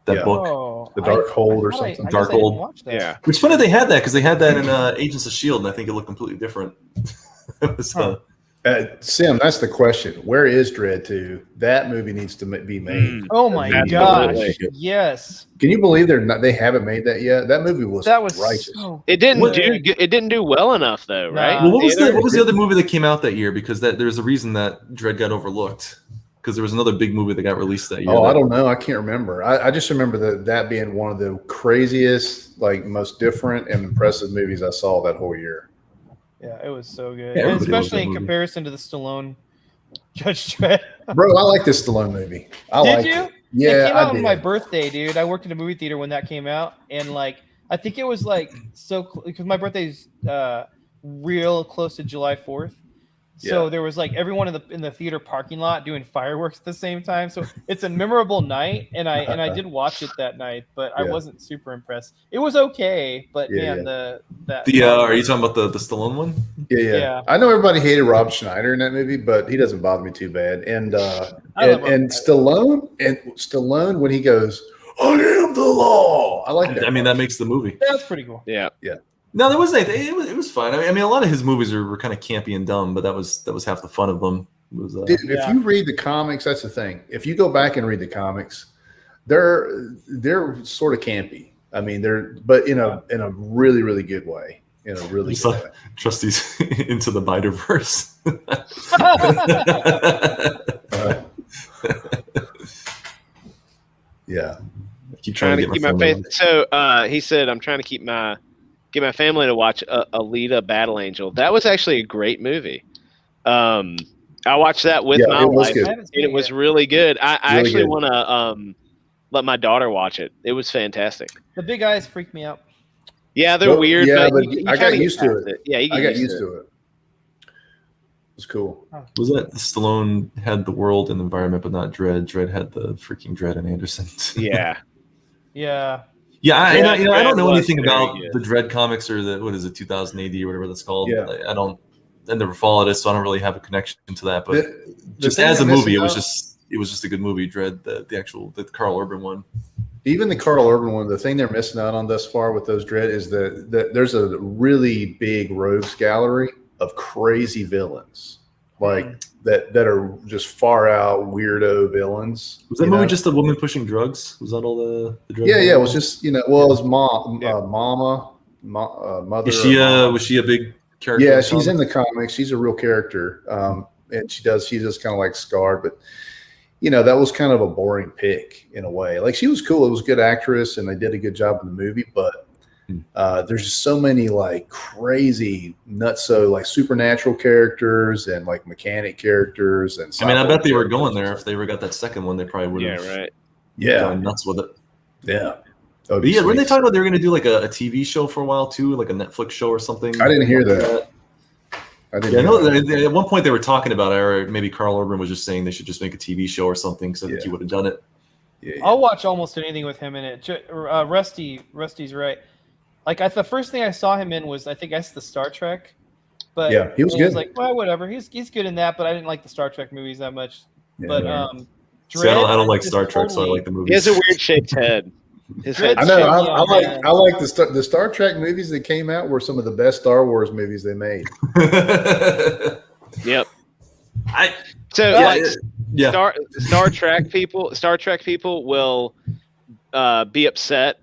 That book, The Dark Hold or something. Dark Hold. Yeah. It's funny they had that because they had that in Agents of S.H.I.E.L.D. and I think it looked completely different. It was, Sim, that's the question. Where is Dredd 2? That movie needs to be made. Oh my gosh! Yes. Can you believe they haven't made that yet? That movie was righteous. It didn't do well enough though, right? Well, what was the other movie that came out that year? Because there's a reason that Dredd got overlooked. Because there was another big movie that got released that year. Oh, I don't know. I can't remember. I just remember that being one of the craziest, like most different and impressive movies I saw that whole year. Yeah, it was so good, Yeah, and especially in comparison to the Stallone Judge Dredd. Bro, I like this Stallone movie. Did you? It. Yeah, it came out did. on my birthday, dude. I worked in a movie theater when that came out, and like I think it was like because my birthday's real close to July 4th. So there was like everyone in the theater parking lot doing fireworks at the same time. So it's a memorable night, and I did watch it that night, but I wasn't super impressed. It was okay, but man, are you talking about the Stallone one? Yeah. I know everybody hated Rob Schneider in that movie, but he doesn't bother me too bad. And Stallone when he goes, "I am the law." I like that. I mean, that makes the movie. That's pretty cool. Yeah. No, there wasn't anything. It was fine. I mean, a lot of his movies were kind of campy and dumb, but that was half the fun of them. It was, Dude, if you read the comics, that's the thing. If you go back and read the comics, they're sort of campy. I mean, but in a really, really good way. In a really good way. Trusty's into the Spider-Verse. Yeah. Keep trying to keep my faith. So he said, "I'm trying to get my family to watch Alita: Battle Angel." That was actually a great movie. I watched that with my wife, and it was really good. I actually want to let my daughter watch it. It was fantastic. The big eyes freaked me out. Yeah, they're weird. Yeah, but you I got used to it. Yeah, I got used to it. It was cool. Was that Stallone had the world and environment, but not Dredd? Dredd had the freaking Dredd and Anderson. Yeah. Yeah. Yeah, I don't know anything about the Dredd comics or the 2000 AD or whatever that's called. Yeah. I never followed it, so I don't really have a connection to that. But just as a movie, it was just a good movie. Dredd, the Carl Urban one. Even the Carl Urban one, the thing they're missing out on thus far with those Dredd is that there's a really big rogues gallery of crazy villains, like that are just far out weirdo villains. Was that movie just a woman pushing drugs? Was that all the drugs? Yeah. It was just it was mother. Was she a big character? Yeah, she's in the comics. She's a real character, and she does kind of like Scarred, but that was kind of a boring pick in a way. Like she was cool. It was a good actress, and they did a good job in the movie, but. There's just so many like crazy nutso like supernatural characters and like mechanic characters and. I mean, I bet they were going there. If they ever got that second one, they probably would have. Yeah, right. Yeah, gone nuts with it. Yeah. But yeah, weren't they talking about they were going to do like a TV show for a while too, like a Netflix show or something? I didn't hear that. I know at one point they were talking about it, or maybe Carl Urban was just saying they should just make a TV show or something, so that he would have done it. Yeah. I'll watch almost anything with him in it. Rusty's right. Like the first thing I saw him in was I think that's the Star Trek, but yeah, he was good. I was like, well, whatever. He's good in that, but I didn't like the Star Trek movies that much. Yeah, but See, I don't like Star Trek, so I like the movies. He has a weird shaped head. His head's I know. shaped, I like the Star Trek movies that came out were some of the best Star Wars movies they made. Yep. Star Trek people will be upset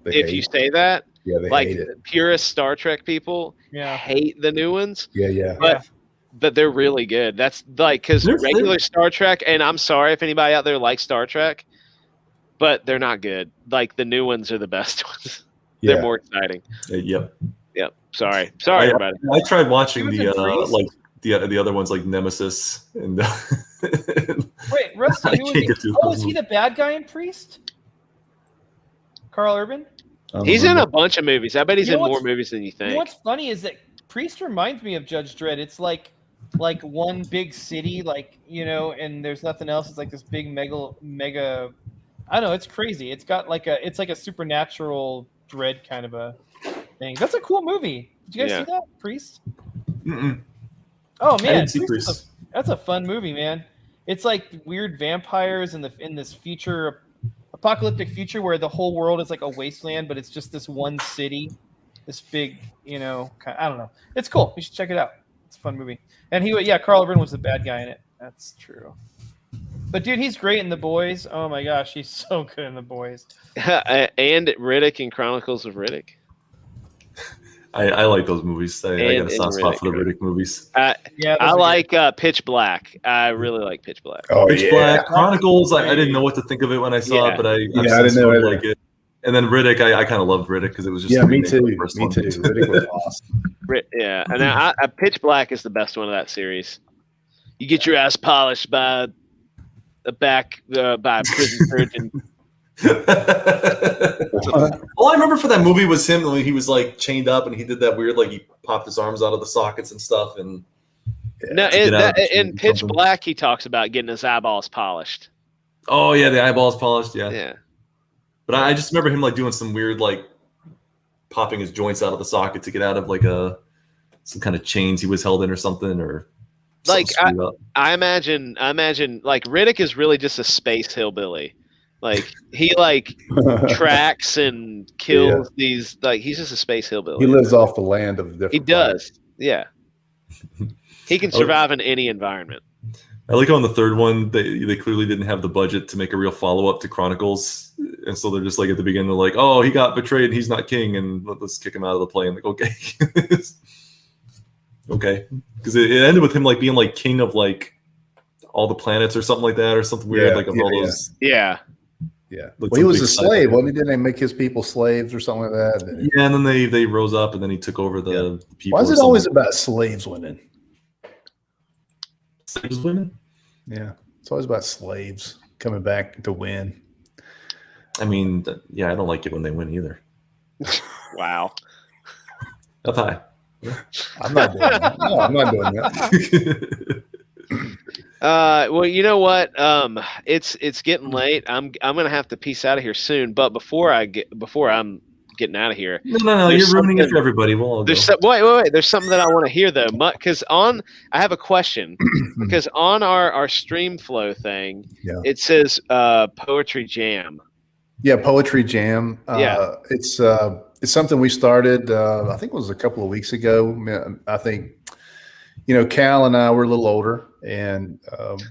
if you say that. Yeah, they like hate it. Purist Star Trek people hate the new ones. Yeah. But they're really good. That's like because regular Star Trek, and I'm sorry if anybody out there likes Star Trek, but they're not good. Like the new ones are the best ones. They're more exciting. Yep. Sorry, everybody. I tried watching the other ones like Nemesis and. Wait, Rusty, is he the bad guy in Priest? Carl Urban? He's in a bunch of movies. I bet he's in more movies than you think. What's funny is that Priest reminds me of Judge Dredd. It's like like one big city, like, you know, and there's nothing else. It's like this big mega. I don't know. It's crazy. It's got like a supernatural dread kind of a thing. That's a cool movie. Did you guys see that, Priest? Mm-mm. Oh I man, didn't see Priest. That's a fun movie, man. It's like weird vampires in this future, apocalyptic future where the whole world is like a wasteland, but it's just this one city, this big, you know, I don't know. It's cool. You should check it out. It's a fun movie. And Carl Urban was the bad guy in it. That's true. But dude, he's great in The Boys. Oh my gosh, he's so good in The Boys. And Riddick in Chronicles of Riddick. I like those movies. I got a soft spot for the Riddick movies. I like Pitch Black. I really like Pitch Black. Oh, Pitch Black, Chronicles. I didn't know what to think of it when I saw it, but I didn't know like it. And then Riddick, I kind of loved Riddick because it was just me too. Me too. Riddick was awesome. Yeah, and Pitch Black is the best one of that series. You get your ass polished by a prison surgeon. All I remember for that movie was him when he was like chained up and he did that weird, like he popped his arms out of the sockets and stuff. And in Pitch Black, he talks about getting his eyeballs polished. Oh yeah, the eyeballs polished. Yeah. Yeah. But I just remember him like doing some weird, like popping his joints out of the socket to get out of like some kind of chains he was held in or something, or like I imagine like Riddick is really just a space hillbilly. Like he like tracks and kills these, like he's just a space hillbilly. He lives off the land of different. He does. Yeah. He can survive in any environment. I like on the third one, they clearly didn't have the budget to make a real follow-up to Chronicles. And so they're just like at the beginning, they're like, oh, he got betrayed, he's not king, and let's kick him out of the plane. Like, okay. Okay. Because it ended with him like being like king of like all the planets or something like that, or something weird, like of all those. Yeah. Yeah. Well, he was a slave, wasn't he? Didn't they make his people slaves or something like that? Yeah, and then they rose up and then he took over the people. Why is it always about slaves winning? Slaves women? Yeah, it's always about slaves coming back to win. I mean, yeah, I don't like it when they win either. Wow. Up high. I'm not doing that. No, I'm not doing that. Well, you know what? It's getting late. I'm gonna have to peace out of here soon. But before I'm getting out of here, no, you're ruining it for everybody. We'll all go. Wait. There's something that I want to hear though, because I have a question. Because on our stream flow thing, it says poetry jam. Yeah, poetry jam. It's something we started. I think it was a couple of weeks ago. I think. Cal and I were a little older, and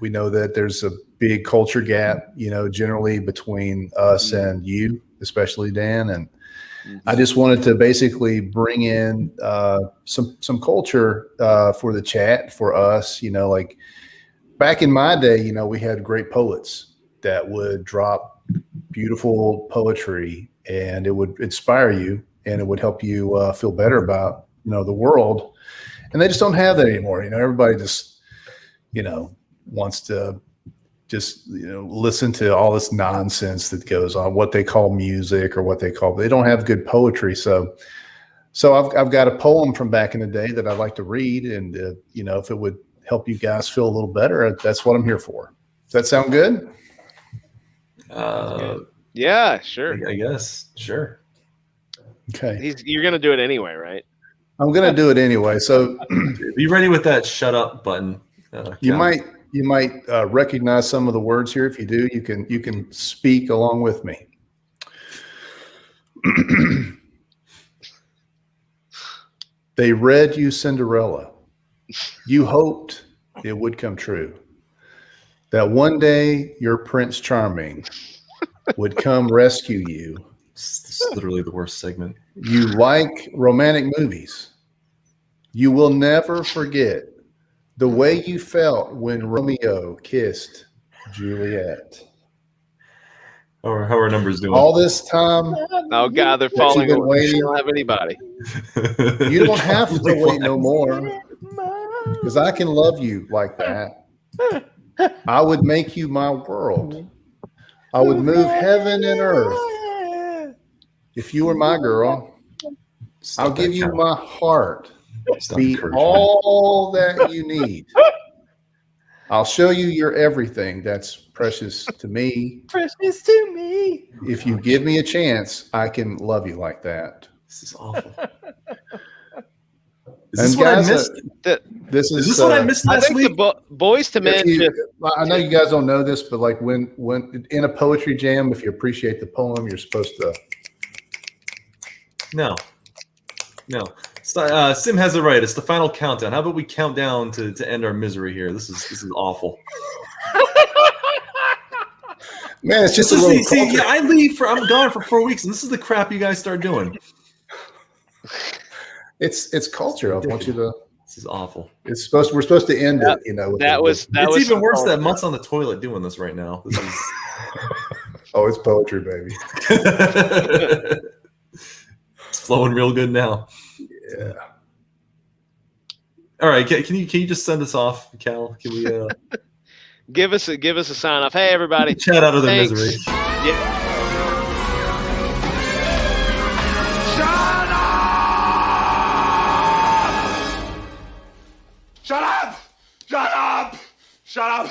we know that there's a big culture gap, generally between us and you, especially Dan. And I just wanted to basically bring in some culture for the chat for us. Like back in my day, we had great poets that would drop beautiful poetry, and it would inspire you, and it would help you feel better about the world. And they just don't have that anymore. Everybody just, wants to just, listen to all this nonsense that goes on, what they call music or they don't have good poetry. So I've got a poem from back in the day that I'd like to read. And, if it would help you guys feel a little better, that's what I'm here for. Does that sound good? Yeah, sure. I guess. Sure. Okay. You're going to do it anyway, right? I'm going to do it anyway. So be ready with that shut up button. You might recognize some of the words here. If you do, you can speak along with me. They read you Cinderella. You hoped it would come true. That one day your Prince Charming would come rescue you. This is literally the worst segment. You like romantic movies. You will never forget the way you felt when Romeo kissed Juliet. How are numbers doing? All this time. Oh God, they're falling away. You don't have anybody. You don't have to wait no more, because I can love you like that. I would make you my world. I would move heaven and earth. If you were my girl, I'll give you my heart Be all that you need. I'll show you your everything that's precious to me. Precious to me. If you give me a chance, I can love you like that. This is awful. Is And this what guys, I missed? This Is this what I missed I last think week? the Boys to Men. I know you guys don't know this, but like when in a poetry jam, if you appreciate the poem, you're supposed to. No. Sim has it right. It's the final countdown. How about we count down to end our misery here? This is awful. Man, it's just This a is little. I'm gone for 4 weeks, and this is the crap you guys start doing. It's culture. I want you to. This is awful. We're supposed to end it. You know. It's even worse that Mutt's on the toilet doing this right now. This is. Oh, it's poetry, baby. It's flowing real good now. Yeah. All right. Can you just send us off, Cal? Can we give us a sign off? Hey, everybody. Chat out of the Thanks. misery. Yeah. Shut up! Shut up! Shut up!